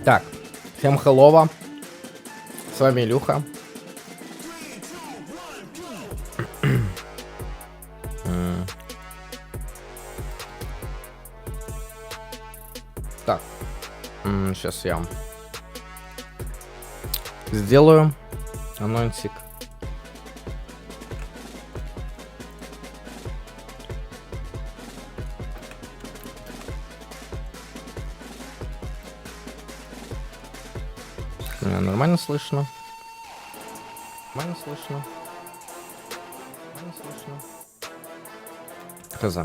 Так, всем хеллово. С вами Илюха. Так, сейчас я сделаю анонсик. Меня нормально слышно. Нормально слышно. Нормально слышно. Хз.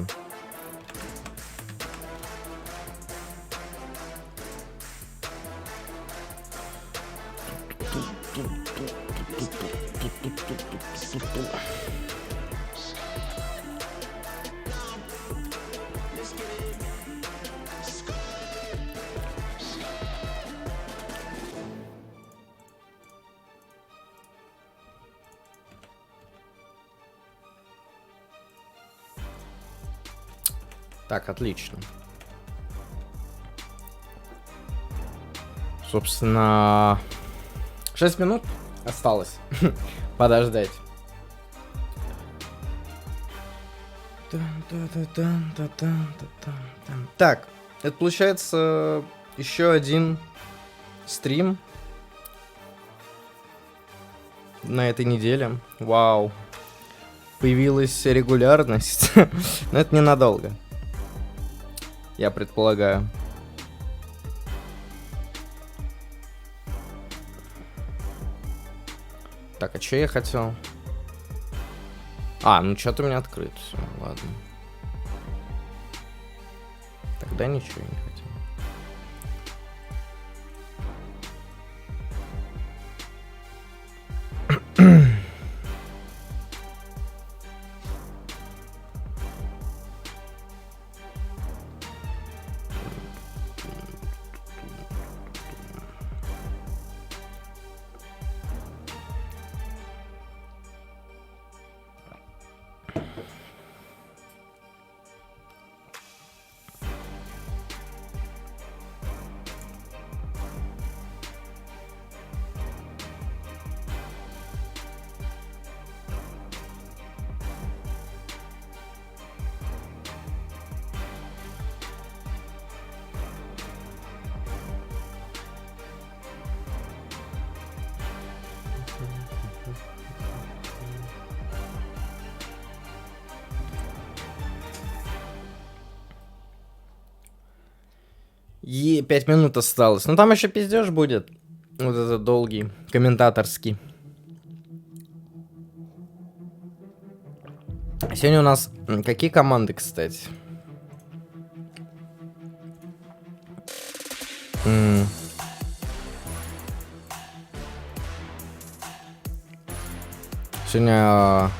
Так, отлично. Собственно, 6 минут осталось подождать. Так, это получается еще один стрим на этой неделе. Вау. Появилась регулярность. Но это ненадолго. Я предполагаю. Так, а что я хотел? А, ну что-то у меня открыто. Все, ладно. Тогда ничего не хотел. И 5 минут осталось. Ну там еще пиздеж будет. Вот этот долгий, комментаторский. Сегодня у нас какие команды, кстати? Сегодня...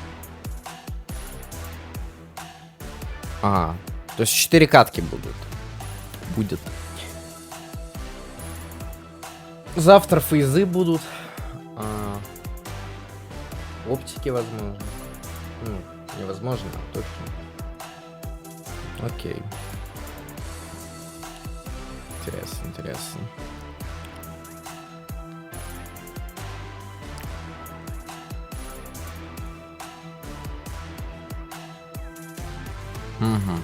Ага. То есть 4 катки будут. Будет. Завтра фейзы будут. Оптики, возможно. Ну, невозможно, а точно. Окей. Интересно, интересно. Угу.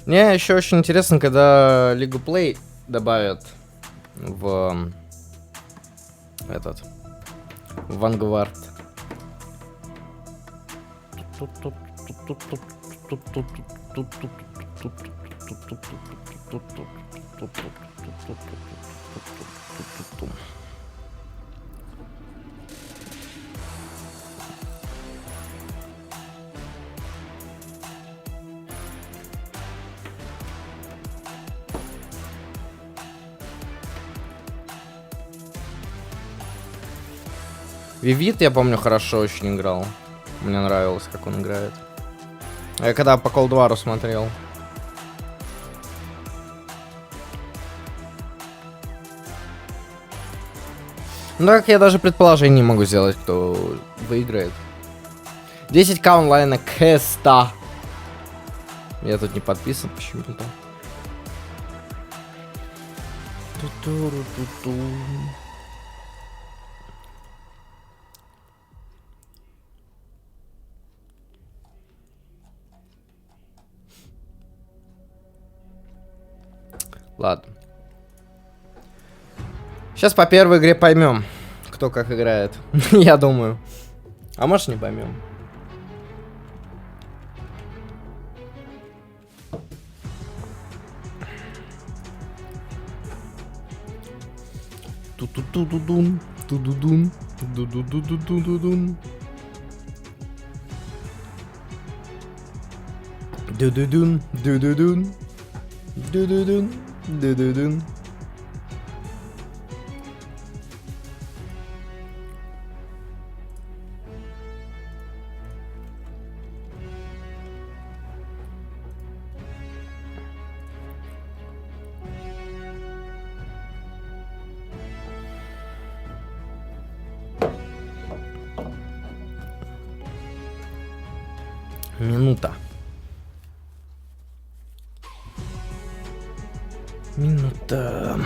Мне еще очень интересно, когда League Play добавят в этот в Vanguard. Вивит, я помню, хорошо очень играл. Мне нравилось, как он играет. Я когда по Колдвару смотрел. Ну так я даже предположение не могу сделать, кто выиграет. 10к онлайна кэста. Я тут не подписан почему-то. Ладно. Сейчас по первой игре поймем, кто как играет. Я думаю. А может, не поймем. Ту-ту-ту-ду-дун, ту-ду-дун, ду-ду-ду-ду-ду-ду-дун. Ду-ду-дун, ду-ду-дун, ду-ду-дун, ду-ду-дун. Минута. Минута.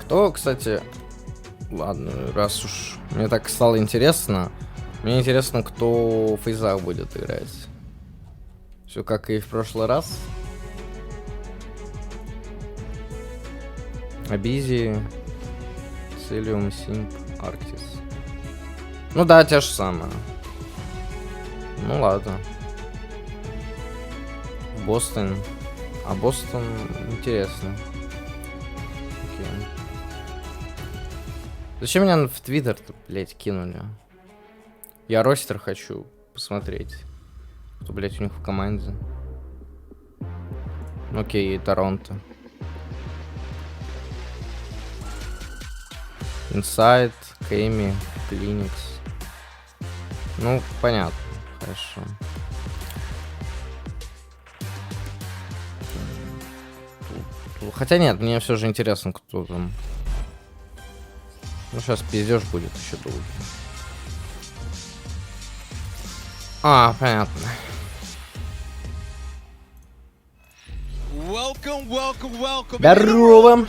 Кто, кстати, ладно, раз уж мне так стало интересно, мне интересно, кто в фейзах будет играть. Все как и в прошлый раз. Абизи, Целиум, Симп, Арктис. Ну да, те же самые. Ну ладно. Бостон. А Бостон интересно. Окей. Зачем меня в Твиттер-то, блять, кинули? Я ростер хочу посмотреть. Кто, блять, у них в команде. Окей, Торонто. Инсайд, Кэми, Клиникс. Ну, понятно. Хорошо. Хотя нет, мне все же интересно, кто там. Ну, сейчас пиздеж будет еще долго. А, понятно. Здорово.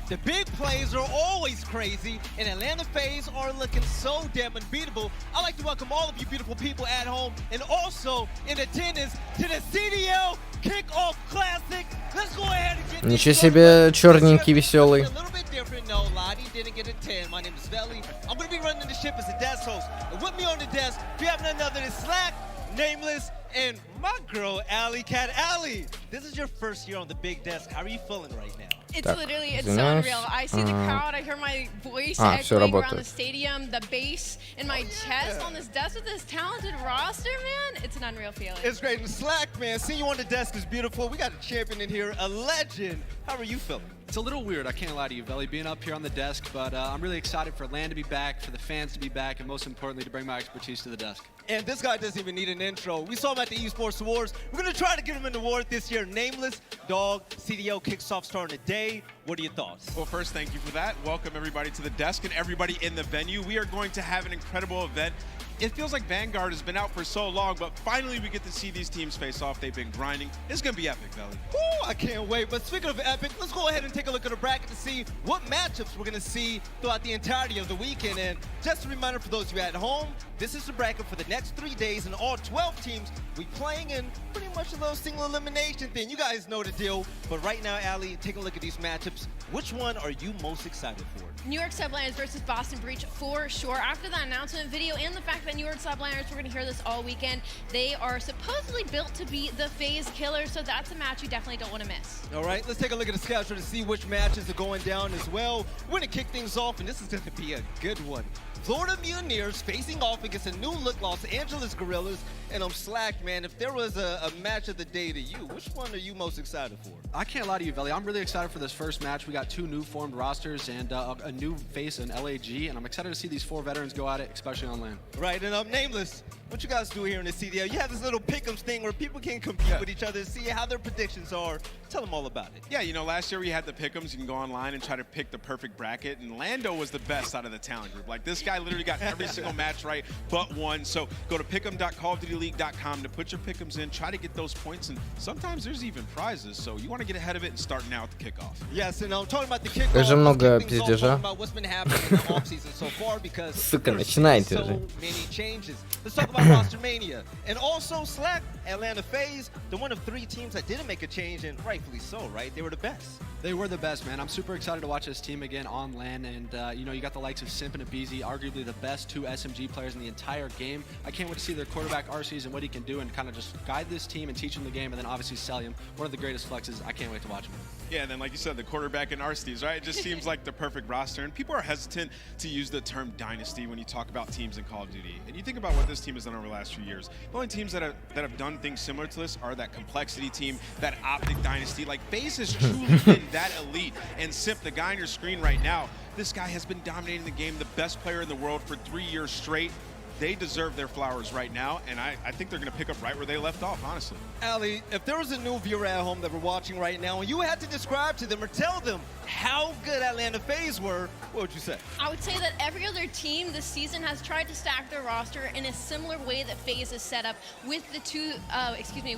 The big plays are always crazy, and Atlanta FaZe are looking so damn unbeatable. I'd like to welcome all of you beautiful people at home and also in attendance to the CDL Kickoff Classic. Let's go ahead and get Ничего себе, черненький, веселый. A little bit different. No, Lottie didn't get a 10. My name is Veli. I'm going to be running the ship as a desk host. And with me on the desk, we have none other than Slack, Nameless, and my girl, Allie Cat Allie. This is your first year on the big desk. How are you feeling right now? It's literally, it's so unreal. I see the crowd, I hear my voice echoing around the stadium, the bass in my chest on this desk with this talented roster, man. It's an unreal feeling. It's great. And Slack, man, seeing you on the desk is beautiful. We got a champion in here, a legend. How are you feeling? It's a little weird, I can't lie to you, Veli, being up here on the desk, but I'm really excited for LAN to be back, for the fans to be back, and most importantly, to bring my expertise to the desk. And this guy doesn't even need an intro. We saw him at the Esports Awards. We're going to try to get him an award this year. Nameless, Dog, CDL kicks off starting today. What are your thoughts? Well, first, thank you for that. Welcome everybody to the desk and everybody in the venue. We are going to have an incredible event. It feels like Vanguard has been out for so long, but finally we get to see these teams face off. They've been grinding. It's going to be epic, Veli. Ooh, I can't wait. But speaking of epic, let's go ahead and take a look at the bracket to see what matchups we're going to see throughout the entirety of the weekend. And just a reminder for those of you at home, this is the bracket for the next 3 days, and all 12 teams we playing in pretty much a little single elimination thing. You guys know the deal. But right now, Allie, take a look at these matchups. which one are you most excited for? New York Subliners versus Boston Breach for sure. After the announcement video and the fact that New York Subliners, we're going to hear this all weekend, they are supposedly built to be the FaZe killers, so that's a match you definitely don't want to miss. All right, let's take a look at the schedule to see which matches are going down as well. We're going to kick things off, and this is going to be a good one. Florida Mutineers facing off against a new look Los Angeles Guerrillas. And I'm Slack, man. If there was a match of the day to you, which one are you most excited for? I can't lie to you, Veli. I'm really excited for this first match. We got 2 new formed rosters and a new face in LAG, and I'm excited to see these 4 veterans go at it, especially on LAN. Right, and Nameless, what you guys do here in the CDL? You have this little pick'ems thing where people can compete with each other and see how their predictions are. Tell them all about it. Yeah, you know, last year we had the pick'ems. You can go online and try to pick the perfect bracket, and Lando was the best out of the talent group. Like, this guy literally got every single match right but one. So go to pick'em.callofdutyleague.com to put your pick'ems in, try to get those points, and sometimes there's even prizes. So you want to get ahead of it and start now at the kickoff. Yes, and I'm talking about the kickoff. Тоже много пиздежа. About what's been happening in the offseason so far because Сука, there's начинайте so уже. many changes. Let's talk about Roster Mania. And also Slack, Atlanta FaZe, the one of 3 teams that didn't make a change, and rightfully so, right? They were the best. They were the best, man. I'm super excited to watch this team again on LAN, and you know, you got the likes of Simp and Abizi, arguably the best 2 SMG players in the entire game. I can't wait to see their quarterback RCs and what he can do and kind of just guide this team and teach them the game, and then obviously sell him. One of the greatest flexes. I can't wait to watch him. Yeah, and then like you said, the quarterback and RCs, right? It just seems like the perfect roster, and people are hesitant to use the term dynasty when you talk about teams in Call of Duty. And you think about what this team has done over the last few years. The only teams that have done things similar to this are that Complexity team, that Optic dynasty. Like, FaZe has truly been that elite. And Simp, the guy on your screen right now, this guy has been dominating the game, the best player in the world for 3 years straight. They deserve their flowers right now, and I think they're going to pick up right where they left off, honestly. Ali, if there was a new viewer at home that were watching right now, and you had to describe to them or tell them how good Atlanta FaZe were, what would you say? I would say that every other team this season has tried to stack their roster in a similar way that FaZe is set up, with the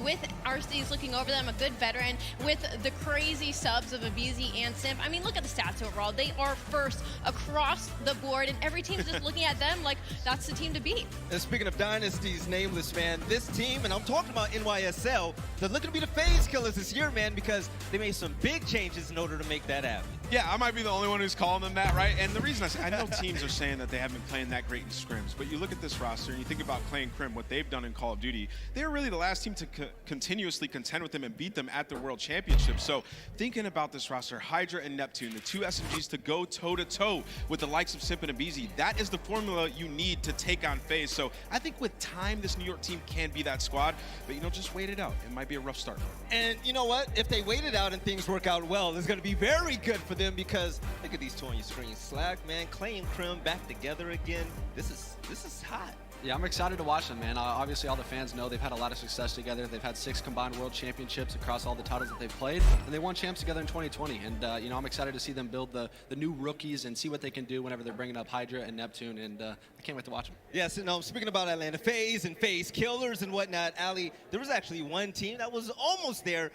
with RCs looking over them, a good veteran, with the crazy subs of Abizi and Simp. I mean, look at the stats overall. They are first across the board, and every team's just looking at them like that's the team to beat. And speaking of dynasties, Nameless, man, this team, and I'm talking about NYSL, they're looking to be the FaZe killers this year, man, because they made some big changes in order to make that happen. Yeah, I might be the only one who's calling them that, right? And the reason I know teams are saying that they haven't been playing that great in scrims, but you look at this roster and you think about Clay and Crim, what they've done in Call of Duty. They're really the last team to continuously contend with them and beat them at the World Championship. So thinking about this roster, Hydra and Neptune, the 2 SMGs to go toe-to-toe with the likes of Simp and Abizi, that is the formula you need to take on FaZe. So I think with time, this New York team can be that squad, but you know, just wait it out. It might be a rough start. And you know what? If they wait it out and things work out well, it's going to be very good for them, because look at these 2 on your screen. Slack, man, Clay and Crim back together again. This is hot. Yeah, I'm excited to watch them, man. Obviously, all the fans know they've had a lot of success together. They've had 6 combined world championships across all the titles that they've played, and they won champs together in 2020. And, you know, I'm excited to see them build the new rookies and see what they can do whenever they're bringing up Hydra and Neptune, and I can't wait to watch them. Yes, and speaking about Atlanta FaZe and FaZe killers and whatnot, Ali, there was actually one team that was almost there.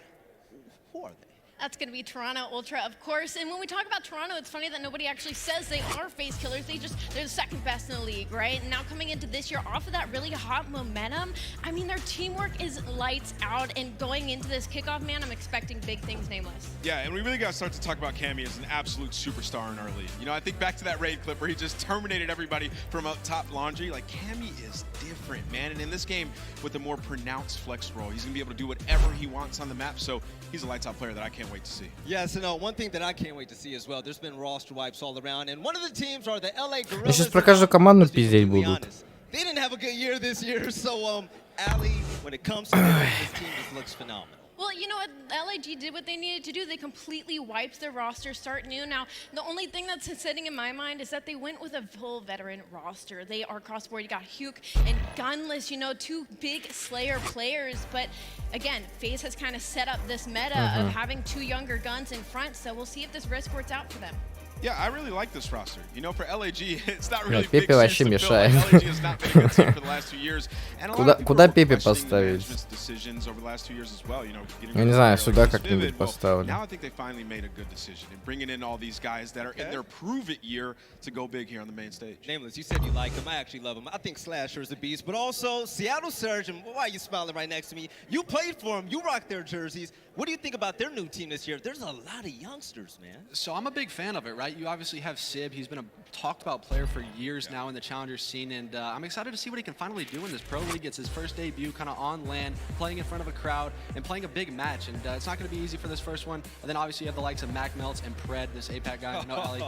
Who are they? That's going to be Toronto Ultra, of course. And when we talk about Toronto, it's funny that nobody actually says they are FaZe killers. They're the second best in the league, right? And now coming into this year off of that really hot momentum, I mean, their teamwork is lights out. And going into this kickoff, man, I'm expecting big things, Nameless. Yeah, and we really got to start to talk about Cammy as an absolute superstar in our league. You know, I think back to that raid clip where he just terminated everybody from up top laundry. Like, Cammy is different, man. And in this game, with a more pronounced flex role, he's going to be able to do whatever he wants on the map. So he's a lights out player that I can't wait to see. Yes, and one thing that I can't wait to see as well, there's been roster wipes all around, and one of the teams are the LA Guerrillas. Я сейчас про каждую команду пиздеть будут. They didn't have a good year this year, so Ali, when it comes to this team, just looks phenomenal. Well, you know what? LIG did what they needed to do. They completely wiped their roster, start new. Now, the only thing that's sitting in my mind is that they went with a full veteran roster. They are cross-board. You got Huke and Gunless, you know, 2 big Slayer players. But again, FaZe has kind of set up this meta of having 2 younger guns in front. So we'll see if this risk works out for them. Yeah, I really like this roster. You know, for LAG, it's not really big shoes to fill. Like, LAG has not been a good team for the last 2 years. And a lot of people are questioning management's decisions over the last 2 years as well. You know, Я не знаю, сюда как-нибудь поставили. Now I think they finally made a good decision in bringing in all these guys that are in their prove-it year to go big here on the main stage. Nameless, you said you like them. I actually love them. I think Slasher is a beast, but also Seattle Surge, and why are you smiling right next to me? You played for them. You rocked their jerseys. What do you think about their new team this year? There's a lot of youngsters, man. So I'm a big fan of it, right? You obviously have Sib. He's been a talked about player for years now in the Challenger scene, and I'm excited to see what he can finally do in this Pro League. It's his first debut kind of on land, playing in front of a crowd, and playing a big match. And it's not going to be easy for this first one. And then obviously you have the likes of Mac Melts and Pred, this APAC guy. I know, Ellie,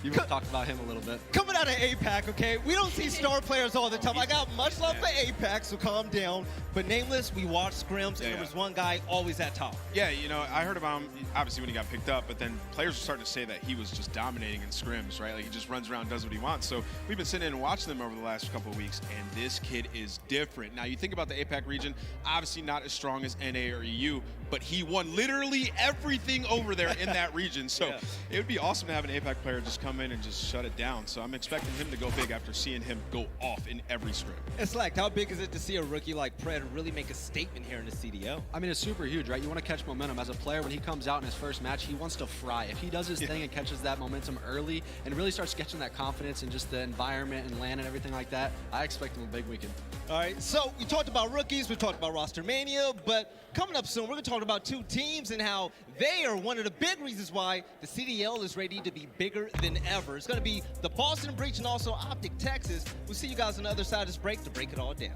you've talked about him a little bit. Coming out of APAC, okay? We don't see star players all the time. I got much love for APAC, so calm down. But Nameless, we watched scrims, and there was one guy always at top. Yeah, you know, I heard about him, obviously, when he got picked up, but then players were starting to say that he was just dominating in scrims, right? Like, he just runs around, does what he wants. So we've been sitting in and watching them over the last couple of weeks, and this kid is different. Now, you think about the APAC region, obviously not as strong as NA or EU, but he won literally everything over there in that region. So it would be awesome to have an APAC player just come in and just shut it down. So I'm expecting him to go big after seeing him go off in every scrim. It's like, how big is it to see a rookie like Pred really make a statement here in the CDL? I mean, it's super huge, right? You want to catch momentum. As a player, when he comes out in his first match, he wants to fry. If he does his thing and catches that momentum early and really starts catching that confidence and just the environment and land and everything like that, I expect him a big weekend. All right, so we talked about rookies, we talked about roster mania, but coming up soon, we're going to talk about two teams and how they are one of the big reasons why the CDL is ready to be bigger than ever. It's going to be the Boston Breach and also Optic Texas. We'll see you guys on the other side of this break to break it all down.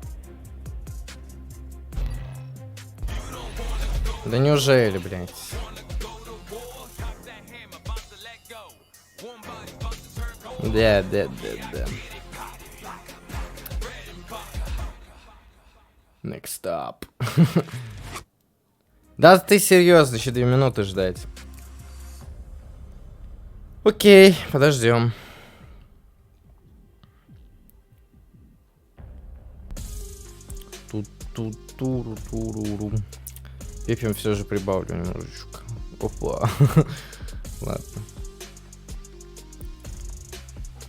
Да неужели, блядь? Да. Next up. Да ты серьезно, еще 2 минуты ждать. Окей, подождем. Ту-ту-туру-туру-ру. Пепем все же прибавлю немножечко. Опа. Ладно.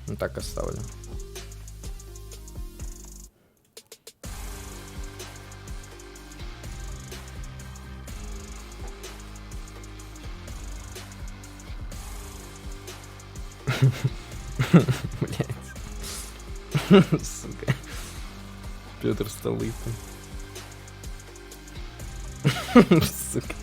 Ну так оставлю. Блять. Сука. Петр Столыпин. Сука.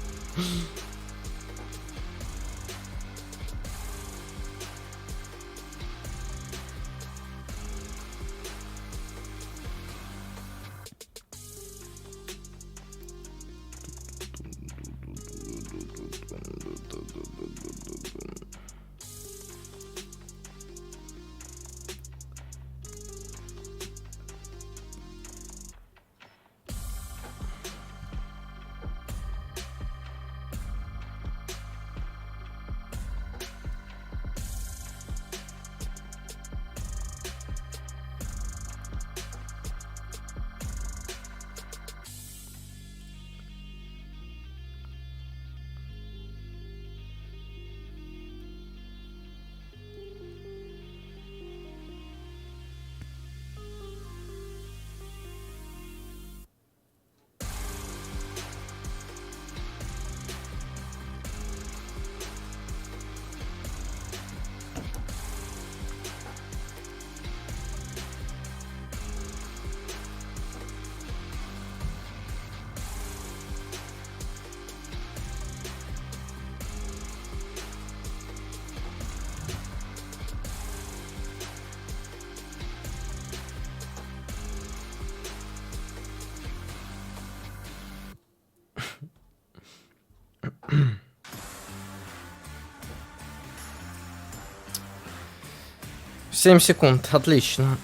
Семь секунд, отлично.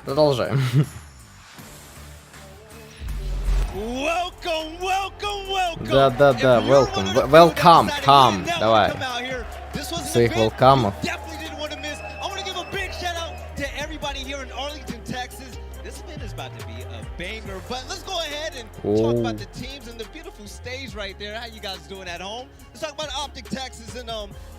Продолжаем. Да, welcome, come, давай. Своих welcome'ов. About to be a banger, but let's go ahead and talk about the teams and the beautiful stage right there. How you guys doing at home? Let's talk about Optic Texas, and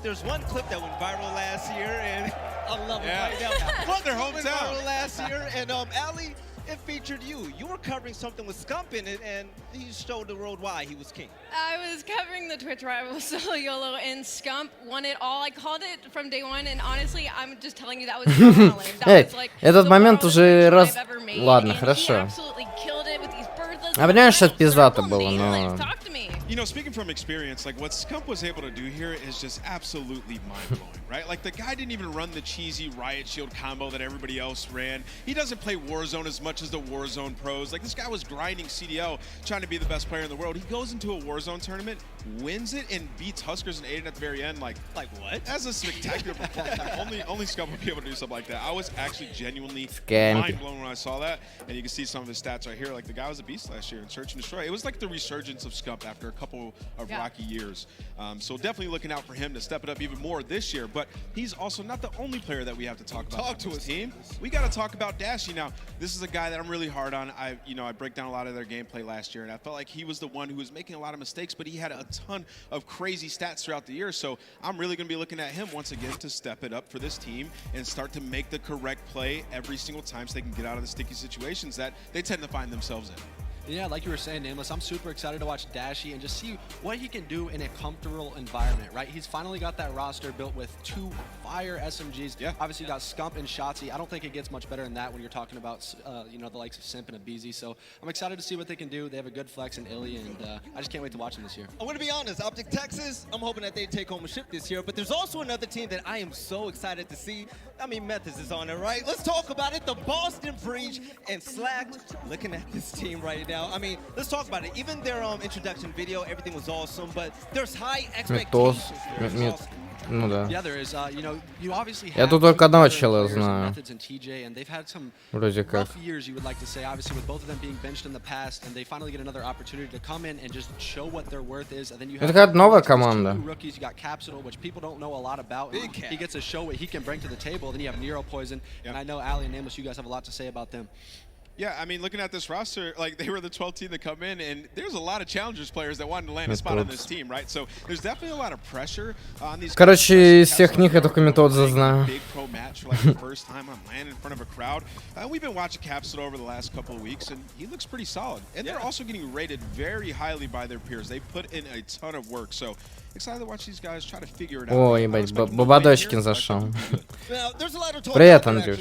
there's one clip that went viral last year, and I love it right now. From their hometown. Went viral last year, and Ali, it featured you. You were covering something with Scump in it, and he showed the world why he was king. I was covering the Twitch rival Solo YOLO, and Scump won it all. I called it from day one, and honestly, I'm just telling you that was Эй, этот момент уже раз... Ладно, хорошо. absolutely killed it with these birthless А понимаешь, что это пиздато было, но... You know, speaking from experience, like what Scump was able to do here is just absolutely mind-blowing, right? Like the guy didn't even run the cheesy Riot Shield combo that everybody else ran. He doesn't play Warzone as much as the Warzone pros. Like this guy was grinding CDL, trying to be the best player in the world. He goes into a Warzone tournament, wins it, and beats Huskers and Aiden at the very end. Like what? That's a spectacular performance. Only Scump would be able to do something like that. I was actually genuinely mind-blown when I saw that. And you can see some of his stats right here. Like the guy was a beast last year in Search and Destroy. It was like the resurgence of Scump after a couple of rocky years. So definitely looking out for him to step it up even more this year. But he's also not the only player that we have to talk about. Talk to his team. We got to talk about Dashy now. This is a guy that I'm really hard on. I break down a lot of their gameplay last year, and I felt like he was the one who was making a lot of mistakes, but he had a ton of crazy stats throughout the year. So I'm really going to be looking at him once again to step it up for this team and start to make the correct play every single time so they can get out of the sticky situations that they tend to find themselves in. Yeah, like you were saying, Nameless, I'm super excited to watch Dashy and just see what he can do in a comfortable environment, right? He's finally got that roster built with 2 fire SMGs. Yeah. Obviously, you got Scump and Shotzi. I don't think it gets much better than that when you're talking about, you know, the likes of Simp and Abizi. So I'm excited to see what they can do. They have a good flex in Illy, and I just can't wait to watch them this year. I'm going to be honest, Optic Texas, I'm hoping that they take home a ship this year, but there's also another team that I am so excited to see. I mean, Methods is on it, right? Let's talk about it. The Boston Breach and Slack. Looking at this team right now, I mean, let's talk about it. Even their introduction video, everything was awesome, but there's high expectations. Ну да. Yeah, there is. You know, you obviously have Я тут только одного чела знаю. Methods and TJ, and they've had some Вроде как. rough years, you would like to say, obviously with both of them being benched in the past, and they finally get another opportunity to come in and just show what their worth is. And then you have Это какая-то новая команда. two rookies. You got Capsule, which people don't know a lot about. He gets to show what he can bring to the table. Then you have Nero Poison, and I know Ali and Nameless, you guys have a lot to say about them. Yeah, I mean, looking at this roster, like they were the 12th team to come in, and there's a lot of challengers players that wanted to land a spot on this team, right? So there's definitely a lot of pressure on these. Короче, из всех них я только Методза знаю. Big pro match for like the first time I'm landing in front of a crowd. We've been watching Capsule over the last couple of weeks, and he looks pretty solid. And they're also getting rated very highly by their peers. They put in a ton of work, so excited to watch these guys try to figure it out. Ой, ебать, Бабадочкин зашел. Привет, Андрюш.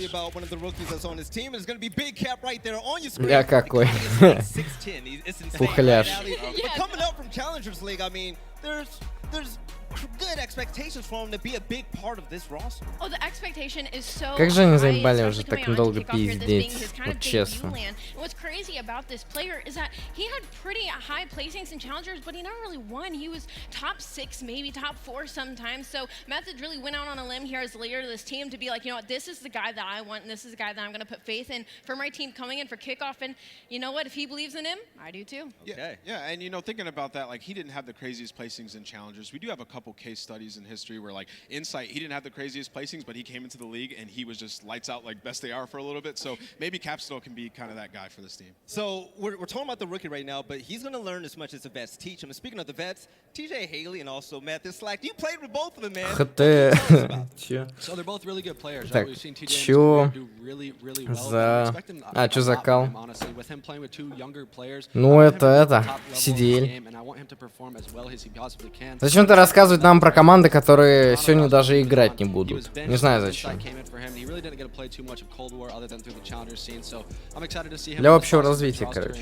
Я какой. Пухляш. Good expectations for him to be a big part of this roster. Oh, the expectation is so Как же они high, заебали уже especially так coming on долго to kick off here, this being his пиздеть, kind вот of честно. debut land. And what's crazy about this player is that he had pretty high placings in challengers, but he never really won. He was top 6, maybe top 4 sometimes. So Methods really went out on a limb here as the leader of this team to be like, you know what, this is the guy that I want, and this is the guy that I'm going to put faith in for my team coming in for kickoff. And you know what, if he believes in him, I do too. Yeah, yeah, and you know, thinking about that, like he didn't have the craziest placings in challengers. We do have a couple case studies in history where like Insight, he didn't have the craziest placings, but he came into the league and he was just lights out like best they are for a little bit. So maybe Capsule can be kind of that guy for this team. So we're talking about the rookie right now, but he's going to learn as much as the vets teach him. And speaking of the vets, TJ Haley and also Matt Slack, you played with both of them, man. So they're both really good players. Так, We've seen TJ чё do really well. за... А, чё за кал? Honestly, with him playing with 2 younger players. Ну это, CDL. Зачем ты рассказывать нам про команды, которые сегодня даже играть не будут? Не знаю зачем. Для общего развития, короче.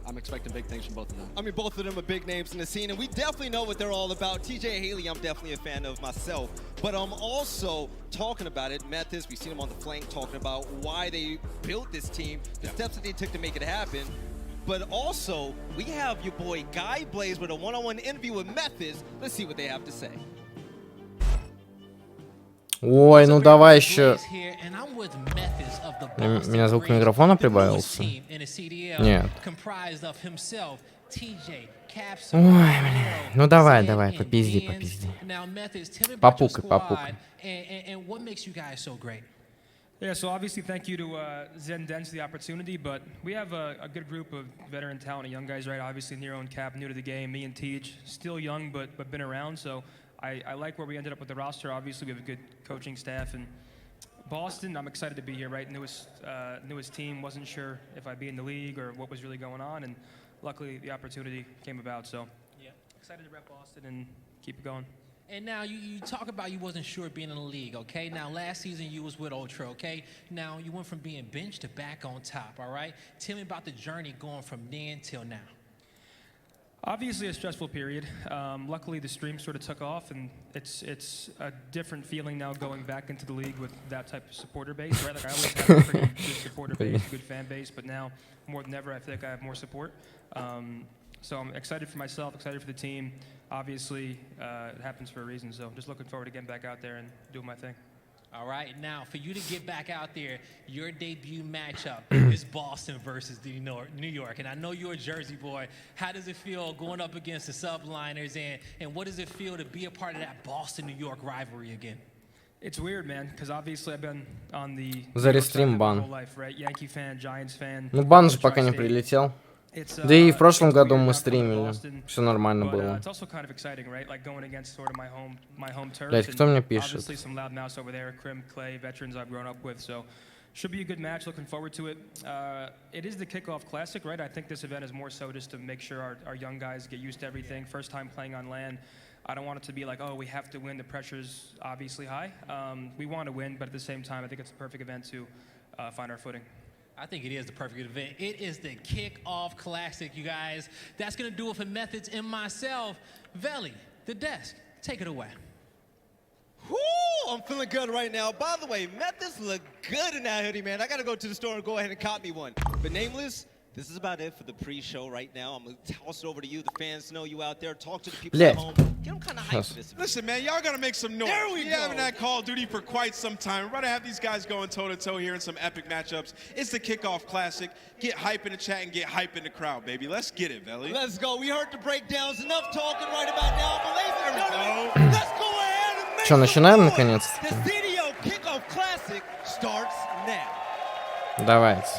I mean, both of them are big names in the scene, and we definitely know what they're all about. TJ Haley, I'm definitely a fan of myself, but I'm also talking about it. Mathis, we've seen him on the flank talking about why they built this team, the steps that they took to make it happen. But also, we have your boy Guy Blaze with a one-on-one interview with Mathis. Let's see what they have to say. Ой, ну давай еще. Меня звук микрофона прибавился? Нет. Ой, блин. Ну давай, попизди. Попукай. Yeah, so obviously thank you to Zen Dens for the opportunity, but we have a good group of veteran talent and young guys, right? Obviously Nero and Cap, new to the game, me and Teach, still young but been around, so I like where we ended up with the roster. Obviously we have a good coaching staff, and Boston, I'm excited to be here, right? Newest team, wasn't sure if I'd be in the league or what was really going on, and luckily the opportunity came about, so yeah, excited to rep Boston and keep it going. And now you talk about you wasn't sure being in the league, okay? Now last season you was with Ultra, okay? Now you went from being benched to back on top, all right? Tell me about the journey going from then till now. Obviously a stressful period. Luckily the stream sort of took off, and it's a different feeling now going back into the league with that type of supporter base, right? Like I always had a pretty good supporter base, good fan base, but now more than ever I feel like I have more support. So I'm excited for myself, excited for the team. Obviously, it happens for a reason, so I'm just looking forward to getting back out there and doing my thing. All right, now for you to get back out there, your debut matchup is Boston versus New York. And I know you're a Jersey boy. How does it feel going up against the Subliners, and what does it feel to be a part of that Boston-New York rivalry again? It's weird, man, because obviously I've been on the Зарестрим бан. whole life, right? Yankee fan, Giants fan. Ну бан же пока не прилетел. Да и в прошлом году мы стримили. Все нормально было. Блять, кто мне пишет? Should be a good match. Looking forward to it. It is the kickoff classic, right? I think this event is more so just to make sure our young guys get used to everything. First time playing on LAN. I don't want it to be like, oh, we have to win. The pressure's obviously high. We want to win, but at the same time, I think it's a perfect event to find our footing. I think it is the perfect event. It is the kickoff classic, you guys. That's going to do it for Methods and myself. Veli, the desk, take it away. Whoo, I'm feeling good right now. By the way, Methods look good in that hoodie, man. I got to go to the store and go ahead and cop me one. But Nameless, this is about it for the pre-show right now. I'm going to toss it over to you. The fans know you out there. Talk to the people at home. Get them kind of hyped for this. Listen, man, y'all got to make some noise. There we go. haven't had Call of Duty for quite some time. We're about to have these guys going toe-to-toe here in some epic matchups. It's the kickoff classic. Get hype in the chat and get hype in the crowd, baby. Let's get it, Veli. Let's go. We heard the breakdowns. Enough talking right about now. But ladies and gentlemen, let's go ahead and make Что, начинаем наконец-то? The CDL kickoff classic starts now. Давайте.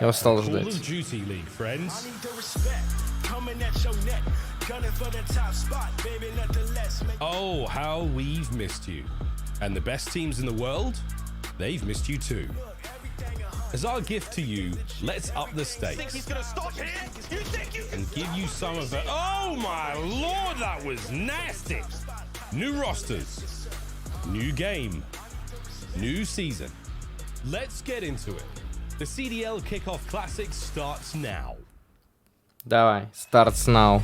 Я устал ждать. Oh, how we've missed you. And the best teams in the world, they've missed you too. As our gift to you, let's up the stakes and give you some of the... Oh my lord, that was nasty! New rosters, new game, new season. Let's get into it. The CDL Kickoff Classic starts now. Давай, starts now.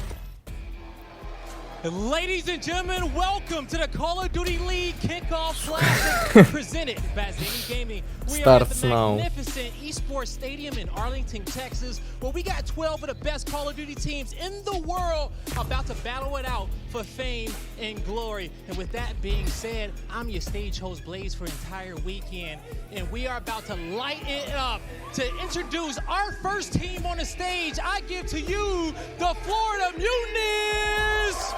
Ladies and gentlemen, welcome to the Call of Duty League Kickoff Classic presented by Zany Gaming. We are at the magnificent esports stadium in Arlington, Texas, where we got 12 of the best Call of Duty teams in the world about to battle it out for fame and glory. And with that being said, I'm your stage host, Blaze, for an entire weekend, and we are about to light it up. To introduce our first team on the stage, I give to you the Florida Mutineers!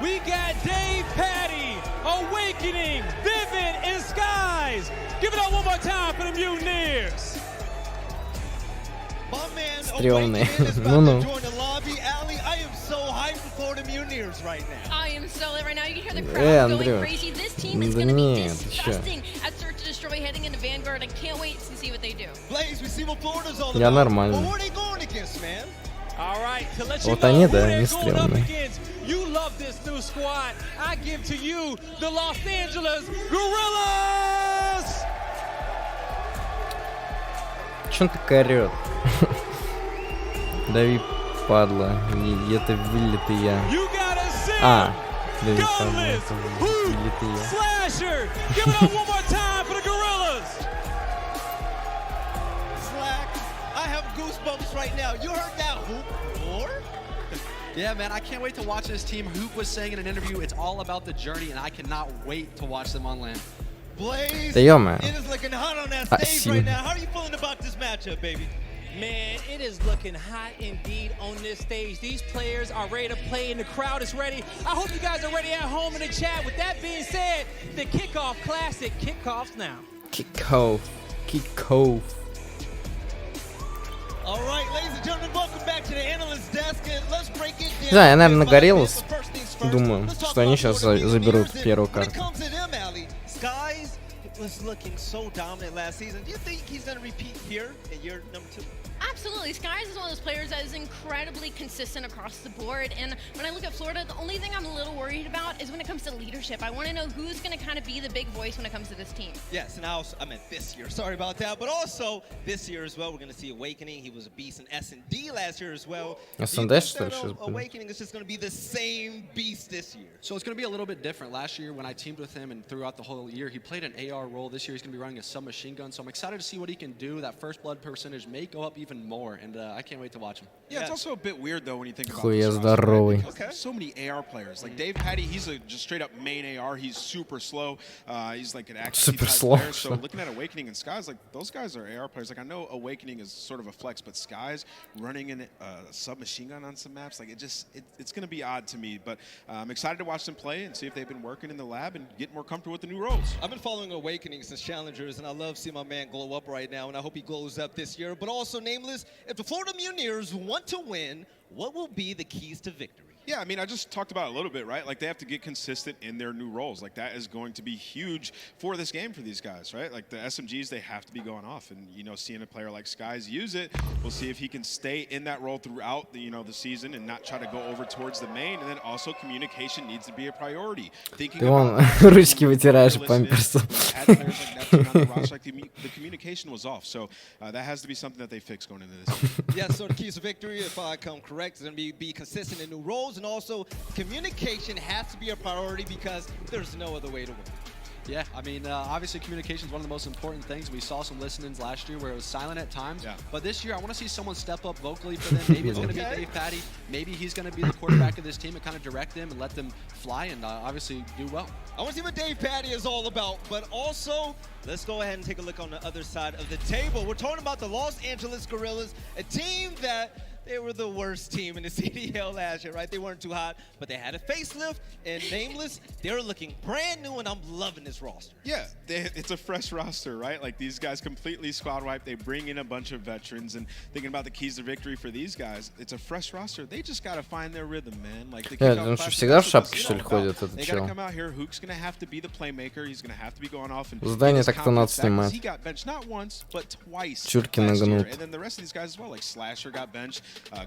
We got Dave Patty, Awakening, Vivid, and Skies. Give it up one more time for the Mutineers. My man Стрёмные. Awakening is about to join the lobby. Allie, I am so hyped for Florida Mutineers right now. I am so lit right now. You can hear the crowd going Andrew. crazy. This team is Да going to be нет, disgusting at Search and Destroy heading into Vanguard. I can't wait to see what they do. Blaze, we see what Florida's all Я about. нормально. But who are they going against, man? All right, to let you Вот know они, who да, they're не going up стрёмные. against. You love this new squad. I give to you the Los Angeles Gorillas. Чё он так орёт? Дави, падла. И это вылитый я. You gotta sing. Дави, падла. Это вылитый я. Slasher. Give it up one more time for the Gorillas. Slack, I have goosebumps right now. You heard that, Hoop? Or? Yeah, man, I can't wait to watch this team. Hoop was saying in an interview, it's all about the journey, and I cannot wait to watch them on land. Blaze, Да ё-моё. it is looking hot on that stage Спасибо. right now. How are you feeling about this matchup, baby? Man, it is looking hot indeed on this stage. These players are ready to play and the crowd is ready. I hope you guys are ready at home in the chat. With that being said, the Kickoff Classic kickoffs now. Кикофф. Кикофф. All right, ladies and gentlemen, welcome back to the analyst desk, and let's break it down. Не знаю, я, наверное, нагорелся. First things first, Думаю, let's talk что они about сейчас Florida заберут Mutineers. первую When it карту. comes to them, Allie, Skies, was looking so dominant last season. Do you think he's going to repeat here in year number 2? Absolutely. Skies is one of those players that is incredibly consistent across the board. And when I look at Florida, the only thing I'm a little worried about is when it comes to leadership. I want to know who's going to kind of be the big voice when it comes to this team. Yes, and I meant this year. Sorry about that. But also this year as well, we're going to see Awakening. He was a beast in S&D last year as well. S&D, что ли, сейчас будет? Awakening is just going to be the same beast this year. So it's going to be a little bit different. Last year when I teamed with him and throughout the whole year, he played an AR role. This year he's going to be running a submachine gun. So I'm excited to see what he can do. That first blood percentage may go up even more. And I can't wait to watch him. Yeah, it's also a bit weird though when you think about Хуя this roster, right? здоровый. Because so many AR players. Like Dave Patty, he's a just straight up main AR. He's super slow. He's like an accuracy Super type slow. player. So looking at Awakening and Skies, like those guys are AR players. Like I know Awakening is sort of a flex, but Skies running in a submachine gun on some maps, like it's going to be odd to me. But I'm excited to watch them play and see if they've been working in the lab and get more comfortable with the new roles. I've been following Awakening since Challengers, and I love seeing my man glow up right now, and I hope he glows up this year. But also, Nameless, if the Florida Mutineers want to win, what will be the keys to victory? Yeah, I mean, I just talked about it a little bit, right? Like, they have to get consistent in their new roles. Like, that is going to be huge for this game for these guys, right? Like, the SMGs, they have to be going off. And, you know, seeing a player like Skies use it, we'll see if he can stay in that role throughout the, the season and not try to go over towards the main. And then also communication needs to be a priority. Thinking about ручки вытираешь памперсом. The communication was off. So that has to be something that they fix going into this. Yeah, so the keys to victory, if I come correct, is going to be consistent in new roles. And also, communication has to be a priority because there's no other way to win. Yeah, I mean, obviously communication is one of the most important things. We saw some listen-ins last year where it was silent at times. Yeah. But this year, I want to see someone step up vocally for them. Maybe it's going to be Dave Patty. Maybe he's going to be the quarterback of this team and kind of direct them and let them fly and obviously do well. I want to see what Dave Patty is all about. But also, let's go ahead and take a look on the other side of the table. We're talking about the Los Angeles Guerrillas, a team that they were the worst team in the CDL last year, right? They weren't too hot, but they had a facelift, and Nameless, they're looking brand new, and I'm loving this roster. Yeah, it's a fresh roster, right? Like, these guys completely squad wiped. They bring in a bunch of veterans, and thinking about the keys to victory for these guys, it's a fresh roster. They just got to find their rhythm, man. Like, он что, всегда в шапке, что ли, ходит, этот They got to come out here. Hook's going to have to be the playmaker. He's going to have to be going off and Здание так-то надо снимать. He got benched not once, but twice. Чурки last year. нагнут. And then the rest of these guys as well, like Slasher got benched.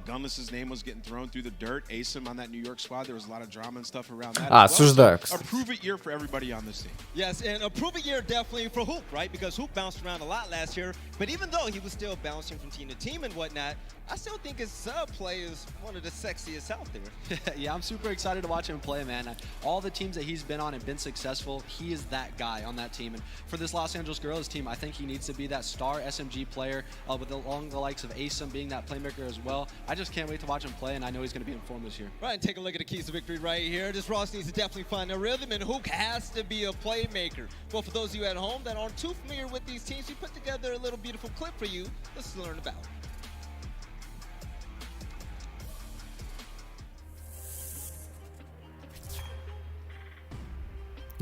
Gunless's name was getting thrown through the dirt. Asim on that New York squad, there was a lot of drama and stuff around that. осуждаю, A prove-it year for everybody on this team. Yes, and a prove-it year definitely for Hook, right? Because Hook bounced around a lot last year, but even though he was still bouncing from team to team and whatnot, I still think his sub play is one of the sexiest out there. Yeah, I'm super excited to watch him play, man. All the teams that he's been on and been successful, he is that guy on that team. And for this Los Angeles Guerrillas team, I think he needs to be that star SMG player along the likes of Asim being that playmaker as well. I just can't wait to watch him play, and I know he's going to be in form this year. Right, and take a look at the keys to victory right here. This roster needs to definitely find their rhythm, and Hook has to be a playmaker. Well, for those of you at home that aren't too familiar with these teams, we put together a little beautiful clip for you. Let's learn about it.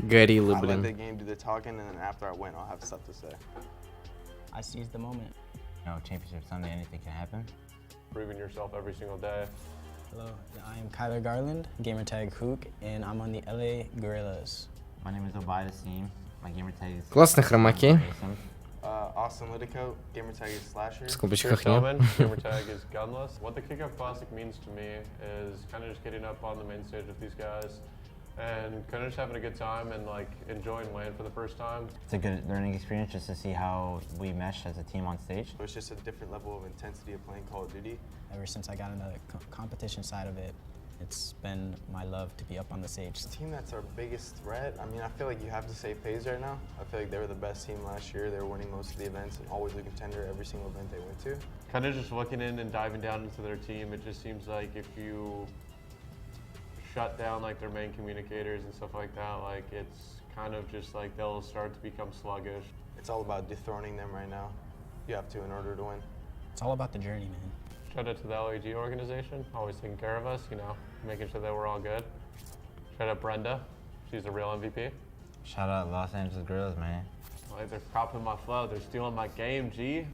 Гориллы, I let the блин. game do the talking, and then after I went, I'll have stuff to say. I seized the moment. You know, Championship Sunday, anything can happen. Proving yourself every single day. Hello, I am Kyler Garland, gamertag Hook, and I'm on the LA Guerrillas. My name is Obida Seam. My gamertag is... Классные хромаки. Austin Lidicoat, gamertag is Slasher. В скобочках нет. Gamertag is Gunless. What the Kickoff Classic means to me is kind of just getting up on the main stage with these guys and kind of just having a good time and like enjoying LAN for the first time. It's a good learning experience just to see how we mesh as a team on stage. It's just a different level of intensity of playing Call of Duty. Ever since I got into the competition side of it, it's been my love to be up on the stage. The team that's our biggest threat, I mean, I feel like you have to say FaZe right now. I feel like they were the best team last year. They were winning most of the events and always a contender every single event they went to. Kind of just looking in and diving down into their team, it just seems like if you shut down like their main communicators and stuff like that, like it's kind of just like they'll start to become sluggish. It's all about dethroning them right now. You have to in order to win. It's all about the journey, man. Shout out to the LAG organization, always taking care of us, you know, making sure that we're all good. Shout out Brenda, she's a real MVP. Shout out Los Angeles Guerrillas, man. Like they're copying my flow, they're stealing my game, G.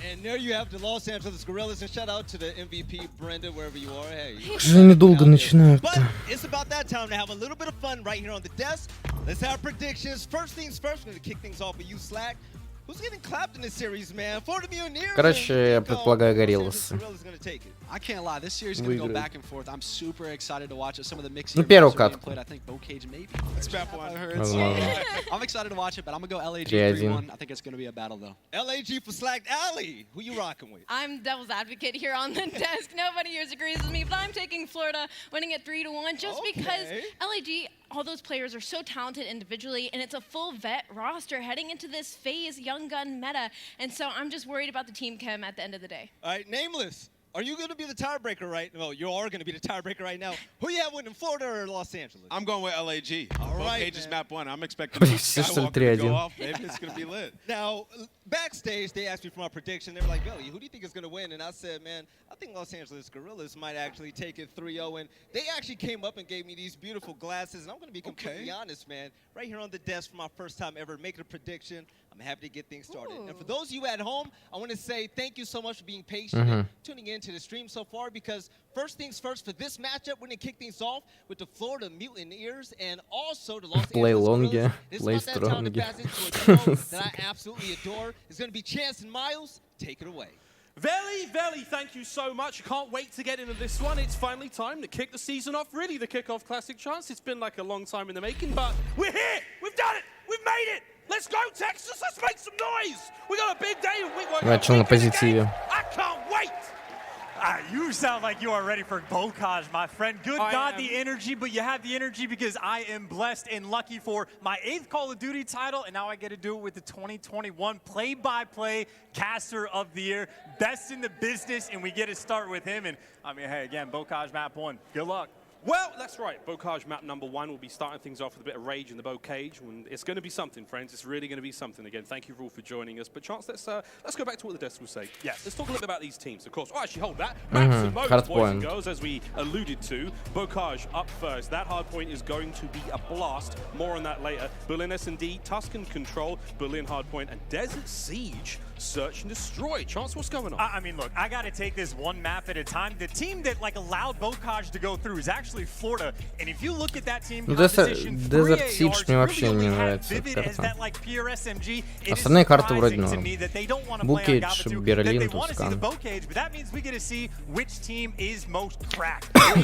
And there you have the Los Angeles Guerrillas, and shout out to the MVP, Brenda, wherever you are. Hey, Как же они долго начинают-то? But it's about that time to have a little bit of fun right here on the desk. Let's have predictions. First things first, we're going to kick things off with you, Slack. Who's getting clapped in this series, man? Короче, я предполагаю Гориллас. I can't lie, this series is going to go back and forth. I'm super excited to watch it. Some of the mixing Ну, первую катку. played, I think Bocage maybe. Возможно. I'm excited to watch it, but I'm going to go LAG 3-1. I think it's going to be a battle, though. LAG for Slack. Allie, who you rocking with? I'm devil's advocate here on the desk. Nobody here agrees with me, but I'm taking Florida, winning at 3-1, just because LAG, all those players are so talented individually, and it's a full vet roster heading into this phase young gun meta, and so I'm just worried about the team chem at the end of the day. All right, Nameless. Are you going to be the tiebreaker right now? No, you are going to be the tiebreaker right now. Who you have winning, Florida or Los Angeles? I'm going with LAG. All right, Bocage's map 1. I'm expecting Skywalker to go off. Maybe it's going to be lit. Now, backstage, they asked me for my prediction. They were like, Billy, who do you think is going to win? And I said, man, I think Los Angeles Gorillas might actually take it 3-0. And they actually came up and gave me these beautiful glasses. And I'm going to be completely honest, man. Right here on the desk for my first time ever making a prediction. I'm happy to get things started. And for those of you at home, I want to say thank you so much for being patient and tuning in to the stream so far, because first things first, for this matchup, we're going to kick things off with the Florida Mutineers and also the Los Angeles Gorillas. This is about that time to pass into a duo that I absolutely adore. It's going to be Chance and Miles. Take it away. Veli, thank you so much. Can't wait to get into this one. It's finally time to kick the season off. Really, the kickoff classic chance. It's been like a long time in the making, but we're here. We've done it. We've made it. Let's go, Texas. Let's make some noise. We got a big day. Начал на позитиве. I can't wait. You sound like you are ready for Bocage, my friend. Good God, the energy, but you have the energy because I am blessed and lucky for my 8th Call of Duty title, and now I get to do it with the 2021 play-by-play caster of the year, best in the business, and we get to start with him. And I mean, hey, again, Bocage map 1. Good luck. Well, that's right. Bocage map number 1 will be starting things off with a bit of rage in the Bocage. And it's going to be something, friends. It's really going to be something. Again, thank you all for joining us. But Chance, let's go back to what the desk will say. Yes. Let's talk a little bit about these teams, of course. Oh, actually, hold that. Maps and modes, boys and girls, as we alluded to. Bocage up first. That hard point is going to be a blast. More on that later. Berlin S&D, Tuscan Control, Berlin hard point, and Desert Siege. Search and destroy. Chance, what's going on? I mean, look, I got to take this one map at a time. The team that allowed Bocage to go through is actually Florida. And if you look at that team composition, Desert Siege мне вообще не нравится эта карта. Остальные карты вроде норм. Букейдж, Берлин, Тускан.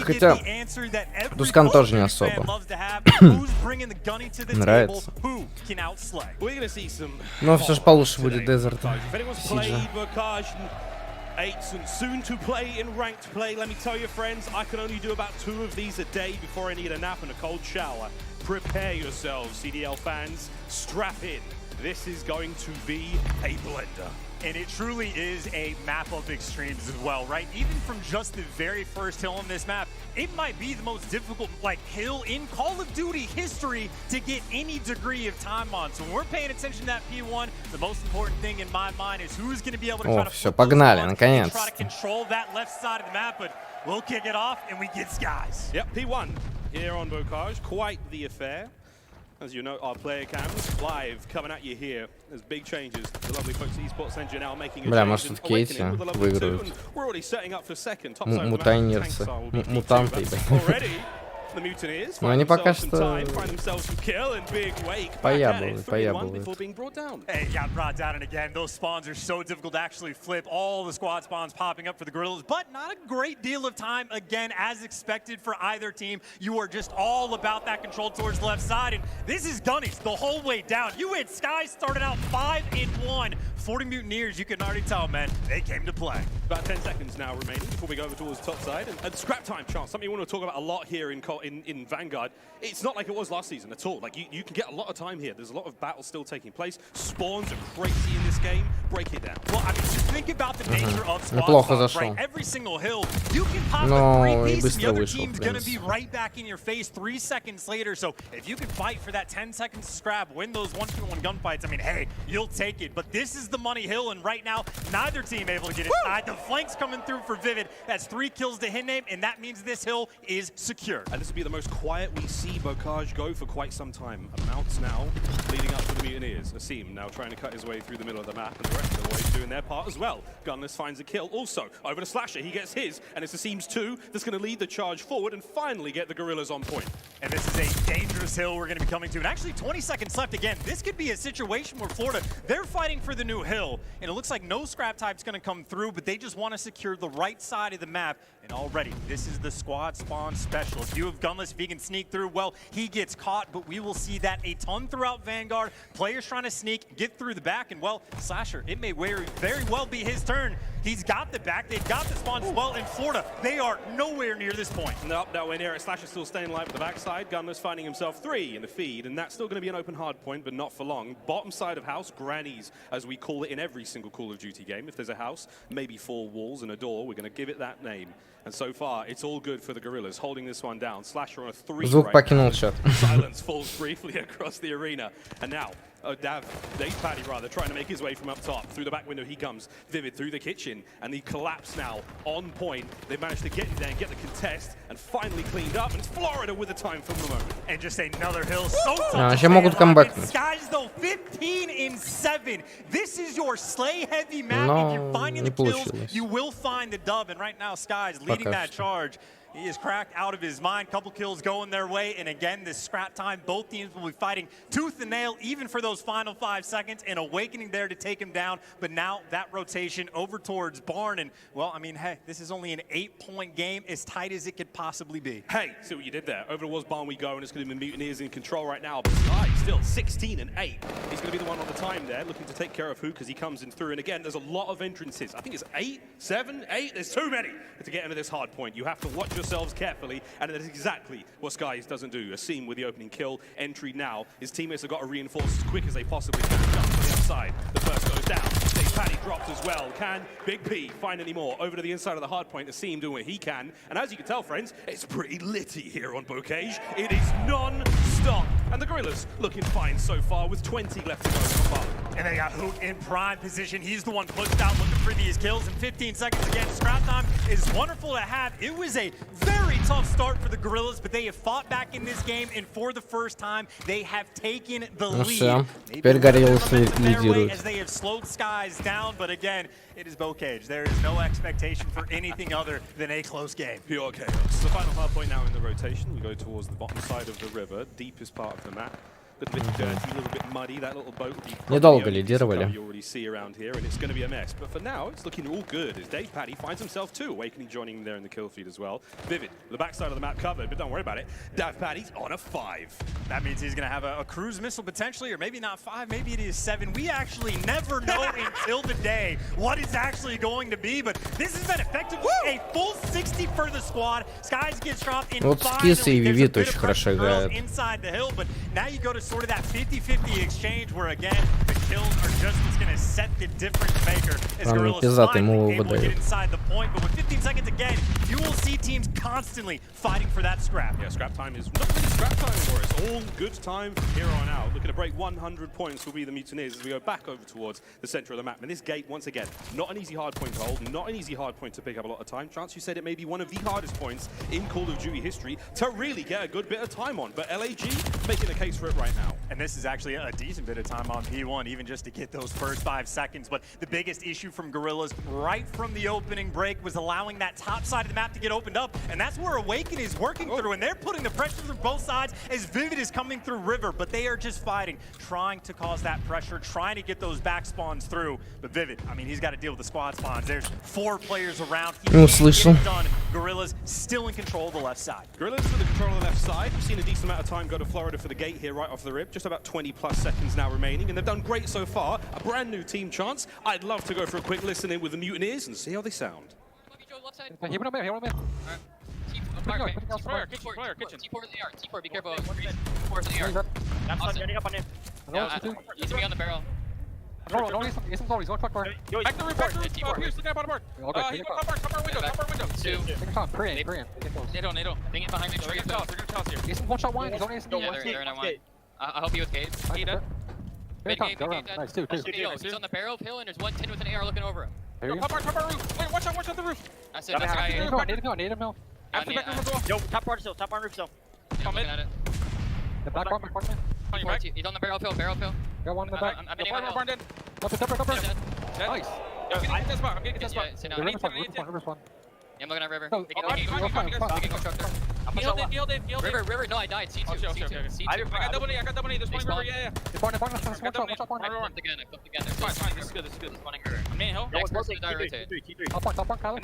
Хотя Тускан тоже не особо нравится. Но все же получше будет Desert Siege. And soon to play in ranked play. Let me tell you, friends, I can only do about 2 of these a day before I need a nap and a cold shower. Prepare yourselves, CDL fans. Strap in. This is going to be a blender. And it truly is a map of extremes as well, right? Even from just the very first hill on this map, it might be the most difficult hill in Call of Duty history to get any degree of time on. So when we're paying attention to that P1, the most important thing in my mind is who's going to be able to try to все, погнали, наконец. try to control that left side of the map, but we'll kick it off and we get skies. Yep, P1 here on Bocage, quite the affair. As you know, our player cams live coming at you here. There's big changes. The lovely folks at Esports Engine now making a change. Может, в кейсе выиграют. We're already setting up for second. Мутайнерцы. Мутанты. Но они пока что поябывают. Hey, got brought down, and again, those spawns are so difficult to actually flip. All the squad spawns popping up for the Gorillas, but not a great deal of time. Again, as expected for either team, you are just all about that control towards the left side, and this is Gunnies the whole way down. You had Sky started out 5-1. 40 Mutineers, you can already tell, man, they came to play. About 10 seconds now remaining before we go over towards the top side. And scrap time, Chance, something you want to talk about a lot here in Vanguard. It's not like it was last season at all. Like, you can get a lot of time here. There's a lot of battles still taking place. Spawns are crazy in this game. Break it down. Well, I mean, just think about the nature of squad spawns, right? Every single hill, you can pop a 3-piece, and the other team's going to be right back in your face 3 seconds later. So if you can fight for that 10 seconds to scrap, win those 1v1 gunfights, I mean, hey, you'll take it. But this is the the money hill, and right now, neither team able to get inside. The flanks coming through for Vivid. That's 3 kills to his name, and that means this hill is secure. And this will be the most quiet we see Bocage go for quite some time. Amounts now leading up to the Mutineers. Asim now trying to cut his way through the middle of the map, and the rest of the boys doing their part as well. Gunless finds a kill. Also, over to Slasher, he gets his, and it's Asim's 2 that's going to lead the charge forward and finally get the Gorillas on point. And this is a dangerous hill we're going to be coming to. And actually, 20 seconds left again. This could be a situation where Florida, they're fighting for the new hill, and it looks like no scrap type's going to come through, but they just want to secure the right side of the map. And already, this is the squad spawn special. If you have Gunless, if he can sneak through, well, he gets caught, but we will see that a ton throughout Vanguard. Players trying to sneak, get through the back, and well, Slasher, it may very well be his turn. He's got the back, they've got the spawn as well. In Florida, they are nowhere near this point. Nope, nowhere near it. Slasher still staying alive at the backside. Gunless finding himself 3 in the feed, and that's still going to be an open hard point, but not for long. Bottom side of house, grannies, as we call it in every single Call of Duty game. If there's a house, maybe 4 walls and a door, we're going to give it that name. And so far, it's all good for the Gorillas, holding this one down. Slasher on a 3 Звук покинул right чат. Silence falls briefly across the arena. And now, Dave Paddy rather, trying to make his way from up top. Through the back window he comes. Vivid through the kitchen. And he collapsed now on point. They've managed to get in there and get the contest. And finally cleaned up. And it's Florida with the time from the moment. And just another hill. So Вообще могут камбэкнуть. Skies though 15-7. This is your slay heavy map. Но if you're finding не the kills, получилось. you will find the dub. And right now Skies leading that что. charge. He is cracked out of his mind. Couple kills going their way. And again, this scrap time, both teams will be fighting tooth and nail, even for those final 5 seconds. And Awakening there to take him down. But now that rotation over towards Barn. And, well, I mean, hey, this is only an 8-point game, as tight as it could possibly be. Hey, see what you did there. Over towards Barn we go, and it's going to be Mutineers in control right now. But Sky still 16-8. He's going to be the one on the time there, looking to take care of who, because he comes in through. And again, there's a lot of entrances. I think it's 8, 7, 8. There's too many to get into this hard point. You have to watch yourselves carefully, and that is exactly what Skies doesn't do. Asim with the opening kill. Entry now. His teammates have got to reinforce as quick as they possibly can. Jump to the outside. The first goes down. Dave Paddy dropped as well. Can Big P find any more? Over to the inside of the hard point. Asim doing what he can. And as you can tell, friends, it's pretty litty here on Bocage. It is non-stop. And the Gorillas looking fine so far with 20 left to go so far. And they got Hoot in prime position. He's the one pushed out looking for these kills. In 15 seconds again, scrap time is wonderful to have. It was a very tough start for the Gorillas, but they have fought back in this game, and for the first time, they have taken the lead. Все, теперь Гориллас лидирует. As they have slowed Skies down, but again, it is Bocage. There is no expectation for anything other than a close game. Pure chaos. The final hard point now in the rotation. We go towards the bottom side of the river, deepest part of the map. A little bit dirty, a little bit muddy. That little boat Недолго лидировали. you already see around here, and it's going to be a mess. But for now, it's looking all good as Dave Paddy finds himself 2. Awakening joining him there in the kill feed as well. Vivid, the backside of the map covered, but don't worry about it. Dave Paddy's on a 5. That means he's going to have a cruise missile potentially, or maybe not 5, maybe it is 7. We actually never know until the day what it's actually going to be, but this has been effectively a full 60 for the squad. Skies gets dropped in. Вот Скисы и Вивит очень хорошо играют. Inside the hill, but now you go to sort of that 50-50 exchange where again the kills are just what's going to set the difference maker. As Gorillas finally able to get inside the point, but with 15 seconds again, you will see teams constantly fighting for that scrap. Yeah, scrap time is not really scrap time anymore. It's all good time from here on out. Looking to break 100 points will be the Mutineers as we go back over towards the center of the map. And this gate, once again, not an easy hard point to hold, not an easy hard point to pick up a lot of time. Chance, you said it may be one of the hardest points in Call of Duty history to really get a good bit of time on. But LAG making a case for it right now. And this is actually a decent bit of time on P1, even just to get those first 5 seconds. But the biggest issue from Gorillas right from the opening break was allowing that top side of the map to get opened up. And that's where Awaken is working through. And they're putting the pressure through both sides as Vivid is coming through River. But they are just fighting, trying to cause that pressure, trying to get those back spawns through. But Vivid, I mean, he's got to deal with the squad spawns. There's 4 players around. He can't get it done. Gorillas still in control of the left side. Gorillas with the control of the left side. We've seen a decent amount of time go to Florida for the gate here right off the rip. Just about 20+ seconds now remaining, and they've done great so far. A brand new team Chance. I'd love to go for a quick listen in with the Mutineers and see how they sound. He went up there, he went up there. T4 kitchen. T4 in the yard. T4, be careful. T4 in the yard. That's getting up on him. He's to be on the barrel. No, he's in he's on quick bar. Back the roof, here's the guy bottom mark. He went top bar window. 2. Take him top, pray. Nado. Bring it behind me. They're gonna toss here. He's in one shot wine, he's only in Yeah, they're in a wine. I'll help you with Cade. Here he comes. Nice, two. He's on the barrel hill, and there's one tin with an AR looking over him. Yo, top bar roof. Wait, watch out the roof. That's it. That's the guy. Need him hill. Yo, top bar still, top bar roof still. I'm looking at it. The back one. He's on the barrel hill. Got one in the back. I'm hitting him. Top. Nice. I'm getting this spot. sit down. River's one. I'm looking at River. River, no, I died. C2. I got double knee. There's one River, yeah. Watch out. I flipped again. This is good. Spawning River. I'm in hill. Next person to die rotate. Top one, Kyle.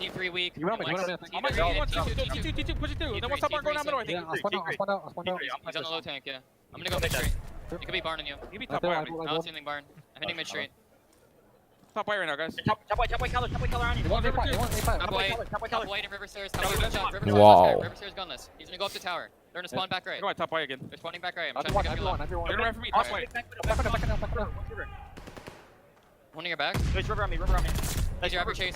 Team 3 weak. You want me? T2, push it through. Then what's top bar going down middle, I think. He's on the low tank, yeah. I'm gonna go mid street. He could be barning you. You be top bar. I don't see anything barn. I'm hitting mid street. Top white right now, guys. Top white color on you. Top white and river stairs. Wow. River stairs gunless. He's gonna go up the tower. They're gonna spawn back right. Go on, top white again. They're spawning back right. I'm trying to pick up They're right for me, top white. One in your back. There's River on me. There's your average chase.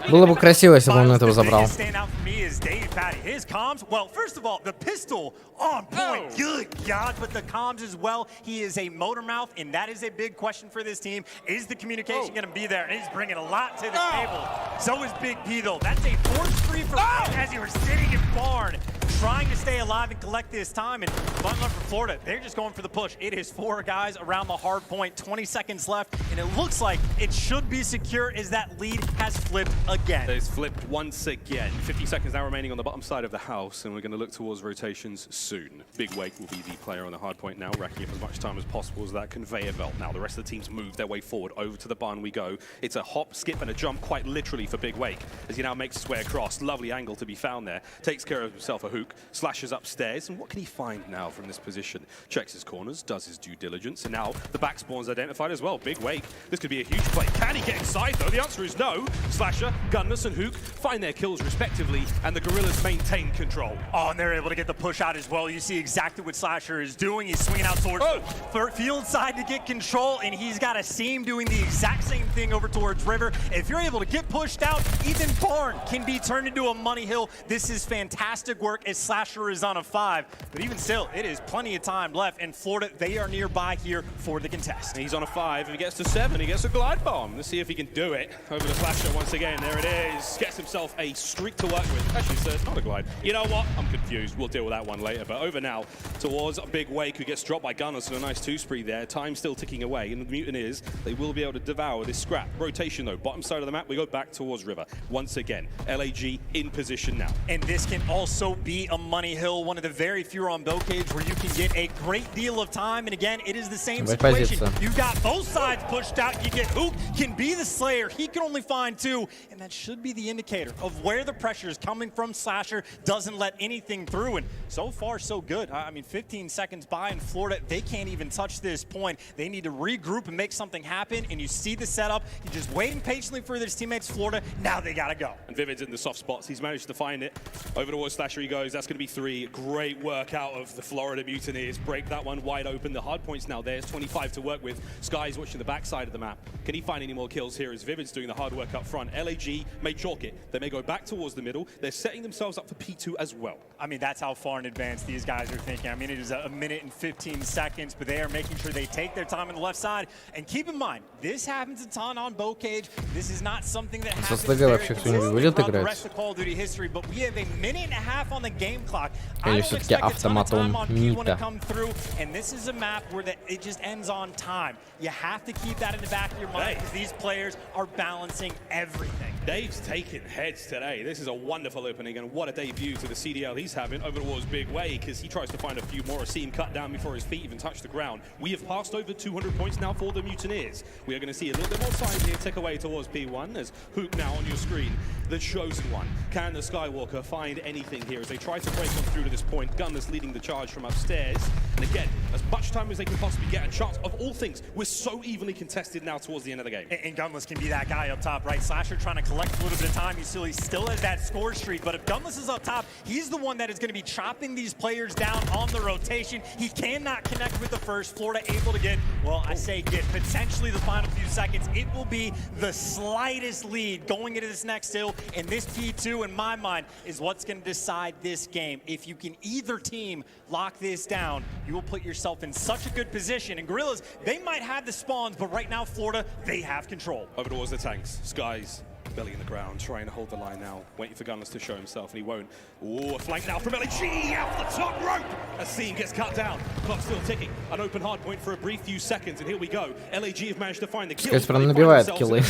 Было бы красиво, если бы он этого забрал. Standout for me is Dave Patty. His comms, well, first of all, the pistol on point. Good God, but the comms as well. He is a motor mouth, and that is a big question for this team. Is the communication going to be there? And he's bringing a lot to the table. So is Big P, though. That's a force free for him as he was sitting in barn, trying to stay alive and collect this time. And fun luck for Florida. They're just going for the push. It is 4 guys around the hard point. 20 seconds left, and it looks like it should be secure as that lead has flipped again. It's flipped once again. 50 seconds now remaining on the bottom side of the house, and we're going to look towards rotations soon. Big Wake will be the player on the hard point now, racking up as much time as possible as that conveyor belt. Now the rest of the teams move their way forward. Over to the barn we go. It's a hop, skip, and a jump, quite literally, for Big Wake, as he now makes his way across. Lovely angle to be found there. Takes care of himself a hook, slashes upstairs, and what can he find now from this position? Checks his corners, does his due diligence, and now the back spawn's identified as well. Big Wake, this could be a huge play. Can he get inside, though? The answer is no. Slasher, Gunless, and Hook find their kills respectively, and the Gorillas maintain control. Oh, and they're able to get the push out as well. You see exactly what Slasher is doing. He's swinging out towards the field side to get control, and he's got a seam doing the exact same thing over towards River. If you're able to get pushed out, even Barn can be turned into a money hill. This is fantastic work as Slasher is on a 5. But even still, it is plenty of time left, and Florida, they are nearby here for the contest. He's on a 5. If he gets to 7, he gets a glide bomb. Let's see if he can do it. Over to Slasher once again. There it is. Gets himself a streak to work with. Actually, sir, it's not a glide. You know what? I'm confused. We'll deal with that one later. But over now towards Big Wake, who gets dropped by Gunners and a nice 2-spree there. Time still ticking away. And the Mutineers, they will be able to devour this scrap. Rotation, though. Bottom side of the map, we go back towards River. Once again, LAG in position now. And this can also be a money hill. One of the very few on Bocage where you can get a great deal of time. And again, it is the same situation. You got both sides pushed out. You get Hook can be the Slayer. He can only find 2. And that should be the indicator of where the pressure is coming from. Slasher doesn't let anything through. And so far, so good. I mean, 15 seconds by in Florida. They can't even touch this point. They need to regroup and make something happen. And you see the setup. You're just waiting patiently for their teammates, Florida. Now they got to go. And Vivid's in the soft spots. He's managed to find it. Over towards Slasher he goes. That's going to be 3. Great work out of the Florida Mutineers. Break that one wide open. The hard point's now there. It's 25 to work with. Sky's watching the backside of the map. Can he find any more kills here as Vivid's doing the hard work up front? LAG may chalk it. They may go back towards the middle. They're setting themselves up for P2 as well. I mean, that's how far in advance these guys are thinking. I mean, it is a minute and 15 seconds, but they are making sure they take their time on the left side. And keep in mind, this happens a ton on Bocage. This is not something that happens very consistently throughout the rest of Call of Duty history, but we have a minute and a half on the game clock. I don't expect a ton of time on P1 to come through, and this is a map where it just ends on time. You have to keep that in the back of your mind because these players are balancing everything. Dave's taking heads today. This is a wonderful opening, and what a debut to the CDL he's having over towards Big Wake as he tries to find a few more. See him cut down before his feet even touch the ground. We have passed over 200 points now for the Mutineers. We are going to see a little bit more time here tick away towards P1 as Hook now on your screen. The chosen one. Can the Skywalker find anything here as they try to break on through to this point? Gunners leading the charge from upstairs. And again, as much time as they can possibly get, a chance of all things. We're so evenly contested now towards the end of the game. And Gunless can be that guy up top, right? Slasher trying to collect a little bit of time. He still has that score streak, but if Gunless is up top, he's the one that is going to be chopping these players down on the rotation. He cannot connect with the first. Florida able to get, well, I say get potentially the final. final few seconds. It will be the slightest lead going into this next hill, and this P2, in my mind, is what's going to decide this game. If you can either team lock this down, you will put yourself in such a good position. And Gorillas, they might have the spawns, but right now, Florida, they have control. Over towards the tanks. Skies, belly in the ground, trying to hold the line now, waiting for Gunless to show himself, and he won't. Ooh, a flank now from LG off the top rope! As Scene gets cut down, clock still ticking. An open hard point for a brief few seconds, and here we go. LAG have managed to find the kill. Скажите, прям набивает киллы.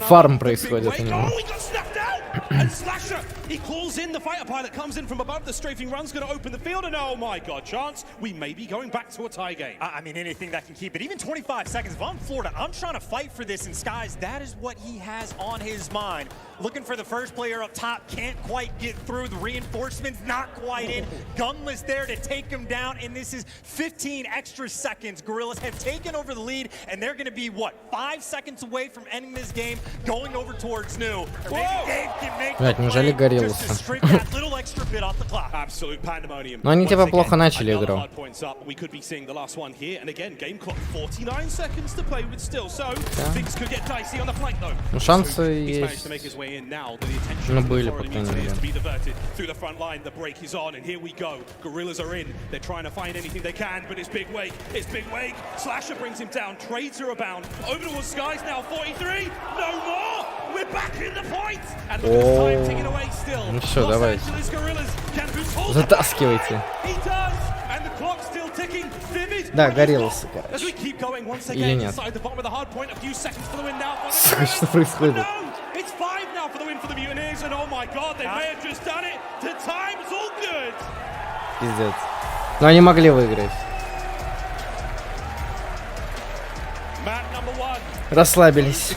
Фарм происходит у него. Oh, he got snapped out! And Slasher, he calls in the fighter pilot, comes in from above. The strafing run's going to open the field, and oh my god, chance, we may be going back to a tie game. I mean, anything that can keep it. Even 25 seconds. If I'm Florida, I'm trying to fight for this in Skies. That is what he has on his mind. Looking for the first player up top, can't quite get through. The reinforcements not quite in. Gunless there to take him down, and this is 15 extra seconds. Gorillas have taken over the lead, and they're going to be, what, 5 seconds away from ending this game, going over towards New. Неужели горелся? Но они типа плохо начали игру. Ну шансы есть. Ну были, по крайней мере. Through the front line, the break is on, and here we go. Gorillas are in. They're trying to find anything they can, but it's Big Wake. It's Big Wake. Slasher brings him down. Trades are abound. Over towards Skies now. 43. No more. We're back in the point. And look at the time ticking away still. Ну все, давайте. Затаскивайте. Да, горелся, короче. Или нет? Что происходит? Пиздец. Но они могли выиграть. Расслабились.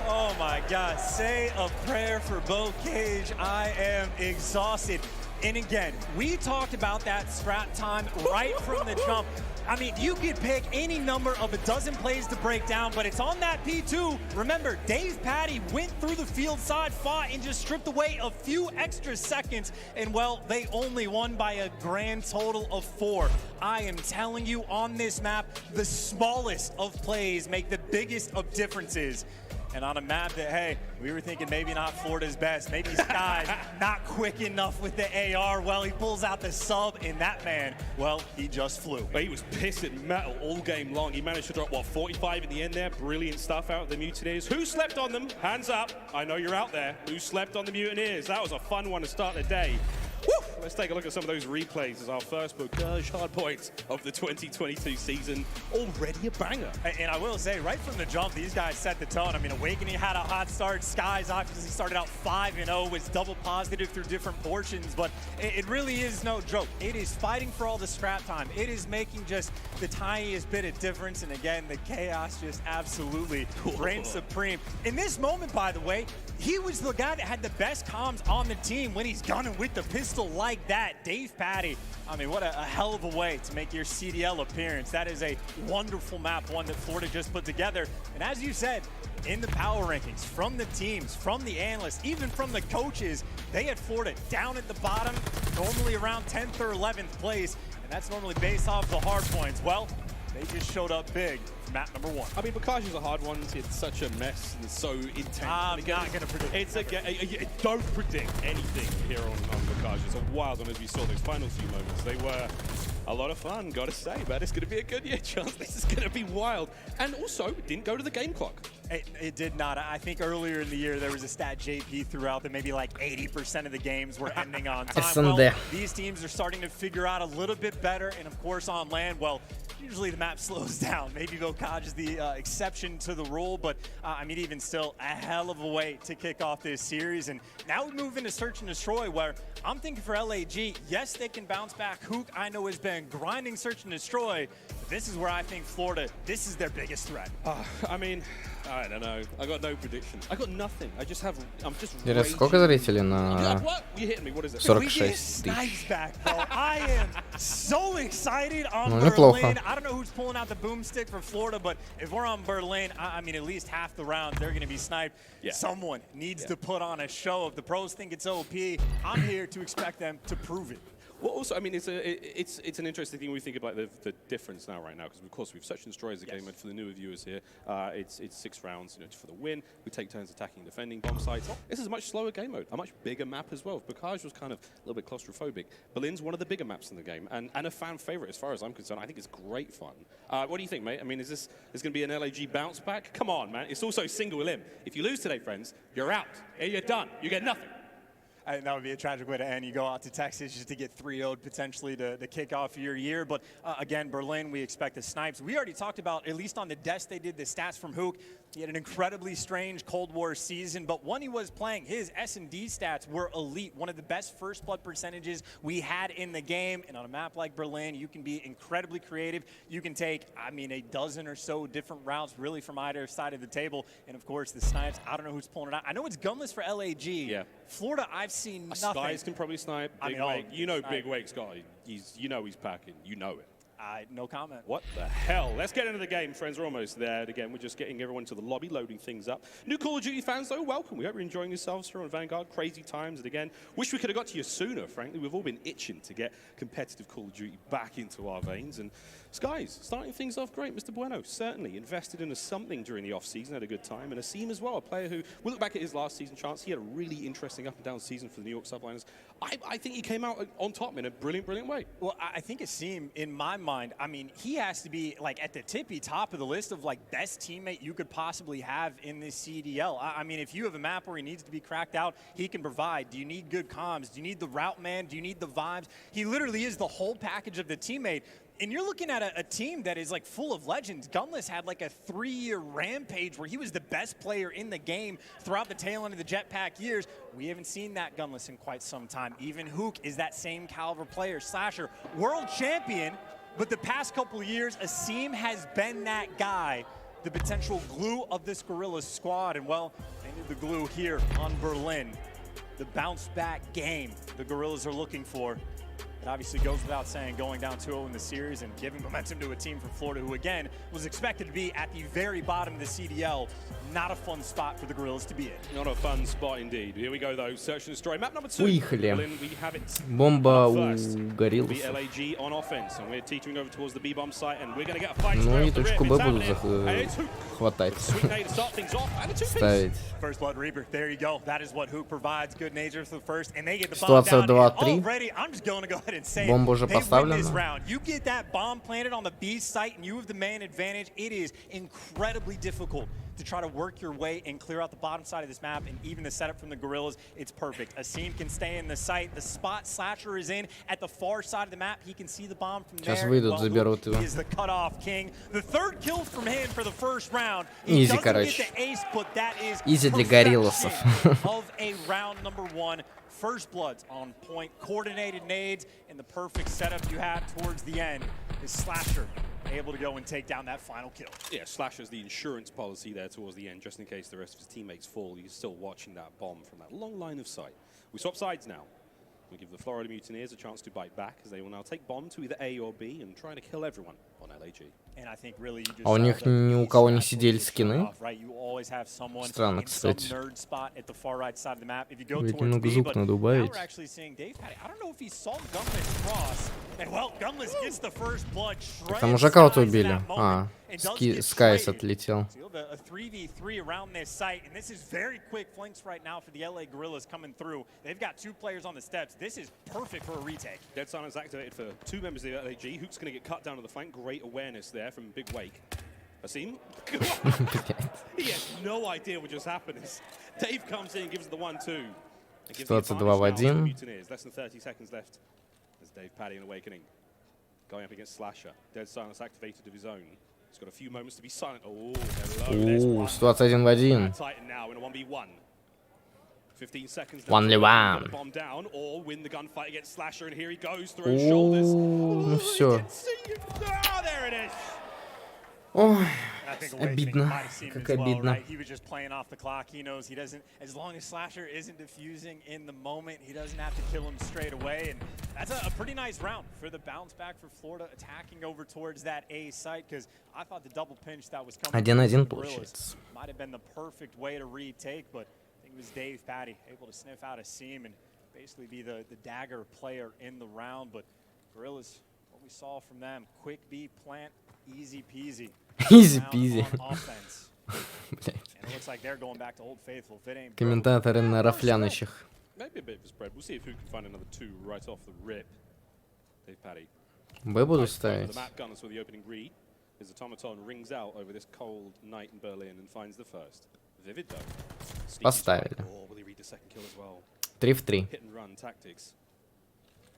Oh my God, say a prayer for Bo Cage. I am exhausted. And again, we talked about that scrap time right from the jump. I mean, you could pick any number of a dozen plays to break down, but it's on that P2. Remember, Dave Patty went through the field side, fought, and just stripped away a few extra seconds. And, well, they only won by a grand total of 4. I am telling you, on this map, the smallest of plays make the biggest of differences. And on a map that, hey, we were thinking maybe not Florida's best, maybe Sky's not quick enough with the AR. Well, he pulls out the sub, and that man, well, he just flew. He was pissing metal all game long. He managed to drop, what, 45 in the end there? Brilliant stuff out of the Mutineers. Who slept on them? Hands up. I know you're out there. Who slept on the Mutineers? That was a fun one to start the day. Woo! Let's take a look at some of those replays as our first Bocage hard points of the 2022 season. Already a banger. And I will say, right from the jump, these guys set the tone. I mean, Awakening had a hot start. Skies obviously started out 5-0, was double positive through different portions, but it really is no joke. It is fighting for all the scrap time. It is making just the tiniest bit of difference, and again, the chaos just absolutely reigns supreme. In this moment, by the way, he was the guy that had the best comms on the team when he's gunning with the pistol like that. Dave Patty, I mean, what a hell of a way to make your CDL appearance. That is a wonderful map, one that Florida just put together. And as you said, in the power rankings, from the teams, from the analysts, even from the coaches, they had Florida down at the bottom, normally around 10th or 11th place. And that's normally based off the hard points. Well, they just showed up big. Map number 1. I mean, Bocage is a hard one. It's such a mess and so intense. I'm not going to predict. Don't predict anything here on Bocage. It's a wild one as we saw those final few moments. They were a lot of fun, gotta say, man. It's going to be a good year, Chance. This is going to be wild. And also, it didn't go to the game clock. It did not. I think earlier in the year, there was a stat JP threw out that maybe like 80% of the games were ending on time. Well, these teams are starting to figure out a little bit better. And of course, on land, well, usually the map slows down. Maybe Bocage is the exception to the rule, but I mean, even still, a hell of a way to kick off this series. And now we move into Search and Destroy, where I'm thinking for LAG, yes, they can bounce back. Hook, I know, has been grinding Search and Destroy, but this is where I think Florida, this is their biggest threat. I mean, I don't know. I got no predictions. I got nothing. I'm just Сколько зрителей на 46 tысяч? I am so excited on Berlin. Berlin. I don't know who's pulling out the boomstick for Florida, but if we're on Berlin, I mean, at least half the rounds, they're going to be sniped. Yeah. Someone needs to put on a show. If the pros think it's OP, I'm here to expect them to prove it. Well, also, I mean, it's an interesting thing when we think about the difference right now, because of course we've Search and Destroy as a game, and for the newer viewers here, it's 6 rounds, for the win. We take turns attacking, defending bomb sites. This is a much slower game mode, a much bigger map as well. Bocage was kind of a little bit claustrophobic. Berlin's one of the bigger maps in the game, and a fan favorite as far as I'm concerned. I think it's great fun. What do you think, mate? I mean, is this going to be an LAG bounce back? Come on, man. It's also single elim. If you lose today, friends, you're out. You're done. You get nothing. I think that would be a tragic way to end. You go out to Texas just to get 3-0'd potentially to kick off your year. But again, Berlin, we expect the snipes. We already talked about, at least on the desk, they did the stats from Hook. He had an incredibly strange Cold War season, but when he was playing, his S&D stats were elite. One of the best first blood percentages we had in the game. And on a map like Berlin, you can be incredibly creative. You can take, I mean, a dozen or so different routes really from either side of the table. And of course, the snipes, I don't know who's pulling it out. I know it's gunless for LAG. Yeah. Florida, I've seen nothing. Skies can probably snipe. Big Wake. You know Big Wake's got it. You know he's packing. You know it. No comment. What the hell? Let's get into the game, friends. We're almost there. Again, we're just getting everyone to the lobby, loading things up. New Call of Duty fans, though, welcome. We hope you're enjoying yourselves here on Vanguard. Crazy times. And again, wish we could have got to you sooner, frankly. We've all been itching to get competitive Call of Duty back into our veins. And Skies, starting things off great. Mr. Bueno, certainly invested into something during the off-season, had a good time. And Asim as well, a player who, we look back at his last season chance, he had a really interesting up-and-down season for the New York Subliners. I think he came out on top in a brilliant, brilliant way. Well, I think Asim, in my mind, I mean, he has to be like at the tippy top of the list of like best teammate you could possibly have in this CDL. I mean, if you have a map where he needs to be cracked out, he can provide. Do you need good comms? Do you need the route man? Do you need the vibes? He literally is the whole package of the teammate. And you're looking at a team that is like full of legends. Gunless had like a 3-year rampage where he was the best player in the game throughout the tail end of the Jetpack years. We haven't seen that Gunless in quite some time. Even Hook is that same caliber player. Slasher, world champion, but the past couple of years, Asim has been that guy, the potential glue of this Guerrillas squad. And well, they need the glue here on Berlin. The bounce back game the Guerrillas are looking for. It obviously goes without saying, going down 2-0 in the series and giving momentum to a team from Florida who, again, was expected to be at the very bottom of the CDL. Not a fun spot for the Guerrillas to be in. Not a fun spot indeed. Here we go, though. Search and Destroy. Map number 2. Уехали. Бомба у Гориллосов. LAG on offense, and we're teetering over towards the B-bomb site, and we're going to get a fight. Ну и точку Б будут хватать. Ставить. First Blood Reaper, there you go. That is what Hook provides. Good nature for the first, and they get the bomb down. Already, I'm just going to go ahead and say Бомба уже поставлена. this round. You get that bomb planted on the B site, and you have the man advantage. It is incredibly difficult to try to work your way and clear out the bottom side of this map, and even the setup from the Guerrillas, it's perfect. Asim can stay in the site. The spot Slasher is in at the far side of the map. He can see the bomb from there. Сейчас выйдут, заберут его. He is the cutoff king. The third kill from him for the first round. Easy, короче. Easy для Гориллосов. Of a round number 1. First Bloods on point, coordinated nades, and the perfect setup you had towards the end is Slasher able to go and take down that final kill. Yeah, Slasher's the insurance policy there towards the end, just in case the rest of his teammates fall. He's still watching that bomb from that long line of sight. We swap sides now. We give the Florida Mutineers a chance to bite back, as they will now take bomb to either A or B and try to kill everyone on LAG. А у них ни у кого не CDL скины? Странно, кстати. Ведь немного звук надо убавить. Так там уже кого-то убили. А, Скайс отлетел. A 3v3 around this site, and this is very quick flanks right now for the LA Guerrillas coming through. They've got 2 players on the steps. This is perfect for a retake. Dead silence activated for 2 members of the LAG. Hook's going to get cut down to the flank. Great awareness there from Big Wake. Asim? He has no idea what just happened. Dave comes in and gives the 1-2. Ситуация 2 в 1. Less than 30 seconds left as Dave Paddy in Awakening. Going up against Slasher. Dead silence activated of his own. He's got a few moments to be silent. Oh, hello. Ситуация 1 в 1. 15 seconds. Only one. Bomb down or win the gunfight against Slasher, and here he goes through his shoulders. Ну все. There it is. Ой, обидно, как обидно. He was just playing off the clock. He knows he doesn't, as long as Slasher isn't defusing in the moment, he doesn't have to kill him straight away. And that's a pretty nice round for the bounce back for Florida, attacking over towards that A site, because I thought the double pinch that was coming 1-1 получается. might have been the perfect way to retake, but I think it was Dave Paddy able to sniff out Asim and basically be the dagger player in the round, but Gorillas, what we saw from them, quick B plant, easy peasy. Easy peasy. And it looks like they're going back to Old Faithful. If it ain't Комментаторы на рафлянычих. Maybe a bit of a spread. We'll see if who can find another 2 right off the rip. Dave Paddy. Б буду ставить. The map gunners with the opening read. His automaton rings out over this cold night in Berlin and finds the first. Vivid though. Поставили. Will he read the second kill as well? 3 в 3. Hit and run tactics.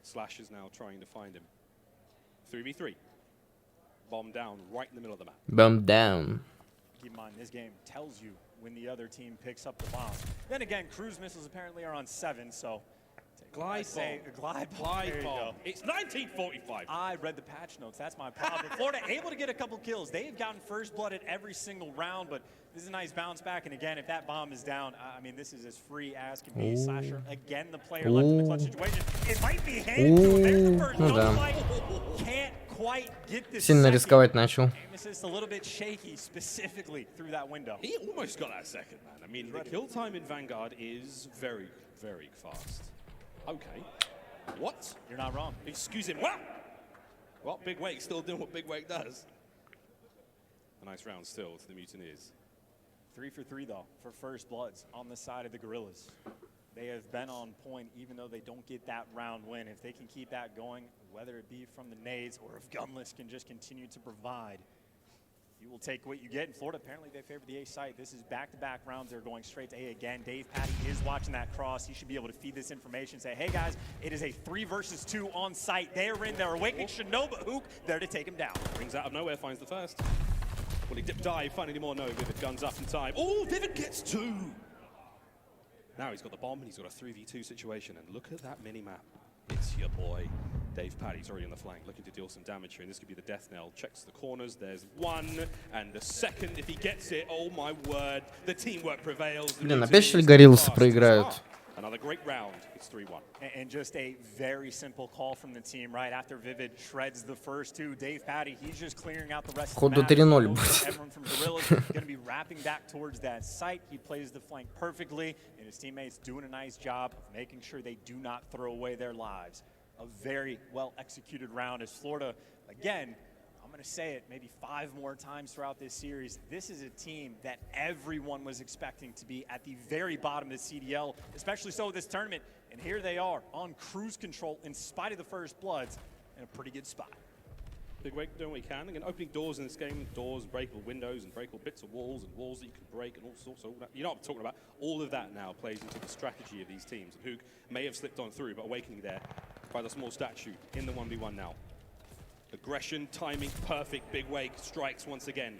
Slash is now trying to find him. 3v3. Bomb down right in the middle of the map. Bomb down. Keep in mind, this game tells you when the other team picks up the bomb. Then again, cruise missiles apparently are on 7, so glide bomb. It's 1945. I read the patch notes. That's my problem. Florida able to get a couple kills. They've gotten first blood at every single round, but this is a nice bounce back. And again, if that bomb is down, I mean, this is as free as can be. Slasher, again, the player left in the clutch situation. It might be handed to him. There's the first no fight. Can't quite get this. Сильно рисковать начал. This is a little bit shaky, specifically through that window. He almost got that second, man. I mean, the kill time in Vanguard is very, very fast. Okay. What? You're not wrong. Excuse him. What? Well, Big Wake still doing what Big Wake does. A nice round still to the Mutineers. 3 for 3, though, for first bloods on the side of the Gorillas. They have been on point, even though they don't get that round win. If they can keep that going, whether it be from the nades or if Gunless can just continue to provide, you will take what you get. In Florida, apparently they favor the A site. This is back-to-back rounds. They're going straight to A again. Dave Paddy is watching that cross. He should be able to feed this information, say, hey, guys, it is a 3 versus 2 on site. They're in. They're awakening Shinobu Hook there to take him down. Rings out of nowhere, finds the first. Will he dip dive, find any more? No, Vivid guns up in time. Oh, Vivid gets 2. Now he's got the bomb and he's got a 3v2 situation. And look at that mini-map. It's your boy, Dave Paddy. He's already on the flank, looking to deal some damage here. And this could be the death knell. Checks the corners. There's 1. And the second, if he gets it, oh my word, the teamwork prevails. Блин, опять что ли Гориллсы проиграют? Another great round. It's 3-1. And just a very simple call from the team, right? After Vivid shreds the first 2, Dave Paddy, he's just clearing out the rest of the map. 3-0 будет. Everyone from Gorillas going to be wrapping back towards that site. He plays the flank perfectly, and his teammates doing a nice job of making sure they do not throw away their lives. A very well-executed round as Florida, again, I'm going to say it maybe 5 more times throughout this series. This is a team that everyone was expecting to be at the very bottom of the CDL, especially so this tournament. And here they are on cruise control in spite of the first bloods in a pretty good spot. Big Wake doing what he can. Again, opening doors in this game, doors, breakable windows, and breakable bits of walls, and walls that you can break, and all sorts of that. You know what I'm talking about? All of that now plays into the strategy of these teams. And Hook may have slipped on through, but Awakening there by the small statue in the 1v1 now. Aggression, timing, perfect. Big Wake strikes once again.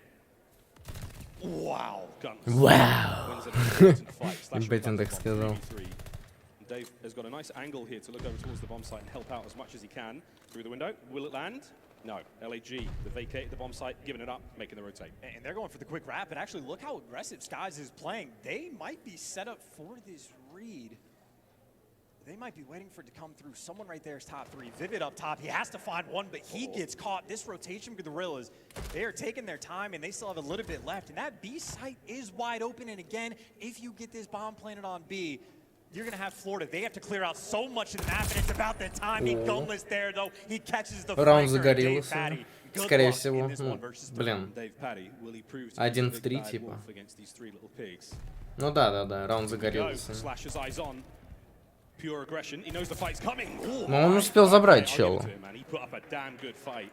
Wow. Guns. Wow. Wins an important fight. Бетин так сказал. Dave has got a nice angle here to look over towards the bomb site and help out as much as he can through the window. Will it land? No. LAG, they vacated the bomb site, giving it up, making the rotate. And they're going for the quick wrap, but actually look how aggressive Skies is playing. They might be set up for this read. They might be waiting for it to come through. Someone right there is top 3. Vivid up top. He has to find one, but he gets caught. This rotation with the Gorillas, they are taking their time, and they still have a little bit left. And that B site is wide open. And again, if you get this bomb planted on B, you're going to have Florida. They have to clear out so much of the map, and it's about the timing. Gunless there, though. He catches the Раунд за flanker, Dave Горилласы. Paddy. Скорее всего. Блин. 1 в 3, типа. Ну да. Раунд за Горилласы. Pure aggression. He knows the fight's coming. Но он успел забрать чела. He put up a damn good fight.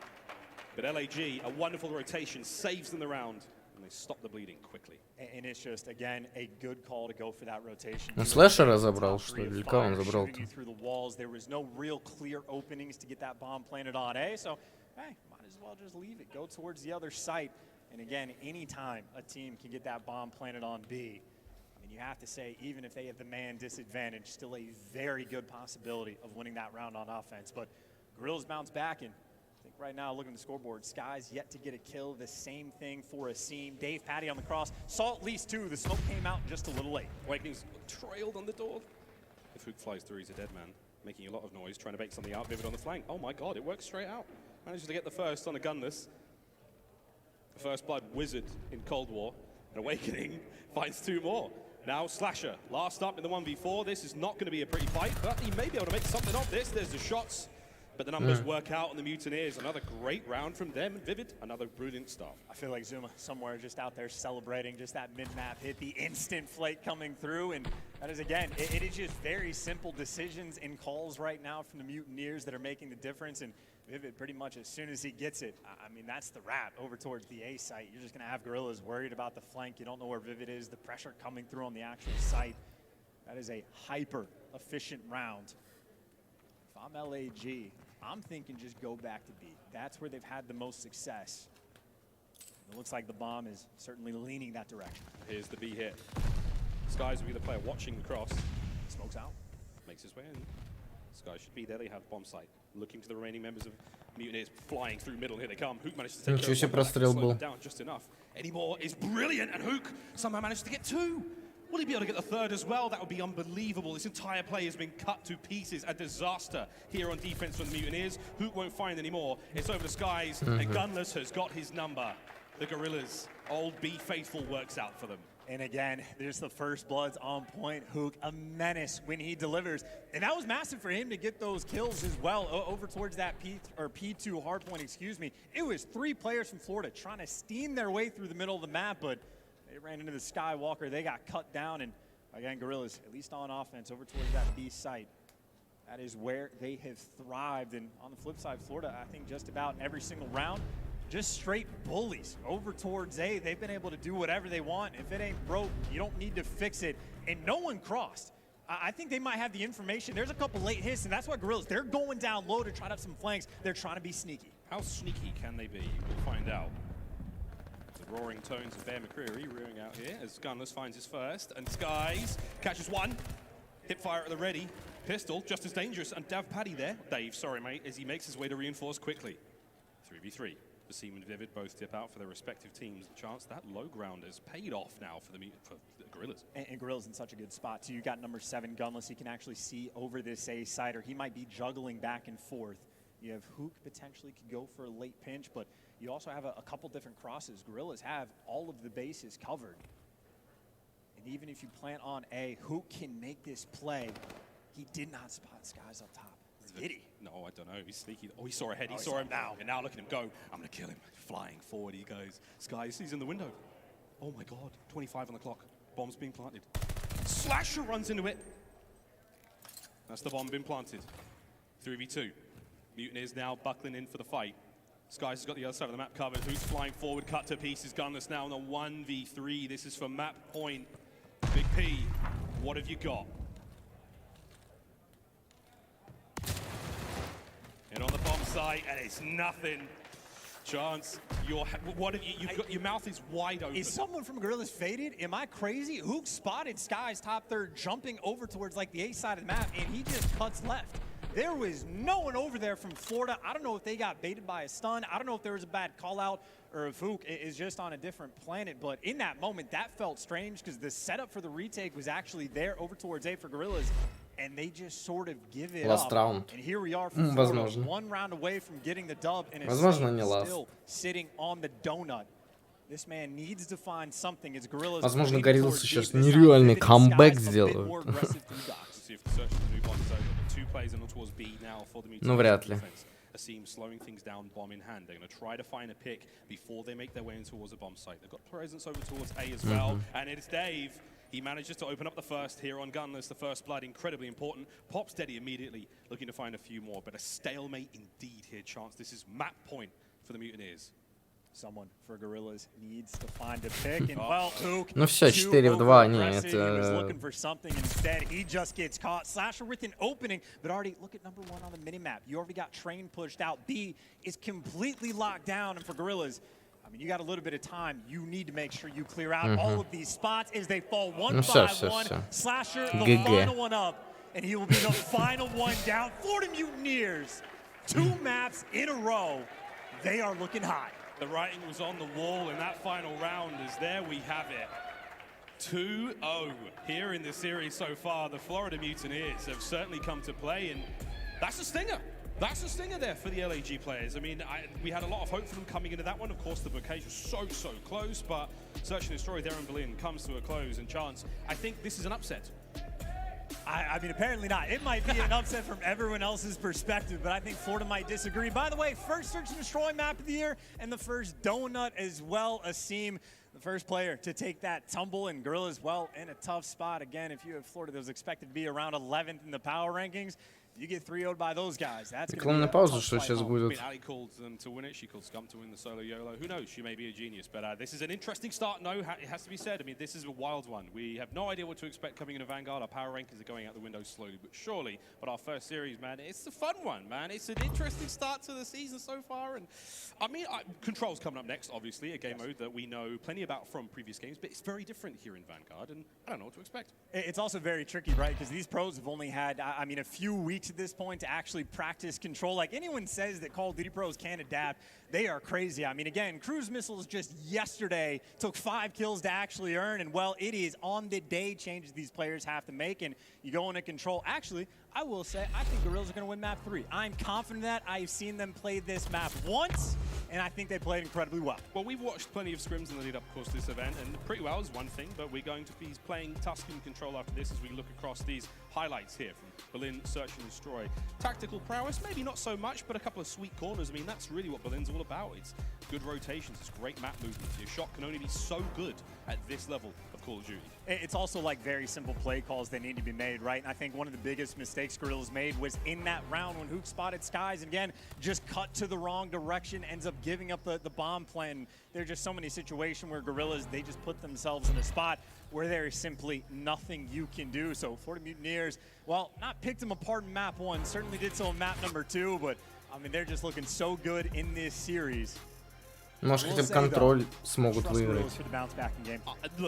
But LAG, a wonderful rotation, saves them the round, and they stop the bleeding quickly. And it's just, again, a good call to go for that rotation. Он слэшера забрал, что ли? Или кого он забрал-то? Through the walls, there was no real clear openings to get that bomb planted on A, so hey, might as well just leave it. Go towards the other site. And again, anytime a team can get that bomb planted on B, you have to say, even if they have the man disadvantage, still a very good possibility of winning that round on offense. But Gorillas bounce back, and I think right now, looking at the scoreboard, Sky's yet to get a kill. The same thing for Asim. Dave Paddy on the cross. Saw at least 2. The smoke came out just a little late. Awakening's trailed on the door. If Hook flies through, he's a dead man, making a lot of noise, trying to bake something out. Vivid on the flank. Oh my god, it works straight out. Manages to get the first on a Gunless. The first blood wizard in Cold War. And Awakening finds 2 more. Now Slasher, last up in the 1v4. This is not going to be a pretty fight, but he may be able to make something of this. There's the shots, but the numbers work out on the Mutineers. Another great round from them. Vivid, another brilliant start. I feel like Zuma somewhere just out there celebrating just that mid-map hit, the instant flake coming through, and that is, again, it is just very simple decisions and calls right now from the Mutineers that are making the difference. And Vivid, pretty much as soon as he gets it, I mean, that's the wrap over towards the A site. You're just going to have Gorillas worried about the flank. You don't know where Vivid is, the pressure coming through on the actual site. That is a hyper-efficient round. If I'm LAG, I'm thinking just go back to B. That's where they've had the most success. It looks like the bomb is certainly leaning that direction. Here's the B hit. Skies will be the player watching the cross. Smokes out. Makes his way in. Sky should be there. They have bomb site. Looking to the remaining members of Mutineers flying through middle. Here they come. Hook managed to take Ничего себе прострел был. down just enough. Anymore is brilliant, and Hook somehow managed to get two. Will he be able to get the third as well? That would be unbelievable. This entire play has been cut to pieces. A disaster here on defense from the Mutineers. Hook won't find any more. It's over to Skies, and Gunless has got his number. The Gorillas, old B faithful, works out for them. And again, there's the first bloods on point. Hook, a menace when he delivers. And that was massive for him to get those kills as well over towards that P2 hardpoint, excuse me. It was 3 players from Florida trying to steam their way through the middle of the map, but they ran into the Skywalker. They got cut down, and again, Gorillas, at least on offense, over towards that B site. That is where they have thrived. And on the flip side, Florida, I think just about every single round, just straight bullies over towards A. They've been able to do whatever they want. If it ain't broke, you don't need to fix it. And no one crossed. I think they might have the information. There's a couple late hits, and that's why Gorillas, they're going down low to try to have some flanks. They're trying to be sneaky. How sneaky can they be? We'll find out. The roaring tones of Bear McCreary rearing out here as Gunless finds his first, and Skies catches one. Hip fire at the ready. Pistol, just as dangerous, and Dav Paddy there. Dave, sorry mate, as he makes his way to reinforce quickly. 3v3. Basim and Vivid both dip out for their respective teams. The chance that low ground has paid off now for the Gorillas. And Gorillas in such a good spot, too. You got number 7, Gunless. He can actually see over this A side, or he might be juggling back and forth. You have Hook potentially could go for a late pinch, but you also have a couple different crosses. Gorillas have all of the bases covered. And even if you plant on A, Hook can make this play. He did not spot Skies up top. Did he? No, I don't know. He's sneaky. Oh, he saw a head. He saw him now. And now look at him go. I'm going to kill him. Flying forward he goes. Skies, he's in the window. Oh my God. 25 on the clock. Bomb's being planted. Slasher runs into it. That's the bomb being planted. 3v2. Mutineers now buckling in for the fight. Skies has got the other side of the map covered. Who's flying forward? Cut to pieces. Gunless now on the 1v3. This is for map point. Big P, what have you got? And on the bomb site, and it's nothing. Chance, what have you've got, your mouth is wide open. Is someone from Gorillas faded? Am I crazy? Hook spotted Skies top third, jumping over towards like the A side of the map, and he just cuts left. There was no one over there from Florida. I don't know if they got baited by a stun. I don't know if there was a bad call out or if Hook is just on a different planet. But in that moment, that felt strange because the setup for the retake was actually there over towards A for Gorillas. And they just sort of give it Last up. round. And here we are from Florida, 1 round away from getting the dub, and it's still sitting on the donut. This man needs to find something. It's Gorillas. Возможно, Горилласы сейчас нереальный камбэк сделают. Ну, вряд ли. Asim slowing things down, bomb in hand. They're going to try to find a pick before they make their way in towards the bomb site. They've got presence over towards A as well, and it's Dave. He manages to open up the first here on Gunless. The first blood, incredibly important. Pops steady immediately, looking to find a few more, but a stalemate indeed here, Chance. This is map point for the Mutineers. Someone for Gorillas needs to find a pick, and well, Hook, ну все, 4 в 2, нет. He was looking for something instead. He just gets caught. Slasher with an opening, but already look at number 1 on the minimap. You already got train pushed out. B is completely locked down, and for Gorillas, I mean, you got a little bit of time. You need to make sure you clear out all of these spots as they fall 1 by 1. Slasher, the final one up, and he will be the final one down. Florida Mutineers, 2 maps in a row. They are looking high. The writing was on the wall in that final round, as there we have it. 2-0 here in the series so far. The Florida Mutineers have certainly come to play, and that's a stinger. That's a stinger there for the LAG players. I mean, we had a lot of hope for them coming into that one. Of course, the bouquet was so close, but Search and Destroy there in Berlin comes to a close. And Chance, I think this is an upset. I mean, apparently not. It might be an upset from everyone else's perspective, but I think Florida might disagree. By the way, first Search and Destroy map of the year and the first donut as well. Asim, the first player to take that tumble, and Gorillas, well, in a tough spot. Again, if you have Florida that was expected to be around 11th in the power rankings, you get 3-0'd by those guys. That's going to be a паузу, что сейчас будет. Ali called them to win it. She called Scum to win the solo YOLO. Who knows? She may be a genius. But this is an interesting start. No, it has to be said. I mean, this is a wild one. We have no idea what to expect coming into Vanguard. Our power rankings are going out the window slowly but surely. But our first series, man, it's a fun one, man. It's an interesting start to the season so far. And I mean, Control's coming up next, obviously, a game mode that we know plenty about from previous games. But it's very different here in Vanguard. And I don't know what to expect. It's also very tricky, right? Because these pros have only had, I mean, a few weeks at this point to actually practice Control. Like, anyone says that Call of Duty pros can't adapt, they are crazy. I mean, again, Cruise Missiles just yesterday took 5 kills to actually earn, and well, it is on the day changes these players have to make, and you go into Control. Actually, I will say, I think Gorillas are going to win map 3. I'm confident that I've seen them play this map once, and I think they played incredibly well. Well, we've watched plenty of scrims in the lead up, of course, to this event, and pretty well is one thing, but we're going to be playing Tuscan Control after this as we look across these highlights here from Berlin, Search and Destroy. Tactical prowess, maybe not so much, but a couple of sweet corners. I mean, that's really what Berlin's all about. It's good rotations, it's great map movements. Your shot can only be so good at this level of Call of Duty. It's also like very simple play calls that need to be made, right? And I think one of the biggest mistakes Gorillas made was in that round when Hook spotted Skies, and again, just cut to the wrong direction, ends up giving up the bomb plan. There are just so many situations where Gorillas, they just put themselves in a spot where there is simply nothing you can do. So Florida Mutineers, well, not picked them apart in map 1, certainly did so in map number 2, but I mean, they're just looking so good in this series. Может, хотя бы контроль смогут выиграть.